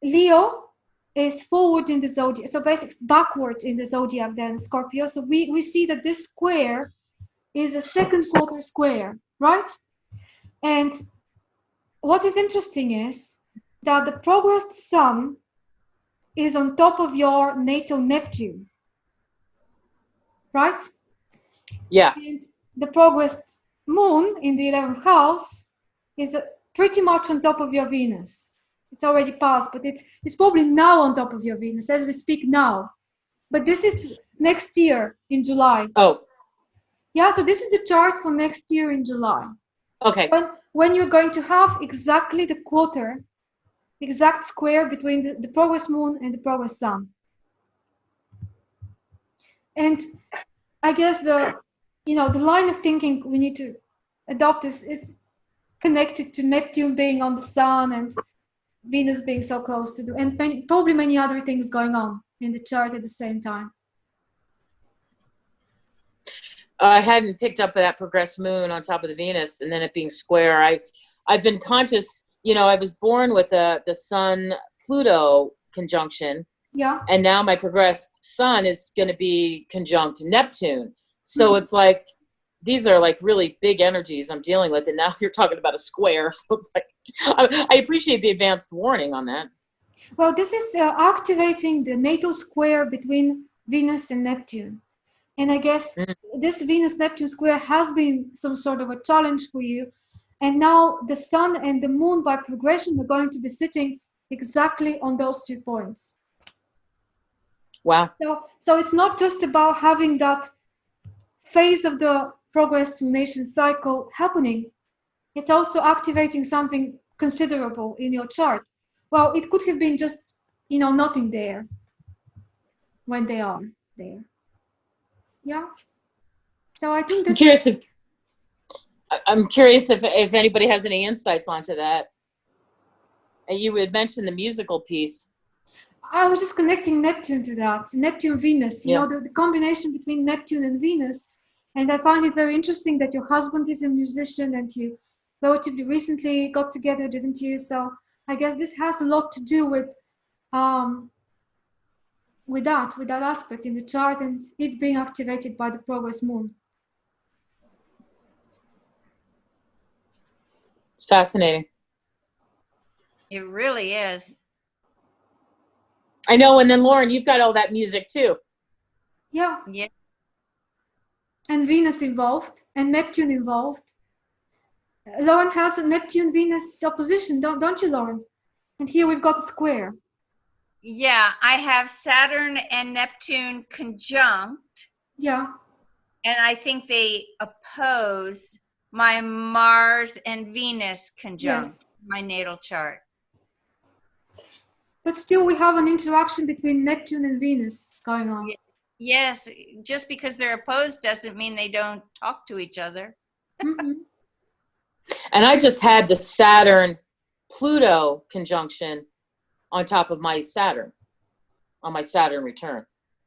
Leo is forward in the zodiac, so basically backward in the zodiac than Scorpio. So we see that this square is a second quarter square, right? And what is interesting is that the progressed sun is on top of your natal Neptune, right? Yeah. And the progressed moon in the 11th house is pretty much on top of your Venus. It's already passed, but it's probably now on top of your Venus as we speak now. But this is next year in July. Oh. Yeah, so this is the chart for next year in July. Okay. When you're going to have exactly the quarter, exact square between the progress moon and the progress sun. And I guess the line of thinking we need to adopt is connected to Neptune being on the sun and Venus being so close to the, and probably many other things going on in the chart at the same time. I hadn't picked up that progressed moon on top of the Venus and then it being square. I've been conscious, I was born with the Sun-Pluto conjunction. Yeah. And now my progressed sun is going to be conjunct Neptune. So it's like, these are like really big energies I'm dealing with. And now you're talking about a square. So it's like, I appreciate the advanced warning on that. Well, this is activating the natal square between Venus and Neptune. And I guess this Venus-Neptune square has been some sort of a challenge for you. And now the sun and the moon by progression are going to be sitting exactly on those 2 points. Wow. So it's not just about having that phase of the progress lunation cycle happening. It's also activating something considerable in your chart. Well, it could have been just, nothing there when they are there. Yeah. So I think this I'm curious if anybody has any insights onto that. And you had mentioned the musical piece. I was just connecting Neptune to that. Neptune, Venus, the combination between Neptune and Venus. And I find it very interesting that your husband is a musician and you relatively recently got together, didn't you? So I guess this has a lot to do with that aspect in the chart and it being activated by the progress moon. It's fascinating. It really is. I know. And then Lauren, you've got all that music too. Yeah. Yeah. And Venus involved, and Neptune involved. Lauren has a Neptune-Venus opposition, don't you, Lauren? And here we've got a square. Yeah, I have Saturn and Neptune conjunct. Yeah. And I think they oppose my Mars and Venus conjunct, Yes. my natal chart. But still we have an interaction between Neptune and Venus going on. Yes, just because they're opposed doesn't mean they don't talk to each other. Mm-hmm. And I just had the Saturn-Pluto conjunction on top of my Saturn, on my Saturn return.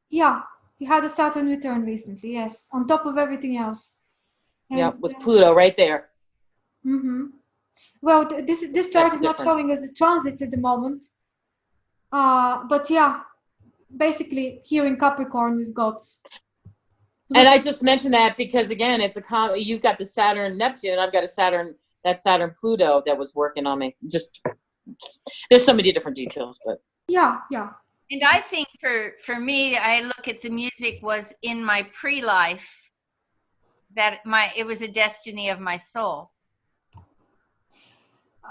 Yeah, you had a Saturn return recently, yes, on top of everything else. And, Yeah, with Pluto right there. Mm-hmm. Well, this chart is not showing us the transits at the moment. But yeah, basically here in Capricorn we've got. And I just mentioned that because again, it's you've got the Saturn Neptune, I've got a Saturn Pluto that was working on me. Just there's so many different details, but yeah. And I think for me, I look at the music was in my pre-life, that it was a destiny of my soul.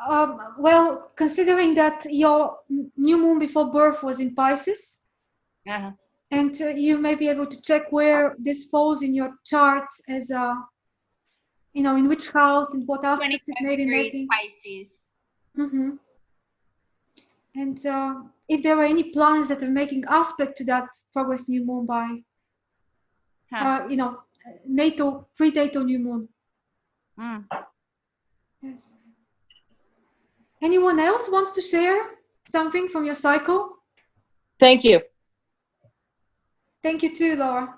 Well, considering that your new moon before birth was in Pisces, and you may be able to check where this falls in your chart as in which house and what aspect it may be making. Pisces. Mm-hmm. And if there are any planets that are making aspect to that progress new moon by, natal, prenatal new moon. Mm. Yes. Anyone else wants to share something from your cycle? Thank you. Thank you too, Laura.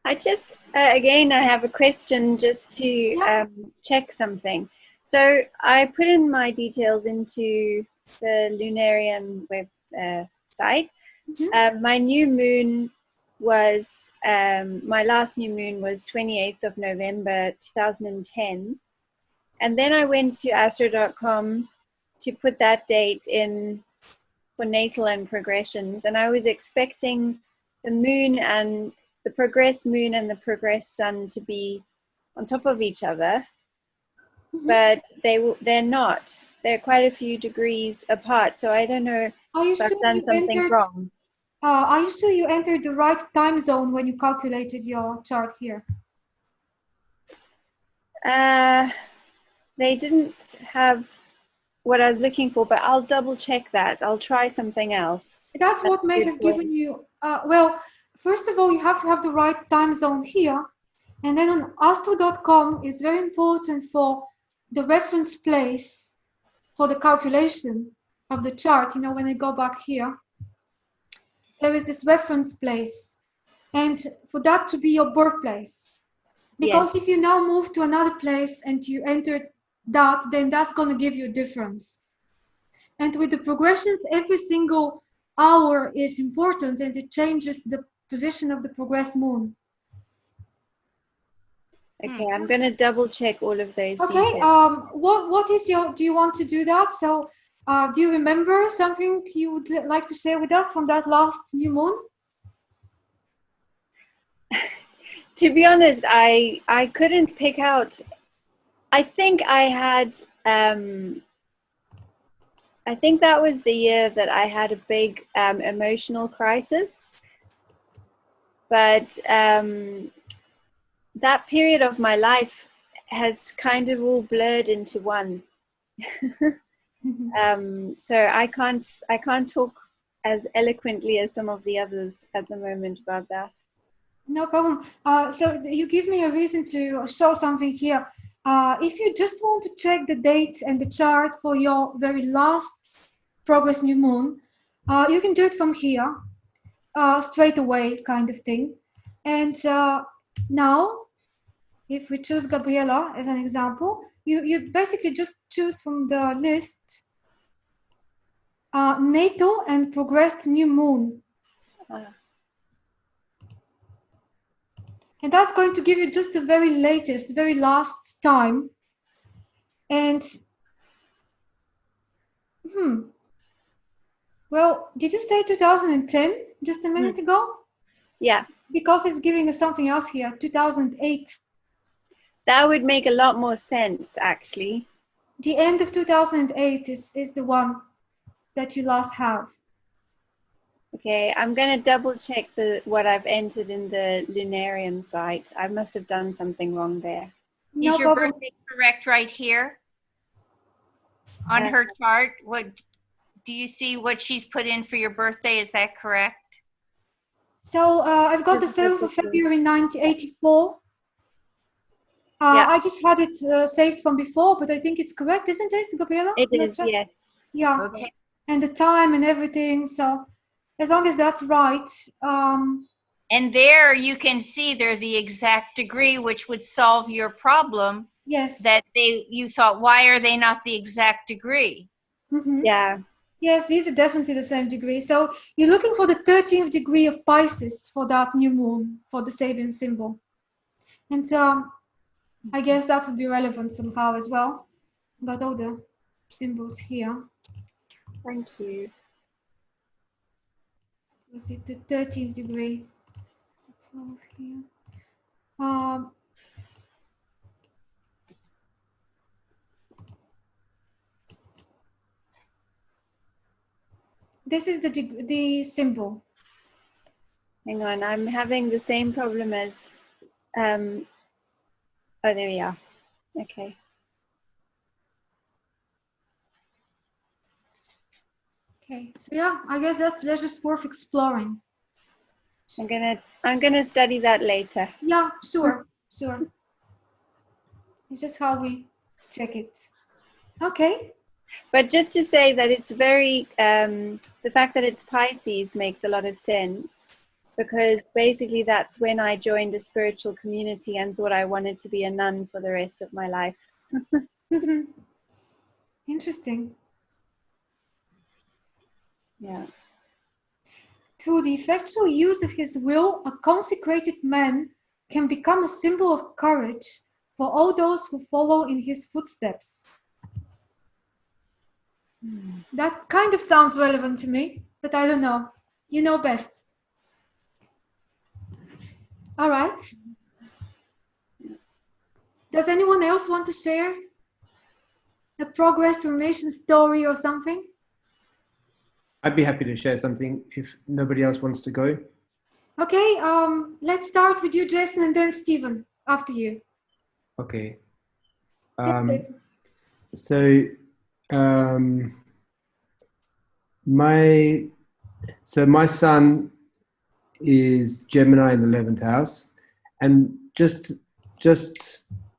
I just, again, I have a question just to check something. So I put in my details into the Lunarian web site. Mm-hmm. My new moon was, my last new moon was 28th of November 2010. And then I went to astro.com to put that date in for natal and progressions. And I was expecting the moon and the progressed moon and the progressed sun to be on top of each other. Mm-hmm. But they're not. They're quite a few degrees apart. So I don't know if I've done something wrong. Are you sure you entered the right time zone when you calculated your chart here? They didn't have what I was looking for, but I'll double check that. I'll try something else. That's what may have given you, well, first of all, you have to have the right time zone here. And then on astro.com is very important for the reference place for the calculation of the chart. When I go back here, there is this reference place. And for that to be your birthplace. Because if you now move to another place and you enter that, then that's going to give you a difference. And with the progressions, every single hour is important and it changes the position of the progressed moon. Okay, I'm going to double check all of those Okay, details. what is do you want to do that? So do you remember something you would like to share with us from that last new moon? To be honest, I couldn't pick out. I think I had, I think that was the year that I had a big emotional crisis. But that period of my life has kind of all blurred into one. So I can't talk as eloquently as some of the others at the moment about that. No problem. So you give me a reason to show something here. If you just want to check the date and the chart for your very last progress new moon, you can do it from here, straight away kind of thing. And now, if we choose Gabriela as an example, you basically just choose from the list natal and progressed new moon. And that's going to give you just the very latest, very last time. And Well, did you say 2010 just a minute ago? Yeah. Because it's giving us something else here, 2008. That would make a lot more sense, actually. The end of 2008 is the one that you last had. Okay, I'm going to double check what I've entered in the Lunarium site. I must have done something wrong there. No Is your problem. birthday correct right here on her chart? What do you see what she's put in for your birthday? Is that correct? So I've got the 7th of February 1984. Yeah. I just had it saved from before, but I think it's correct, isn't it, Gabriela? It is, yes. Yeah. Okay. And the time and everything. So as long as that's right. And there you can see they're the exact degree which would solve your problem. Yes. That you thought, why are they not the exact degree? Mm-hmm. Yeah. Yes, these are definitely the same degree. So you're looking for the 13th degree of Pisces for that new moon, for the Sabian symbol. And I guess that would be relevant somehow as well. Got all the symbols here. Thank you. Was it the 13th degree? Is it 12 here? This is the symbol. Hang on, I'm having the same problem as, oh, there we are. Okay. Okay, so yeah, I guess that's just worth exploring. I'm gonna study that later. Yeah, sure. It's just how we check it. Okay. But just to say that it's very, the fact that it's Pisces makes a lot of sense, because basically that's when I joined a spiritual community and thought I wanted to be a nun for the rest of my life. Interesting. Yeah. Through the effectual use of his will, a consecrated man can become a symbol of courage for all those who follow in his footsteps. That kind of sounds relevant to me, but I don't know. You know best. All right. Does anyone else want to share a progress donation story or something? I'd be happy to share something if nobody else wants to go. Okay, let's start with you, Jason, and then Stephen after you. Okay. Yes, My son is Gemini in the 11th house, and just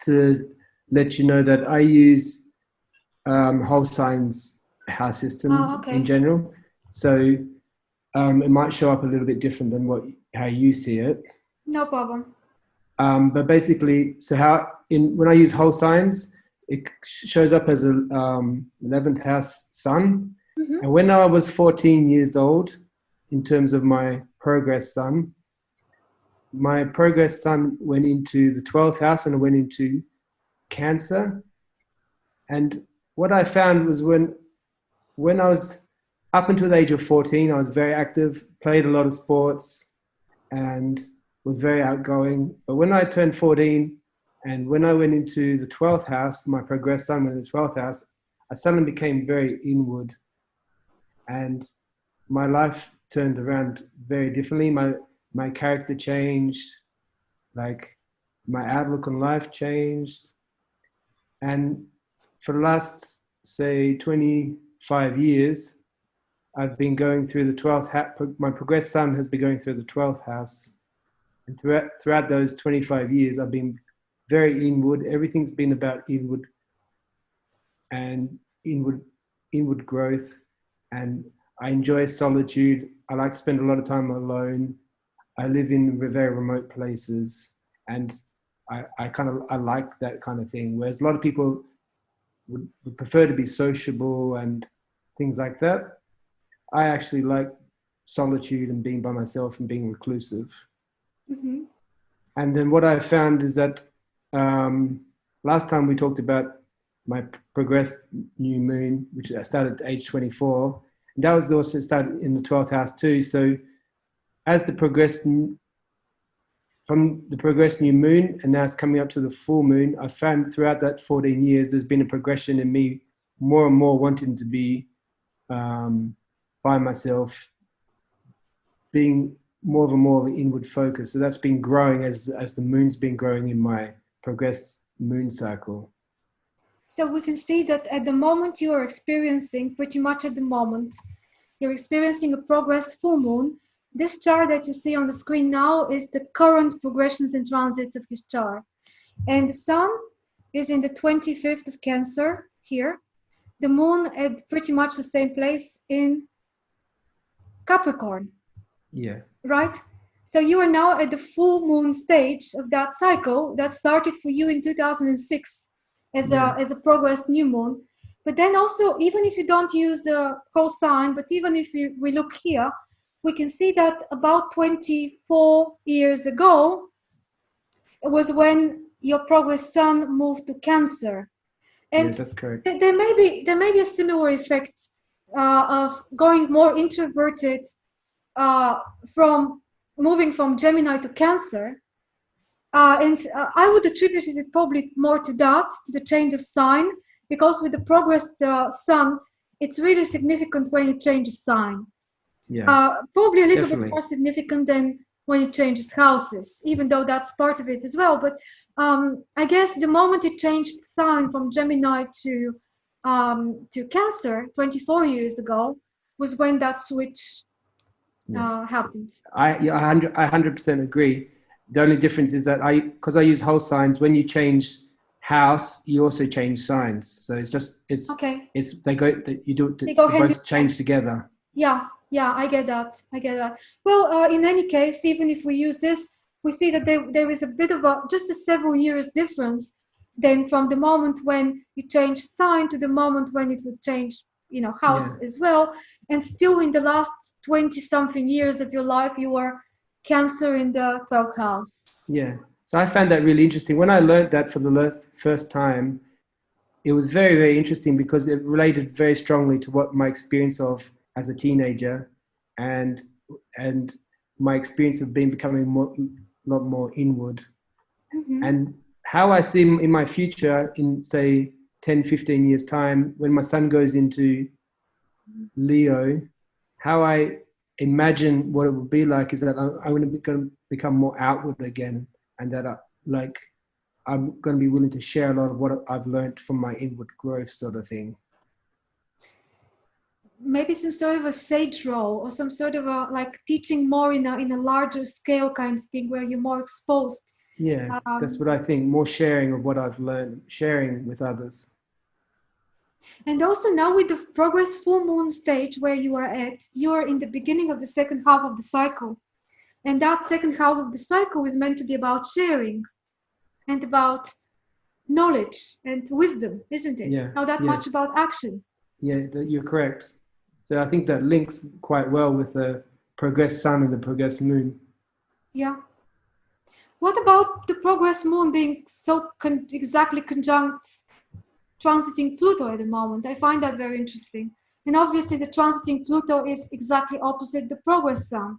to let you know that I use whole signs house system in general, so it might show up a little bit different than how you see it. No problem. But basically, when I use whole signs, it shows up as a 11th house sun. Mm-hmm. And when I was 14 years old, in terms of my progress sun went into the 12th house and went into Cancer. And what I found was when I was up until the age of 14, I was very active, played a lot of sports, and was very outgoing. But when I turned 14 and when I went into the 12th house, my progress sun went into the 12th house, I suddenly became very inward. And my life turned around very differently. My character changed, like my outlook on life changed. And for the last, say, 25 years, I've been going through the 12th house. My progressed sun has been going through the 12th house. And throughout those 25 years, I've been very inward. Everything's been about inward and inward growth. And I enjoy solitude. I like to spend a lot of time alone. I live in very remote places, and I like that kind of thing. Whereas a lot of people would prefer to be sociable and things like that. I actually like solitude and being by myself and being reclusive. Mm-hmm. And then what I found is that last time we talked about my progressed new moon, which I started at age 24. That was also started in the 12th house too. So as the progressed from the progressed new moon, and now it's coming up to the full moon, I found throughout that 14 years, there's been a progression in me more and more wanting to be by myself, being more of an inward focus. So that's been growing as the moon's been growing in my progressed moon cycle. So we can see that at the moment you are experiencing, pretty much at the moment, you're experiencing a progressed full moon. This chart that you see on the screen now is the current progressions and transits of his chart. And the sun is in the 25th of Cancer here. The moon at pretty much the same place in Capricorn. Yeah. Right? So you are now at the full moon stage of that cycle that started for you in 2006 as a progressed new moon. But then also, even if you don't use the whole sign, but even if we look here, we can see that about 24 years ago, it was when your progress sun moved to Cancer. And that's correct. There may be a similar effect of going more introverted from moving from Gemini to Cancer. And I would attribute it probably more to that, to the change of sign, because with the progressed sun, it's really significant when it changes sign. Yeah. Probably a little bit more significant than when it changes houses, even though that's part of it as well. But I guess the moment it changed sign from Gemini to Cancer 24 years ago was when that switch happened. I 100% agree. The only difference is that because I use whole signs, when you change house, you also change signs. So they both change together. Yeah, I get that. Well, in any case, even if we use this, we see that there is a bit of just a several years difference then from the moment when you change sign to the moment when it would change, house as well. And still in the last 20 something years of your life, you were Cancer in the 12th house. Yeah. So I found that really interesting. When I learned that for the first time, it was very, very interesting because it related very strongly to what my experience of as a teenager and my experience of becoming a lot more inward. Mm-hmm. And how I see in my future in, say, 10, 15 years' time, when my son goes into Leo, how I imagine what it would be like is that I'm going to become more outward again, and that I'm going to be willing to share a lot of what I've learned from my inward growth sort of thing. Maybe some sort of a sage role or some sort of teaching more in a larger scale kind of thing where you're more exposed. Yeah, that's what I think. More sharing of what I've learned, sharing with others. And also now with the progress full moon stage where you are in the beginning of the second half of the cycle. And that second half of the cycle is meant to be about sharing and about knowledge and wisdom, isn't it? Yeah. Not that much about action. Yeah, you're correct. So I think that links quite well with the progressed sun and the progressed moon. Yeah. What about the progress moon being so exactly conjunct transiting Pluto at the moment? I find that very interesting. And obviously the transiting Pluto is exactly opposite the progress sun.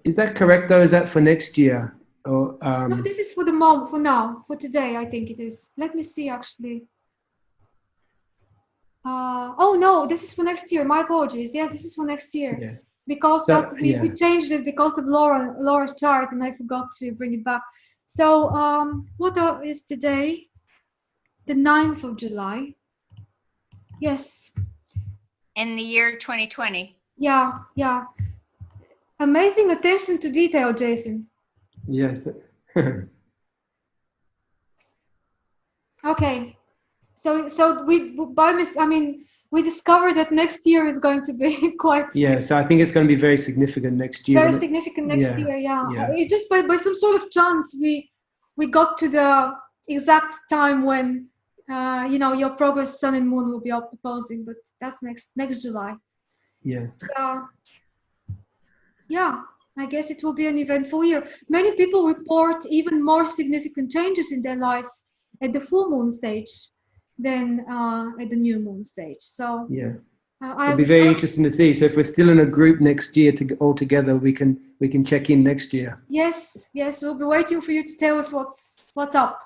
Is that correct though? Is that for next year? Or, No, this is for the moment, for now, for today, I think it is. Let me see actually. Oh no, this is for next year. My apologies. Yes, this is for next year. Yeah. Because we changed it because of Laura's chart, and I forgot to bring it back. So what is today? The 9th of July. Yes. In the year 2020. Yeah. Amazing attention to detail, Jason. Yeah. Okay. So we discovered that next year is going to be quite. Yeah, so I think it's going to be very significant next year. Very significant next year, yeah. It just by some sort of chance we got to the exact time when your progress sun and moon will be opposing, but that's next July. Yeah. Yeah, I guess it will be an eventful year. Many people report even more significant changes in their lives at the full moon stage than at the new moon stage. So yeah, It'll be very interesting to see. So if we're still in a group next year all together, we can check in next year. Yes, we'll be waiting for you to tell us what's up.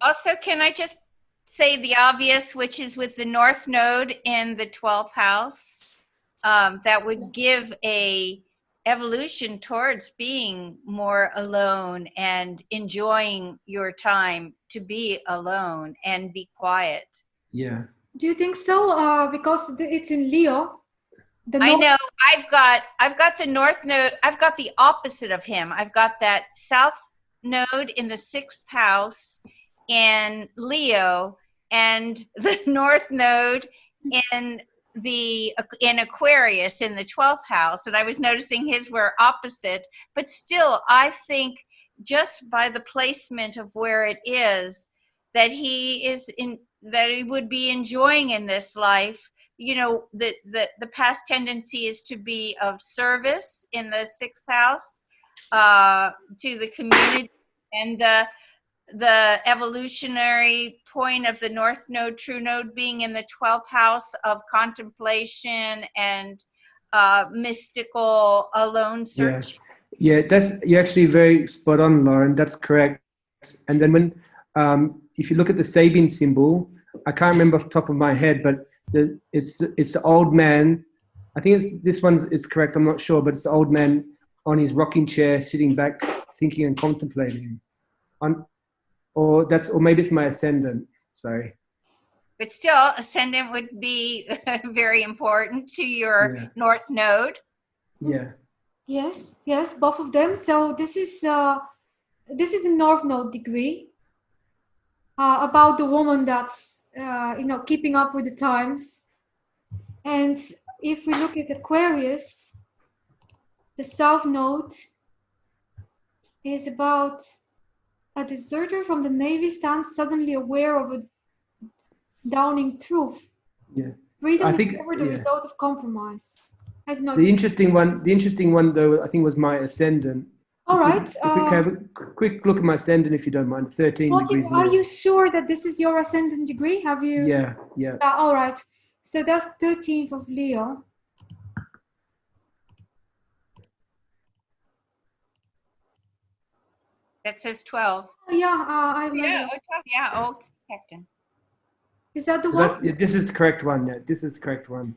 Also, can I just say the obvious, which is with the North Node in the 12th house, that would give a evolution towards being more alone and enjoying your time to be alone and be quiet. Yeah. Do you think so? Because it's in Leo. I know. I've got the North Node. I've got the opposite of him. I've got that South Node in the 6th house in Leo, and the North Node in Aquarius in the 12th house. And I was noticing his were opposite, but still, I think just by the placement of where it is, that that he would be enjoying in this life. You know, the past tendency is to be of service in the 6th house to the community, and the evolutionary point of the North Node, True Node, being in the 12th house of contemplation and mystical alone search. Yeah, you're actually very spot on, Lauren. That's correct. And then when if you look at the Sabine symbol, I can't remember off the top of my head, but it's the old man. I think this one is correct. I'm not sure, but it's the old man on his rocking chair, sitting back, thinking and contemplating. Or maybe it's my ascendant. Sorry. But still, ascendant would be very important to your North Node. Yeah. Yes, both of them. So this is the North Node degree about the woman that's keeping up with the times. And if we look at Aquarius, the South Node is about a deserter from the Navy stands suddenly aware of a dawning truth. Yeah. Freedom is never the result of compromise. I don't know. The interesting one though, I think, was my ascendant. All right. If we can have a quick look at my ascendant, if you don't mind. 13 degrees. Are you sure that this is your ascendant degree? Have you? Yeah. All right. So that's 13th of Leo. That says 12. I remember. Oh, it's Captain. Is that the one? This is the correct one. Yeah, this is the correct one.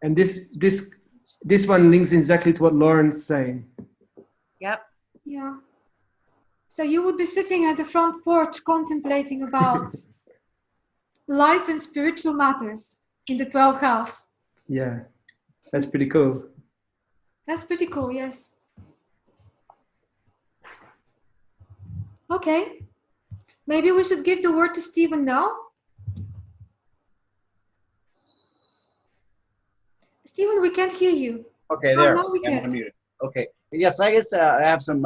And this one links exactly to what Lauren's saying. Yep. Yeah. So you would be sitting at the front porch contemplating about life and spiritual matters in the 12th house. Yeah, that's pretty cool. That's pretty cool, yes. Okay. Maybe we should give the word to Stephen now. Stephen, we can't hear you. Okay, there. Now we can. Unmuted. Okay. Yes, I guess I have some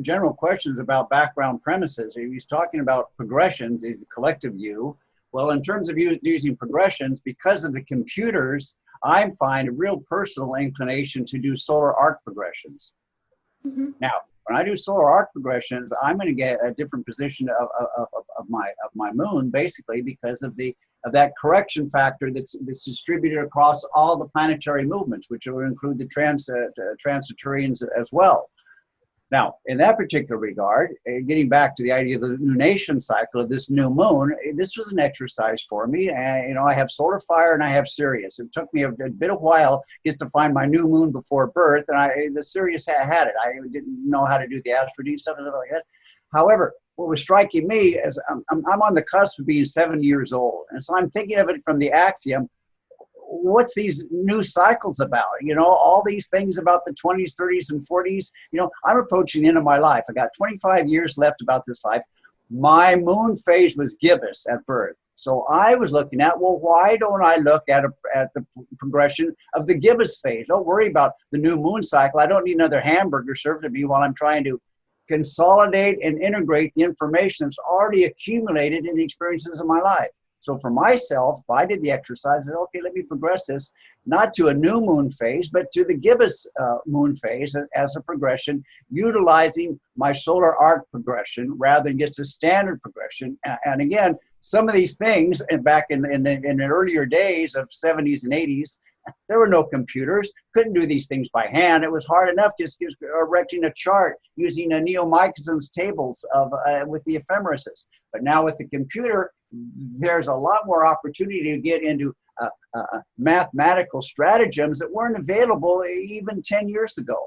general questions about background premises. He's talking about progressions, the collective view. Well, in terms of using progressions, because of the computers, I find a real personal inclination to do solar arc progressions. Mm-hmm. Now, when I do solar arc progressions, I'm going to get a different position of my moon, basically because of that correction factor that's distributed across all the planetary movements, which will include the transiturians as well. Now, in that particular regard, getting back to the idea of the lunation cycle of this new moon, this was an exercise for me. And, I have solar fire and I have Sirius. It took me a bit of while just to find my new moon before birth, and the Sirius had it. I didn't know how to do the Astrology stuff and stuff like that. However, what was striking me is I'm on the cusp of being 7 years old. And so I'm thinking of it from the axiom, what's these new cycles about? All these things about the 20s, 30s, and 40s. I'm approaching the end of my life. I got 25 years left about this life. My moon phase was gibbous at birth. So I was looking at, well, why don't I look at the progression of the gibbous phase? Don't worry about the new moon cycle. I don't need another hamburger served to me while I'm trying to consolidate and integrate the information that's already accumulated in the experiences of my life. So for myself, I did the exercise and said, okay, let me progress this, not to a new moon phase, but to the gibbous moon phase as a progression, utilizing my solar arc progression rather than just a standard progression. And again, some of these things, and back in the earlier days of 70s and 80s, there were no computers, couldn't do these things by hand. It was hard enough just erecting a chart using a Neil Michelsen's tables of with the ephemeris. But now with the computer, there's a lot more opportunity to get into mathematical stratagems that weren't available even 10 years ago.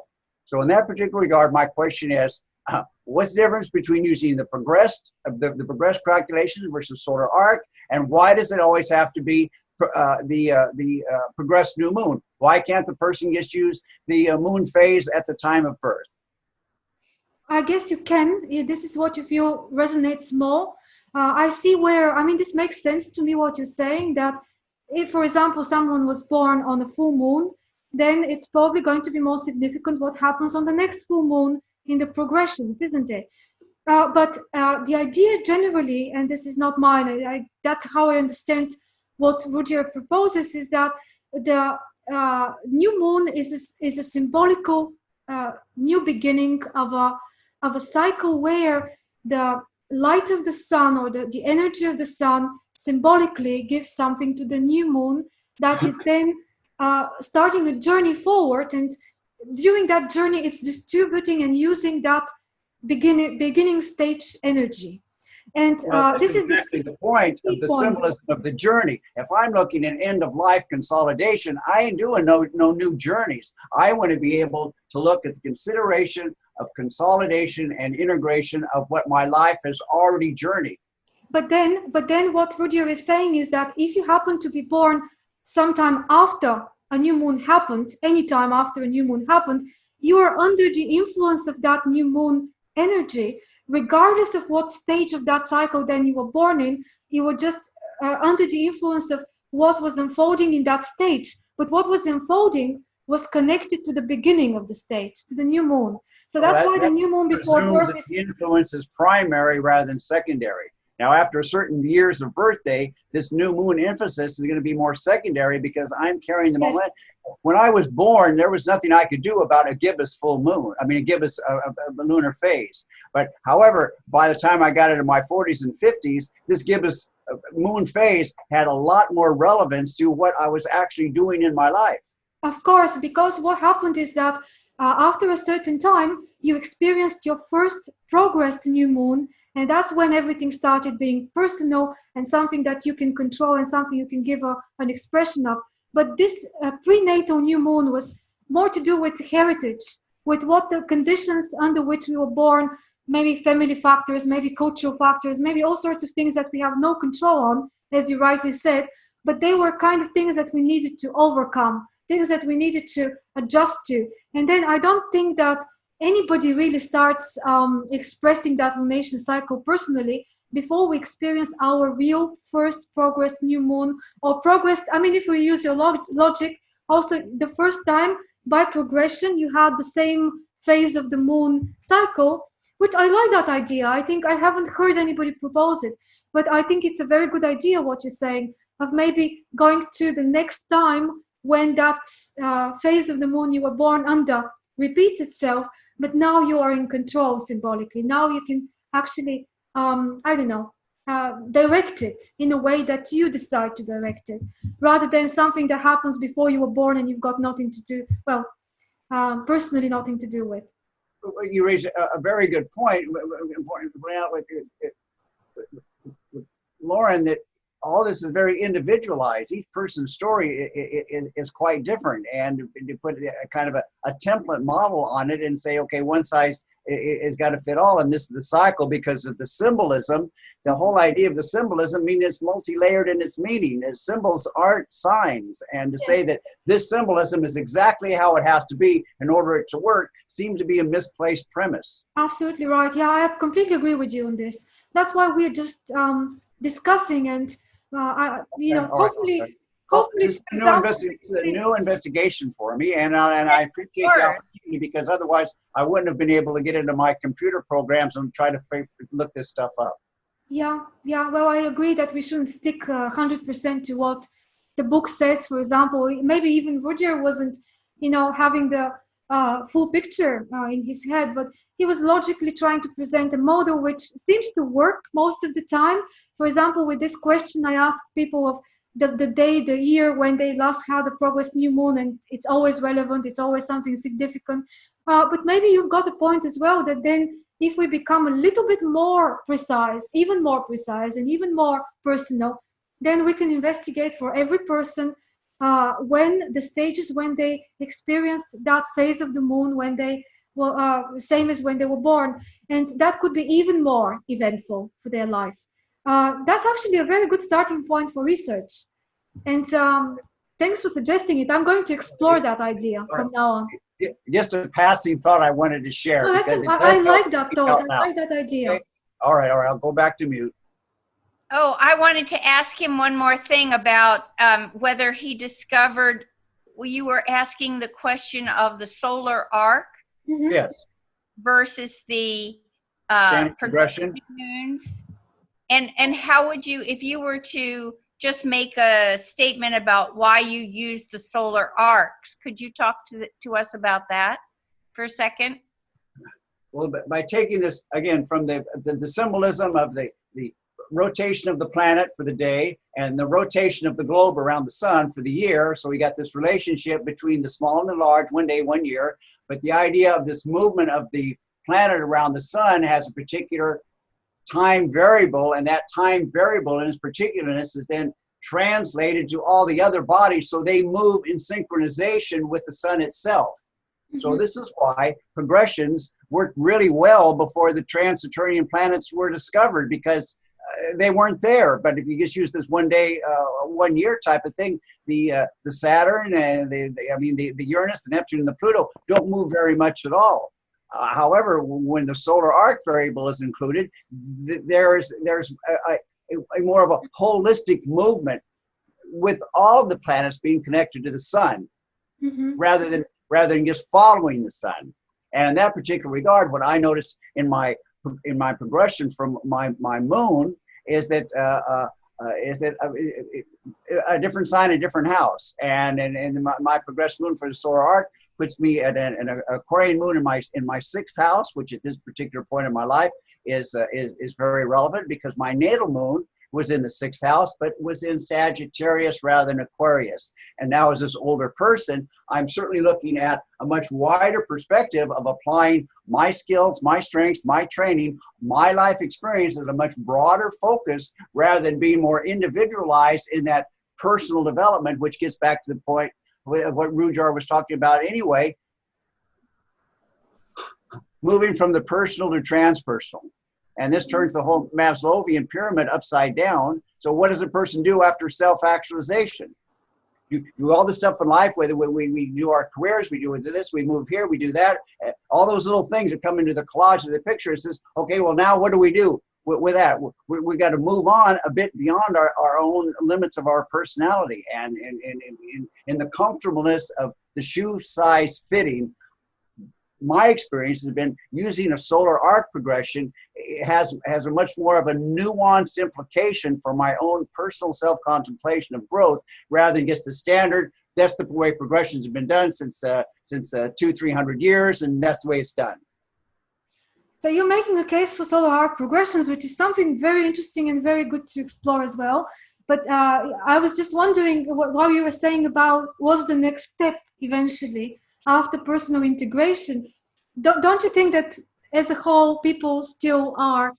So in that particular regard, my question is, what's the difference between using the progressed calculations versus solar arc, and why does it always have to be the progressed new moon? Why can't the person just use the moon phase at the time of birth? I guess you can. This is what you feel resonates more. I see where, I mean, this makes sense to me what you're saying, that if, for example, someone was born on a full moon, then it's probably going to be more significant what happens on the next full moon in the progressions, isn't it? But the idea generally, and this is not mine, that's how I understand what Rudyard proposes, is that the new moon is a symbolical new beginning of a cycle where the light of the sun, or the energy of the sun, symbolically gives something to the new moon that is then starting a journey forward, and during that journey it's distributing and using that beginning stage energy. And this is exactly the point of the symbolism of the journey. If I'm looking at end of life consolidation, I ain't doing no new journeys. I want to be able to look at the consideration of consolidation and integration of what my life has already journeyed. But then what Rudyard is saying is that if you happen to be born sometime after a new moon happened, anytime after a new moon happened, you are under the influence of that new moon energy, regardless of what stage of that cycle then you were born in. You were just under the influence of what was unfolding in that stage. But what was unfolding was connected to the beginning of the stage, to the new moon. So that's why the new moon before birth is... The influence is primary rather than secondary. Now, after certain years of birthday, this new moon emphasis is going to be more secondary because I'm carrying the momentum. When I was born, there was nothing I could do about a gibbous full moon. I mean, a gibbous a lunar phase. But however, by the time I got into my 40s and 50s, this gibbous moon phase had a lot more relevance to what I was actually doing in my life. Of course, because what happened is that after a certain time, you experienced your first progressed new moon, and that's when everything started being personal and something that you can control and something you can give an expression of. But this prenatal new moon was more to do with heritage, with what the conditions under which we were born, maybe family factors, maybe cultural factors, maybe all sorts of things that we have no control on, as you rightly said, but they were kind of things that we needed to overcome, things that we needed to adjust to. And then I don't think that anybody really starts expressing that lunation cycle personally before we experience our real first progressed new moon, or progressed, I mean, if we use your logic, also the first time by progression you had the same phase of the moon cycle, which I like that idea. I think I haven't heard anybody propose it, but I think it's a very good idea what you're saying, of maybe going to the next time when that phase of the moon you were born under repeats itself, but now you are in control symbolically. Now you can actually, I don't know, direct it in a way that you decide to direct it, rather than something that happens before you were born and you've got nothing to do, well, personally nothing to do with. You raise a very good point. Important to point out with Lauren, that all this is very individualized. Each person's story is quite different, and to put a kind of a template model on it and say, okay, one size is got to fit all, and this is the cycle because of the symbolism. The whole idea of the symbolism means it's multi-layered in its meaning. Symbols aren't signs, and to say that this symbolism is exactly how it has to be in order it to work seems to be a misplaced premise. Absolutely right. Yeah, I completely agree with you on this. That's why we're just discussing, and hopefully, this is a new investigation for me, and I appreciate the opportunity, because otherwise I wouldn't have been able to get into my computer programs and try to look this stuff up. Yeah. Well, I agree that we shouldn't stick 100% to what the book says. For example, maybe even Roger wasn't, having the full picture in his head, but he was logically trying to present a model which seems to work most of the time. For example, with this question, I asked people of the day, the year when they last had a progress new moon, and it's always relevant, it's always something significant. But maybe you've got a point as well, that then if we become a little bit more precise, even more precise and even more personal, then we can investigate for every person when the stages when they experienced that phase of the moon, when they were same as when they were born, and that could be even more eventful for their life. That's actually a very good starting point for research, and thanks for suggesting it. I'm going to explore that idea from now on. Just a passing thought I wanted to share. No, I like that thought. I like that idea. Okay. All right, I'll go back to mute. Oh, I wanted to ask him one more thing about whether he discovered, well, you were asking the question of the solar arc Yes. versus the progression moons. And how would you, if you were to just make a statement about why you use the solar arcs, could you talk to us about that for a second? Well, by taking this, again, from the symbolism of the rotation of the planet for the day and the rotation of the globe around the sun for the year. So we got this relationship between the small and the large, 1 day, 1 year. But the idea of this movement of the planet around the sun has a particular time variable, and that time variable in its particularness is then translated to all the other bodies, so they move in synchronization with the sun itself. So this is why progressions worked really well before the trans-Saturnian planets were discovered, because they weren't there. But if you just use this 1 day, 1 year type of thing, the Saturn and the Uranus, the Neptune, and the Pluto don't move very much at all. However, when the solar arc variable is included, there's a more of a holistic movement with all the planets being connected to the sun, rather than just following the sun. And in that particular regard, what I noticed in my progression from my moon is that a different sign, a different house, and my progressed moon for the solar arc puts me at an Aquarian moon in my 6th house, which at this particular point in my life is very relevant, because my natal moon was in the 6th house, but was in Sagittarius rather than Aquarius. And now, as this older person, I'm certainly looking at a much wider perspective of applying my skills, my strengths, my training, my life experience as a much broader focus, rather than being more individualized in that personal development, which gets back to the point of what Rujar was talking about anyway, moving from the personal to transpersonal. And this turns the whole Maslowian pyramid upside down. So what does a person do after self-actualization? You do all this stuff in life, whether we do our careers, we do this, we move here, we do that. All those little things that come into the collage of the picture. It says, okay, well, now what do we do with that? We got to move on a bit beyond our own limits of our personality. And in the comfortableness of the shoe size fitting, my experience has been using a solar arc progression. It has a much more of a nuanced implication for my own personal self-contemplation of growth, rather than just the standard. That's the way progressions have been done since 200-300 years, and that's the way it's done. So you're making a case for solar arc progressions, which is something very interesting and very good to explore as well. But I was just wondering what you were saying about what's the next step eventually after personal integration. Don't you think that as a whole, people still are,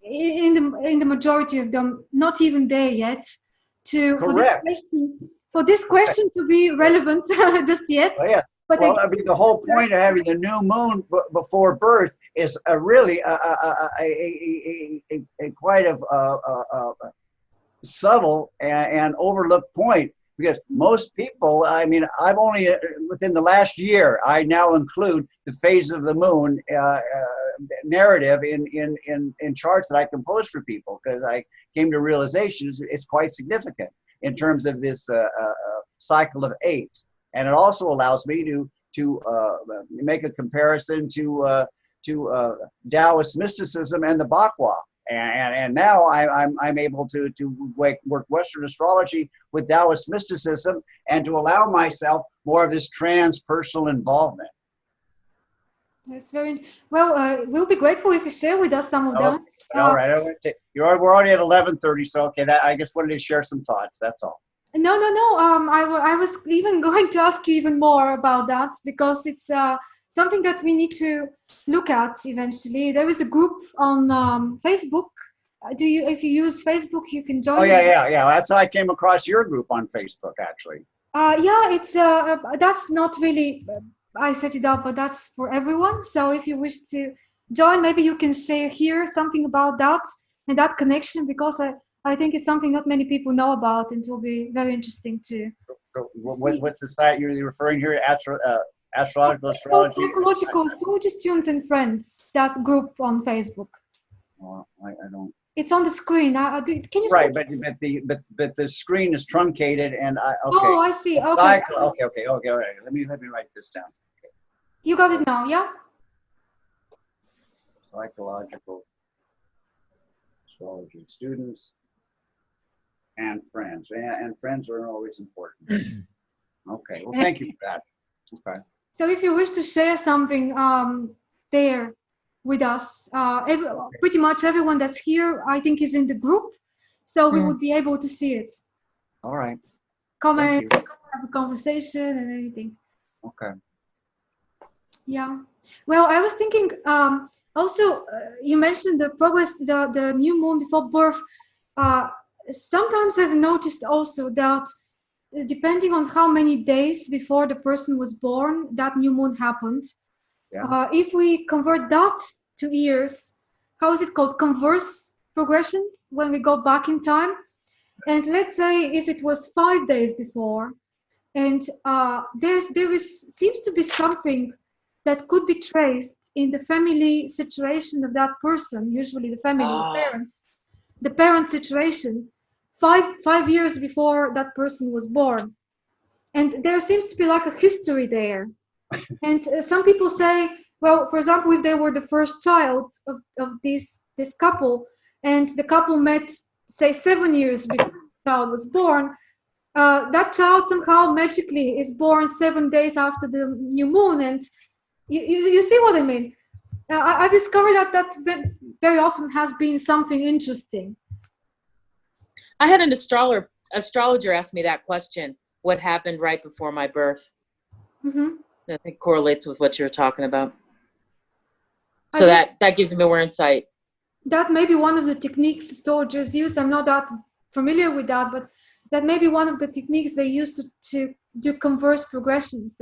in the majority of them, not even there yet for this question to be relevant just yet? Oh, yeah. But well, I mean, the whole point of having the new moon before birth is really a quite subtle and overlooked point. Because most people, I mean, I've only, within the last year, I now include the phase of the moon narrative in charts that I compose for people, because I came to realization it's quite significant in terms of this cycle of 8. And it also allows me to make a comparison to Taoist mysticism and the Bakwa. And now I'm able to work Western astrology with Taoist mysticism, and to allow myself more of this transpersonal involvement. That's very well. We'll be grateful if you share with us some of Oh, them. all right. We're already at 11:30, so okay. I just wanted to share some thoughts. That's all. No. I was even going to ask you even more about that because it's something that we need to look at eventually. There is a group on Facebook. If you use Facebook, you can join. Oh yeah. That's how I came across your group on Facebook, actually. Yeah, it's that's not really. I set it up, but that's for everyone. So if you wish to join, maybe you can share here something about that and that connection because I think it's something not many people know about, and it will be very interesting to. So what's the site you're referring here? Astrological It's called Astrology? Psychological Astrology Students and Friends, that group on Facebook. Well, I don't. It's on the screen. Can you Right, see? but the screen is truncated, and okay. Oh, I see. Okay. Okay. All right. Let me write this down. Okay. You got it now, yeah? Psychological astrology students and friends. And friends are always important. Okay. Well, thank you for that. Okay. So if you wish to share something there with us, pretty much everyone that's here, I think, is in the group. So we would be able to see it. All right. Comment, have a conversation and anything. Okay. Yeah. Well, I was thinking also, you mentioned the progress, the new moon before birth. Sometimes I've noticed also that depending on how many days before the person was born, that new moon happened. Yeah. If we convert that to years, how is it called? Converse progression, when we go back in time. And let's say if it was 5 days before, and seems to be something that could be traced in the family situation of that person, usually the family, the parents' situation, five years before that person was born. And there seems to be like a history there. And some people say, well, for example, if they were the first child of this couple, and the couple met, say, 7 years before the child was born, that child somehow magically is born 7 days after the new moon. And you see what I mean? I discovered that very often has been something interesting. I had an astrologer ask me that question. What happened right before my birth? Mm-hmm. I think correlates with what you're talking about. So that gives me more insight. That may be one of the techniques astrologers use. I'm not that familiar with that, but that may be one of the techniques they use to do converse progressions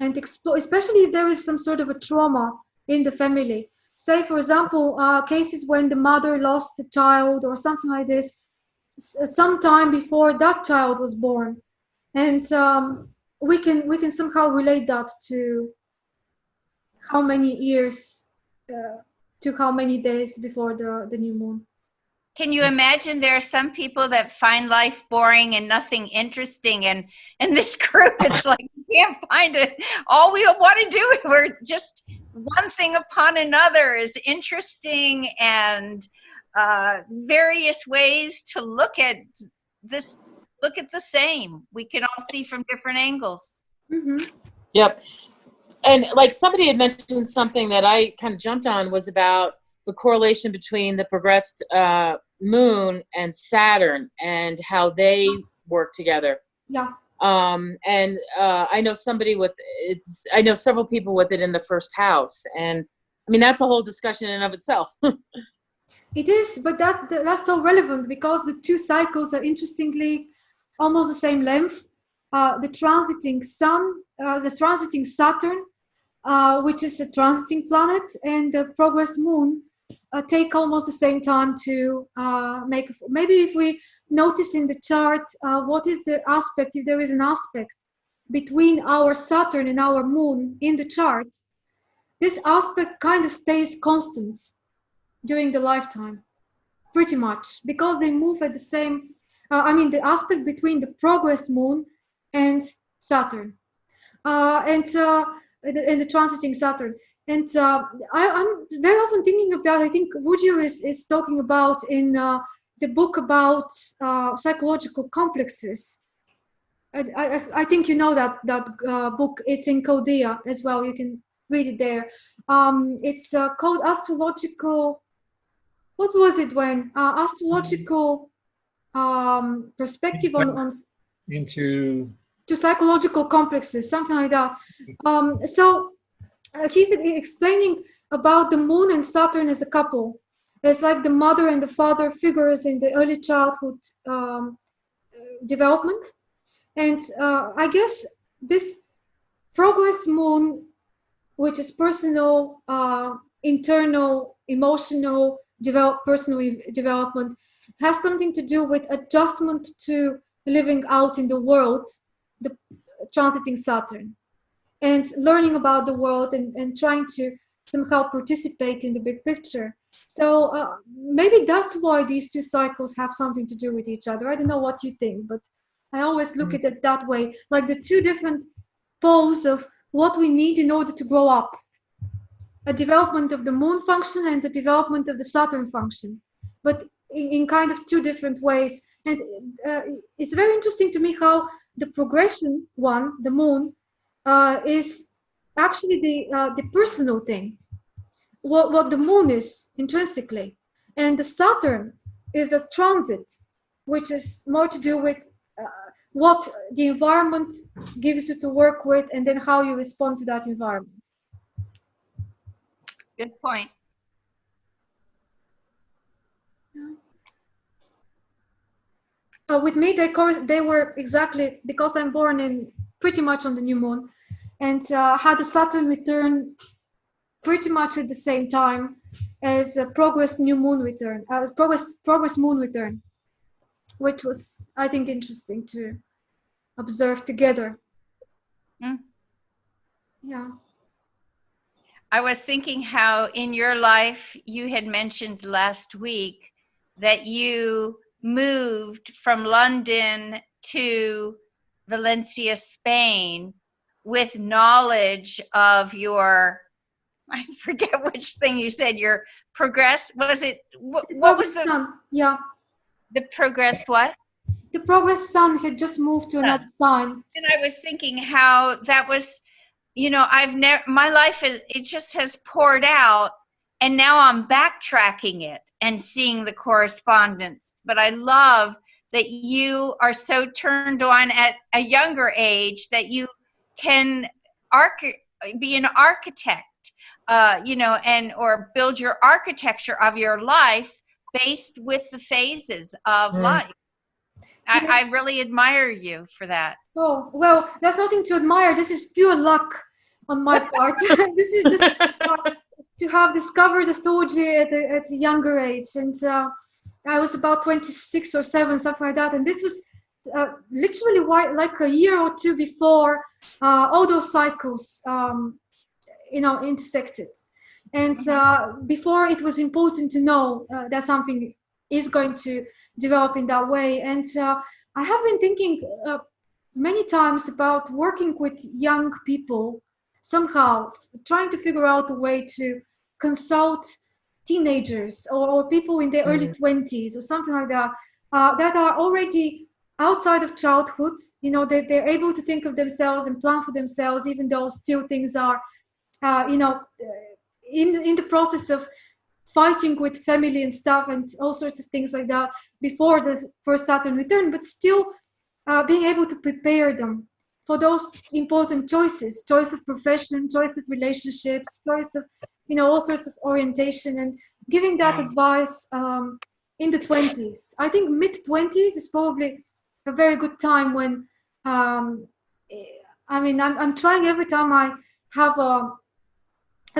and explore, especially if there is some sort of a trauma in the family. Say, for example, cases when the mother lost a child or something like this, sometime before that child was born, and we can somehow relate that to how many years, to how many days before the new moon. Can you imagine there are some people that find life boring and nothing interesting, and in this group it's like you can't find it. All we want to do, we're just one thing upon another is interesting, and various ways to look at this, look at the same. We can all see from different angles. Mm-hmm. Yep. And like somebody had mentioned something that I kind of jumped on was about the correlation between the progressed moon and Saturn and how they work together. Yeah. And I know I know several people with it in the first house. And I mean, that's a whole discussion in and of itself. It is, but that's so relevant because the two cycles are interestingly almost the same length. The transiting Saturn, which is a transiting planet, and the progress moon take almost the same time to make. Maybe if we notice in the chart, what is the aspect, if there is an aspect between our Saturn and our moon in the chart, this aspect kind of stays constant during the lifetime, pretty much, because they move at the same, the aspect between the progress moon and Saturn, and the transiting Saturn. And I'm very often thinking of that. I think Rudyard is talking about in the book about psychological complexes. I think you know that book. It's in Kodia as well. You can read it there. It's called Astrological. What was it when astrological perspective on into to psychological complexes, something like that. So he's explaining about the moon and Saturn as a couple. It's like the mother and the father figures in the early childhood development. And I guess this progress moon, which is personal, internal, emotional, personal development, has something to do with adjustment to living out in the world, the transiting Saturn, and learning about the world and trying to somehow participate in the big picture. So maybe that's why these two cycles have something to do with each other. I don't know what you think, but I always look at it that way, like the two different poles of what we need in order to grow up. A development of the moon function and the development of the Saturn function, but in kind of two different ways. And it's very interesting to me how the progression one, the moon, is actually the personal thing, what the moon is intrinsically. And the Saturn is a transit, which is more to do with what the environment gives you to work with and then how you respond to that environment. Good point. With me, they were exactly, because I'm born in pretty much on the new moon, and had a Saturn return pretty much at the same time as a progress new moon return, progress moon return, which was, I think, interesting to observe together. Yeah. I was thinking how in your life you had mentioned last week that you moved from London to Valencia, Spain, with knowledge of your, I forget which thing you said, your progress, was it, what was the sun? Yeah. The progressed what? The progress sun had just moved to another sign. And I was thinking how that was, you know, my life it just has poured out, and now I'm backtracking it and seeing the correspondence. But I love that you are so turned on at a younger age that you can be an architect, you know, or build your architecture of your life based with the phases of life. Yes. I really admire you for that. Oh, well, there's nothing to admire. This is pure luck on my part. This is just to have discovered astrology at a younger age. And I was about 26 or 7, something like that. And this was literally like a year or two before all those cycles, you know, intersected. And before it was important to know that something is going to develop in that way. And I have been thinking many times about working with young people, somehow trying to figure out a way to consult teenagers or people in their early 20s or something like that, that are already outside of childhood. You know, they're able to think of themselves and plan for themselves, even though still things are, you know, in the process of fighting with family and stuff and all sorts of things like that before the first Saturn return, but still being able to prepare them for those important choices, choice of profession, choice of relationships, choice of, you know, all sorts of orientation, and giving that advice in the 20s. I think mid-20s is probably a very good time when, I mean, I'm trying every time I have a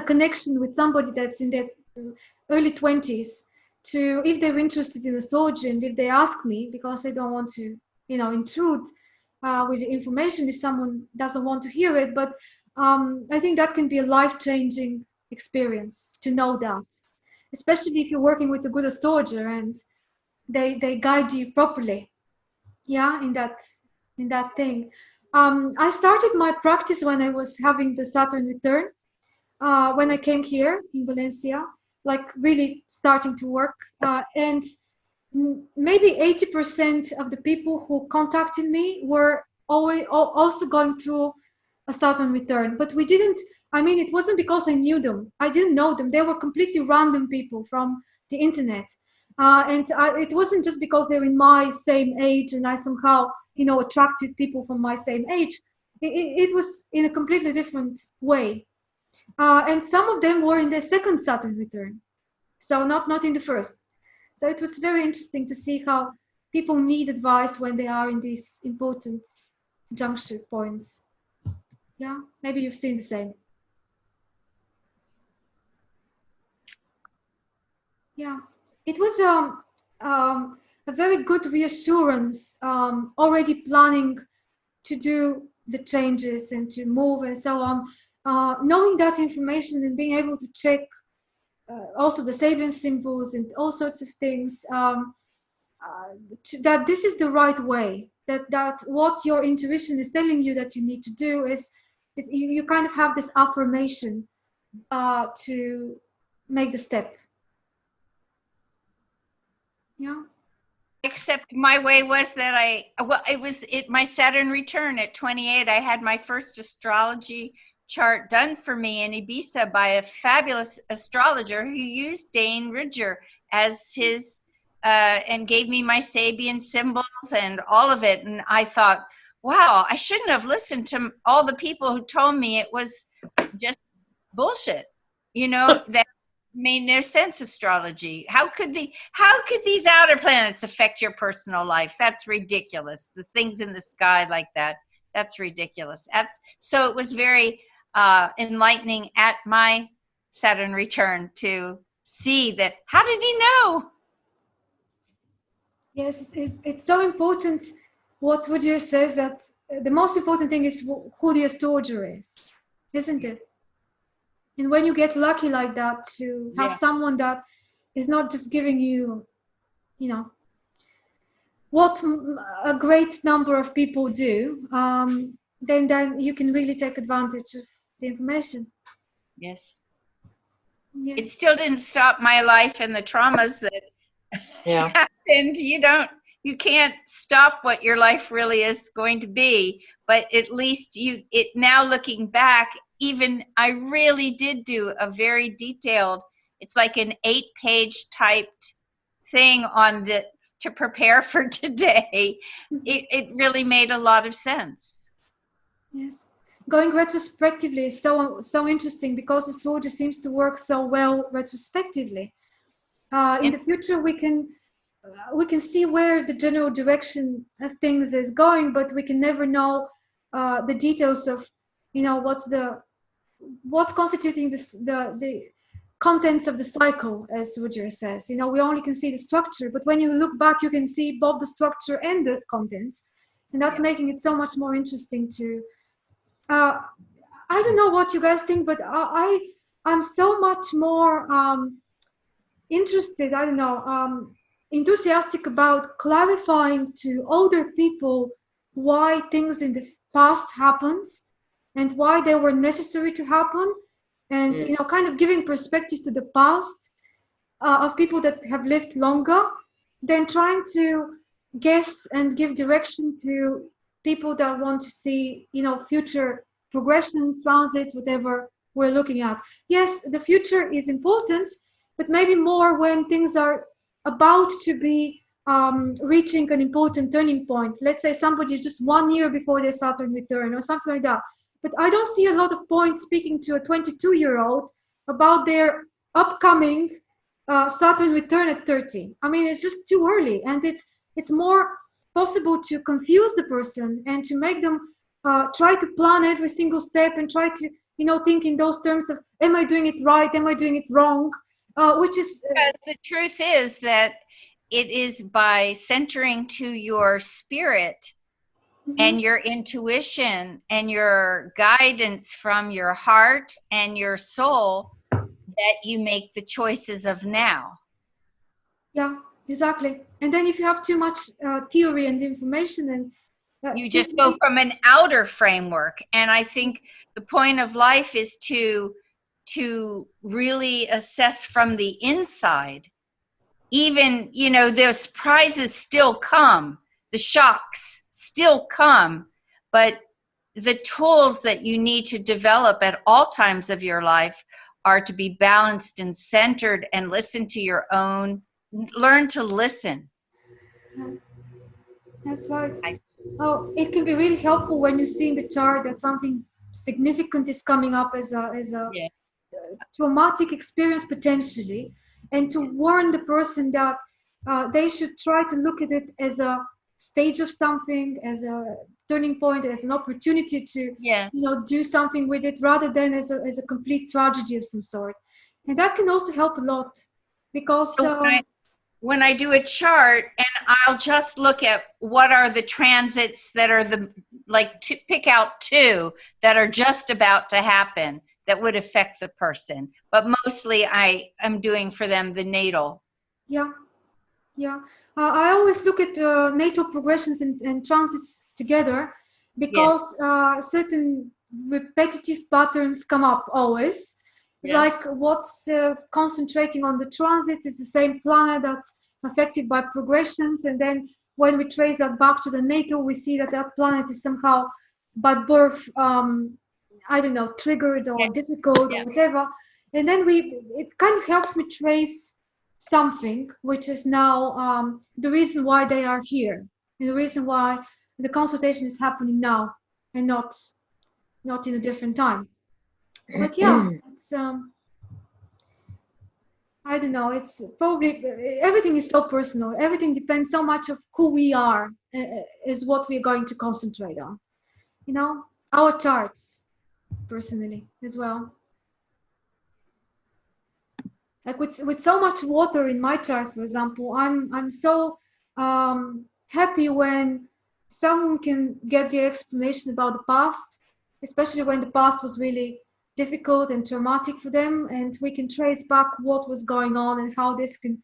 connection with somebody that's in their early 20s to, if they're interested in astrology and if they ask me, because I don't want to, you know, intrude with the information if someone doesn't want to hear it. But I think that can be a life-changing experience to know that, especially if you're working with a good astrologer and they guide you properly, yeah, in that thing. I started my practice when I was having the Saturn return, when I came here in Valencia, like really starting to work, and maybe 80% of the people who contacted me were always also going through a Saturn return. But we didn't, I mean, it wasn't because I knew them. I didn't know them. They were completely random people from the internet. It wasn't just because they're in my same age and I somehow, attracted people from my same age. It was in a completely different way. And some of them were in their second Saturn return. So not in the first. So it was very interesting to see how people need advice when they are in these important junction points. Yeah, maybe you've seen the same. Yeah, it was a very good reassurance, already planning to do the changes and to move and so on. Knowing that information and being able to check also the Sabian symbols and all sorts of things, that this is the right way, that what your intuition is telling you that you need to do is you kind of have this affirmation to make the step. Yeah. Except my way was that my Saturn return at 28. I had my first astrology chart done for me in Ibiza by a fabulous astrologer who used Dane Ridger as his, and gave me my Sabian symbols and all of it. And I thought, wow, I shouldn't have listened to all the people who told me it was just bullshit, that made no sense. Astrology, how could these outer planets affect your personal life? That's ridiculous. The things in the sky like that's ridiculous. So it was very enlightening at my Saturn return to see that. How did he know? Yes, it's so important what Woodyer says, that the most important thing is who the astrologer is, isn't it? And when you get lucky like that, to have someone that is not just giving you, what a great number of people do, then you can really take advantage of the information. Yes. It still didn't stop my life and the traumas that happened. You can't stop what your life really is going to be, but at least now looking back, even I really did do a very detailed, it's like an 8-page typed thing to prepare for today. It really made a lot of sense. Yes. Going retrospectively is so interesting, because astrology seems to work so well retrospectively. In the future, we can see where the general direction of things is going, but we can never know the details of, what's constituting the contents of the cycle, as Roger says. We only can see the structure, but when you look back, you can see both the structure and the contents, and that's making it so much more interesting to. I don't know what you guys think, but I'm so much more interested. I don't know. Enthusiastic about clarifying to older people why things in the past happened and why they were necessary to happen, and kind of giving perspective to the past of people that have lived longer, than trying to guess and give direction to people that want to see future progressions, transits, whatever we're looking at. Yes, the future is important, but maybe more when things are about to be reaching an important turning point. Let's say somebody is just 1 year before their Saturn return or something like that. But I don't see a lot of point speaking to a 22-year-old about their upcoming Saturn return at 30. I mean, it's just too early, and it's more possible to confuse the person and to make them try to plan every single step and try to think in those terms of, am I doing it right? Am I doing it wrong? Which is the truth is that it is by centering to your spirit and your intuition and your guidance from your heart and your soul that you make the choices of now. Yeah, exactly. And then if you have too much theory and information, and you just go from an outer framework. And I think the point of life is to really assess from the inside. Even, the surprises still come, the shocks still come, but the tools that you need to develop at all times of your life are to be balanced and centered and listen to your own, learn to listen. That's right. Oh, it can be really helpful when you see in the chart that something significant is coming up as a traumatic experience potentially, and to warn the person that they should try to look at it as a stage of something, as a turning point, as an opportunity to do something with it, rather than as a complete tragedy of some sort. And that can also help a lot, because when I do a chart, and I'll just look at what are the transits that are pick out two that are just about to happen that would affect the person. But mostly I am doing for them the natal. Yeah. I always look at natal progressions and transits together, because certain repetitive patterns come up always. It's like what's concentrating on the transit is the same planet that's affected by progressions, and then when we trace that back to the natal, we see that that planet is somehow by birth, I don't know, triggered or difficult or whatever. And then it kind of helps me trace something, which is now the reason why they are here, and the reason why the consultation is happening now and not in a different time. But it's I don't know, it's probably everything is so personal. Everything depends so much of who we are, is what we're going to concentrate on. Our charts personally as well. Like with so much water in my chart, for example, I'm so happy when someone can get the explanation about the past, especially when the past was really difficult and traumatic for them, and we can trace back what was going on and how this can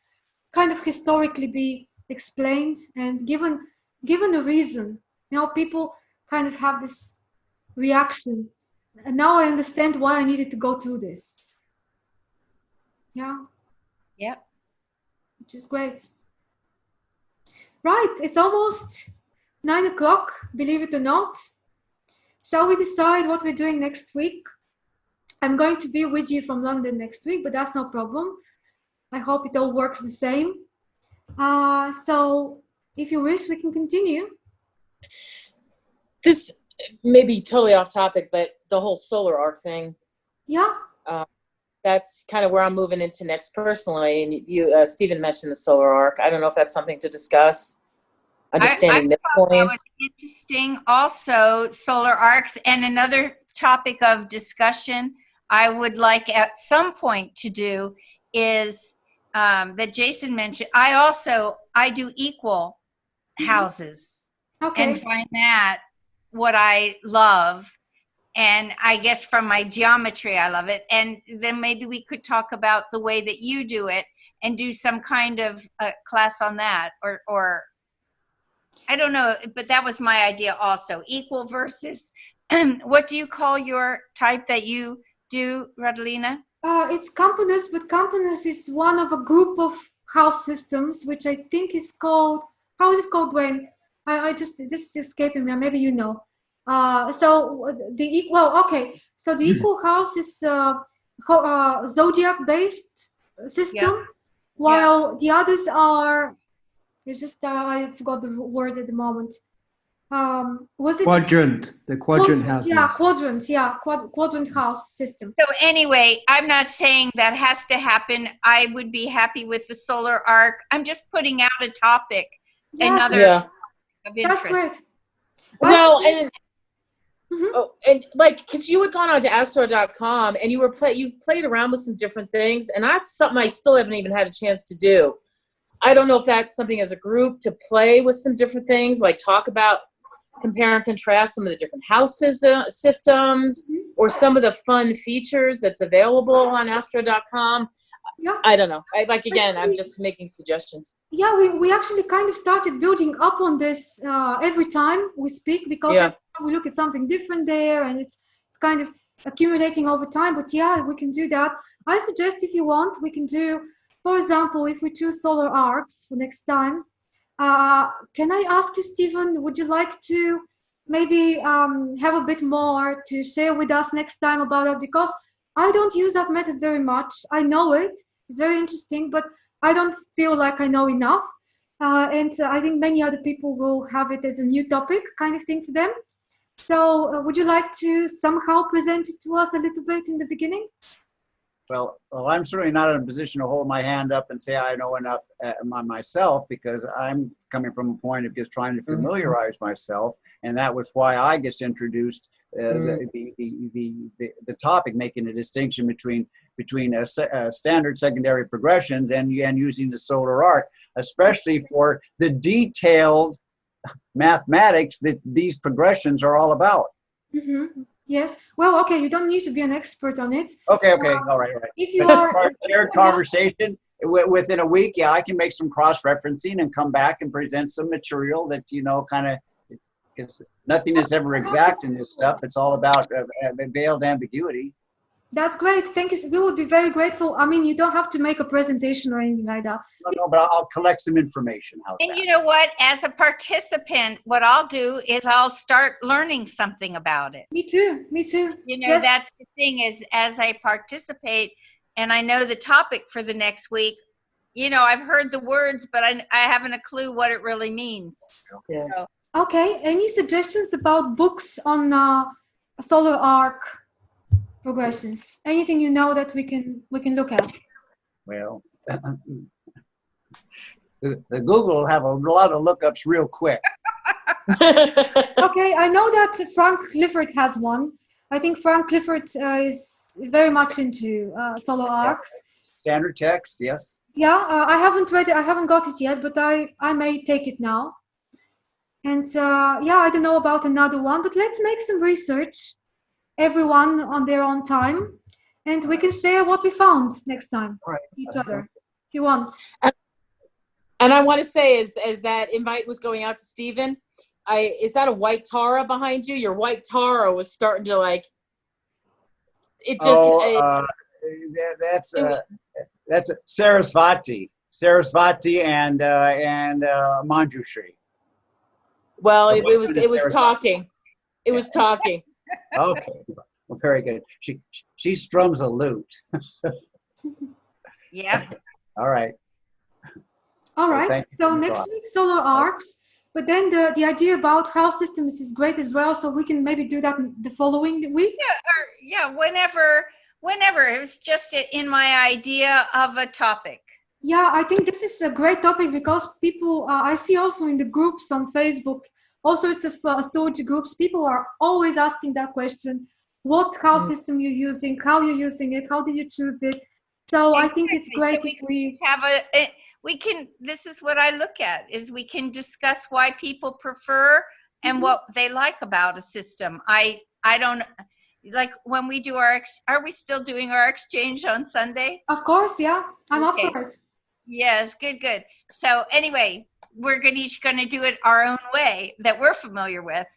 kind of historically be explained and given a reason. People kind of have this reaction, and now I understand why I needed to go through this. Which is great. Right, it's almost 9 o'clock, believe it or not. Shall we decide what we're doing next week? I'm going to be with you from London next week, but that's no problem. I hope it all works the same. So if you wish, we can continue. This may be totally off topic, but the whole solar arc thing. Yeah. That's kind of where I'm moving into next personally. And you, Stephen mentioned the solar arc. I don't know if that's something to discuss. Understanding midpoints. That was interesting. Also, solar arcs, and another topic of discussion I would like at some point to do is that Jason mentioned. I do equal houses, and find that what I love. And I guess from my geometry, I love it. And then maybe we could talk about the way that you do it and do some kind of class on that, or I don't know, but that was my idea also. Equal versus, what do you call your type that you do, Radalina? It's Campanus, but Campanus is one of a group of house systems, which I think is called, how is it called, Dwayne? This is escaping me, maybe you know. So the equal house is zodiac based system, while the others are, it's just I forgot the word at the moment. Was it quadrant? The quadrant houses. Quadrant house system. So anyway, I'm not saying that has to happen. I would be happy with the solar arc. I'm just putting out a topic, another of interest. That's great. Well, and like, because you had gone on to Astro.com and you've played around with some different things, and that's something I still haven't even had a chance to do. I don't know if that's something as a group to play with some different things, like talk about, compare and contrast some of the different house systems, or some of the fun features that's available on Astro.com. I don't know. I'm just making suggestions. Yeah, we actually kind of started building up on this every time we speak, because we look at something different there, and it's kind of accumulating over time. But we can do that. I suggest, if you want, we can do, for example, if we choose solar arcs for next time. Can I ask you, Stephen, would you like to maybe have a bit more to share with us next time about it, because I don't use that method very much. I know it, it's very interesting, but I don't feel like I know enough. And I think many other people will have it as a new topic kind of thing for them. So would you like to somehow present it to us a little bit in the beginning? Well, I'm certainly not in a position to hold my hand up and say I know enough myself, because I'm coming from a point of just trying to familiarize myself, and that was why I just introduced the topic, making a distinction between standard secondary progressions and using the solar arc, especially for the detailed mathematics that these progressions are all about. Mm-hmm. Yes. Well, okay, you don't need to be an expert on it. Okay, all right. If you but are shared conversation within a week, yeah, I can make some cross-referencing and come back and present some material that, kind of, it's nothing is ever exact in this stuff. It's all about veiled ambiguity. That's great. Thank you. We would be very grateful. I mean, you don't have to make a presentation or anything like that. No, but I'll collect some information. And you know what? As a participant, what I'll do is I'll start learning something about it. Me too. Me too. Yes. That's the thing, is as I participate and I know the topic for the next week, I've heard the words, but I haven't a clue what it really means. Yeah. So. Okay. Any suggestions about books on solar arc progressions? Anything that we can look at? Well, the Google will have a lot of lookups real quick. Okay, I know that Frank Clifford has one. I think Frank Clifford is very much into solar arcs. Standard text, yes. Yeah, I haven't read it. I haven't got it yet, but I may take it now. And yeah, I don't know about another one, but let's make some research, everyone on their own time, and we can share what we found next time, each other, if you want. And I want to say, as that invite was going out to Stephen, is that a white Tara behind you? Your white Tara was starting to it just. That's Sarasvati and Manjushri. Well, it was talking. It was talking. Okay, well, very good. She strums a lute. Yeah. All right. All right. Well, so next week, solar arcs. But then the idea about house systems is great as well. So we can maybe do that the following week. Yeah, whenever. It was just in my idea of a topic. Yeah, I think this is a great topic because people, I see also in the groups on Facebook, all sorts of astrology groups, people are always asking that question: what house system you're using, how you're using it, how did you choose it? So exactly. I think it's great if we have this is what I look at, is we can discuss why people prefer and what they like about a system. I don't, like when we do are we still doing our exchange on Sunday? Of course, yeah. I'm up for it. Yes, good. So anyway, we're each going to do it our own way that we're familiar with.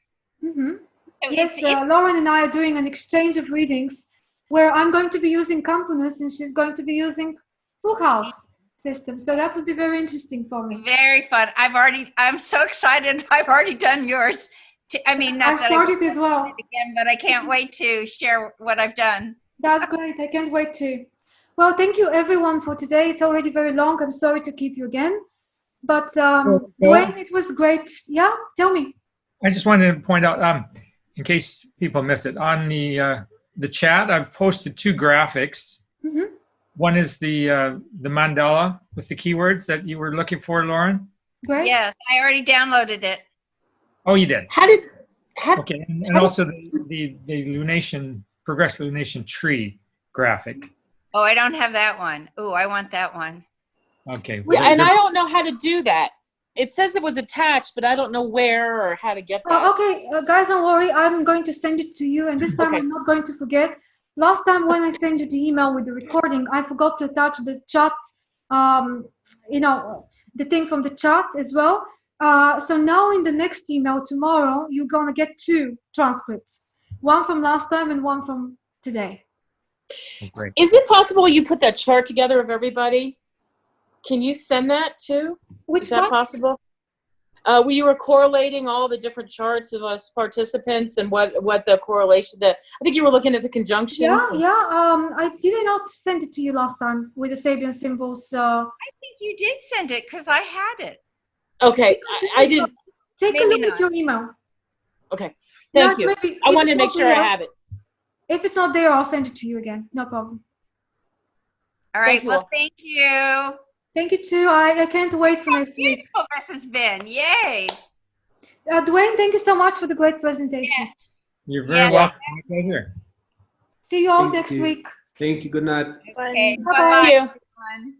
Mm-hmm. So yes, Lauren and I are doing an exchange of readings where I'm going to be using Campanus and she's going to be using full house system. So that would be very interesting for me. Very fun. I'm so excited. I've already done yours. I started as well. Again, but I can't wait to share what I've done. That's great. I can't wait to. Well, thank you everyone for today. It's already very long. I'm sorry to keep you again. But Dwayne, it was great. Yeah, tell me. I just wanted to point out, in case people miss it, on the chat, I've posted 2 graphics. Mm-hmm. One is the mandala with the keywords that you were looking for, Lauren. Great. Yes, I already downloaded it. Oh, you did? Okay, and also the lunation, progressive lunation tree graphic. Oh, I don't have that one. Oh, I want that one. Okay. Yeah, and I don't know how to do that. It says it was attached, but I don't know where or how to get that. Okay, guys, don't worry. I'm going to send it to you, and this time I'm not going to forget. Last time when I sent you the email with the recording, I forgot to attach the chat, the thing from the chat as well. So now in the next email tomorrow, you're going to get 2 transcripts. One from last time and one from today. Great. Is it possible you put that chart together of everybody? Can you send that too? Which Is that one? possible? You were correlating all the different charts of us participants and what the correlation, I think you were looking at the conjunctions. I did not send it to you last time with the Sabian symbols. I think you did send it because I had it. Okay, I didn't. Take a Maybe look not. at your email. Okay, thank you. Maybe, I if wanted to it's make not sure there, I have it. If it's not there, I'll send it to you again. No problem. All right. Thank you Well, all. thank you. Thank you too. I can't wait for next week. Beautiful this has been. Yay. Dwayne, thank you so much for the great presentation. You're very welcome. My pleasure. See you all Thank next you. week. Thank you. Good night. Okay. Bye-bye. Bye-bye, Thank you. everyone.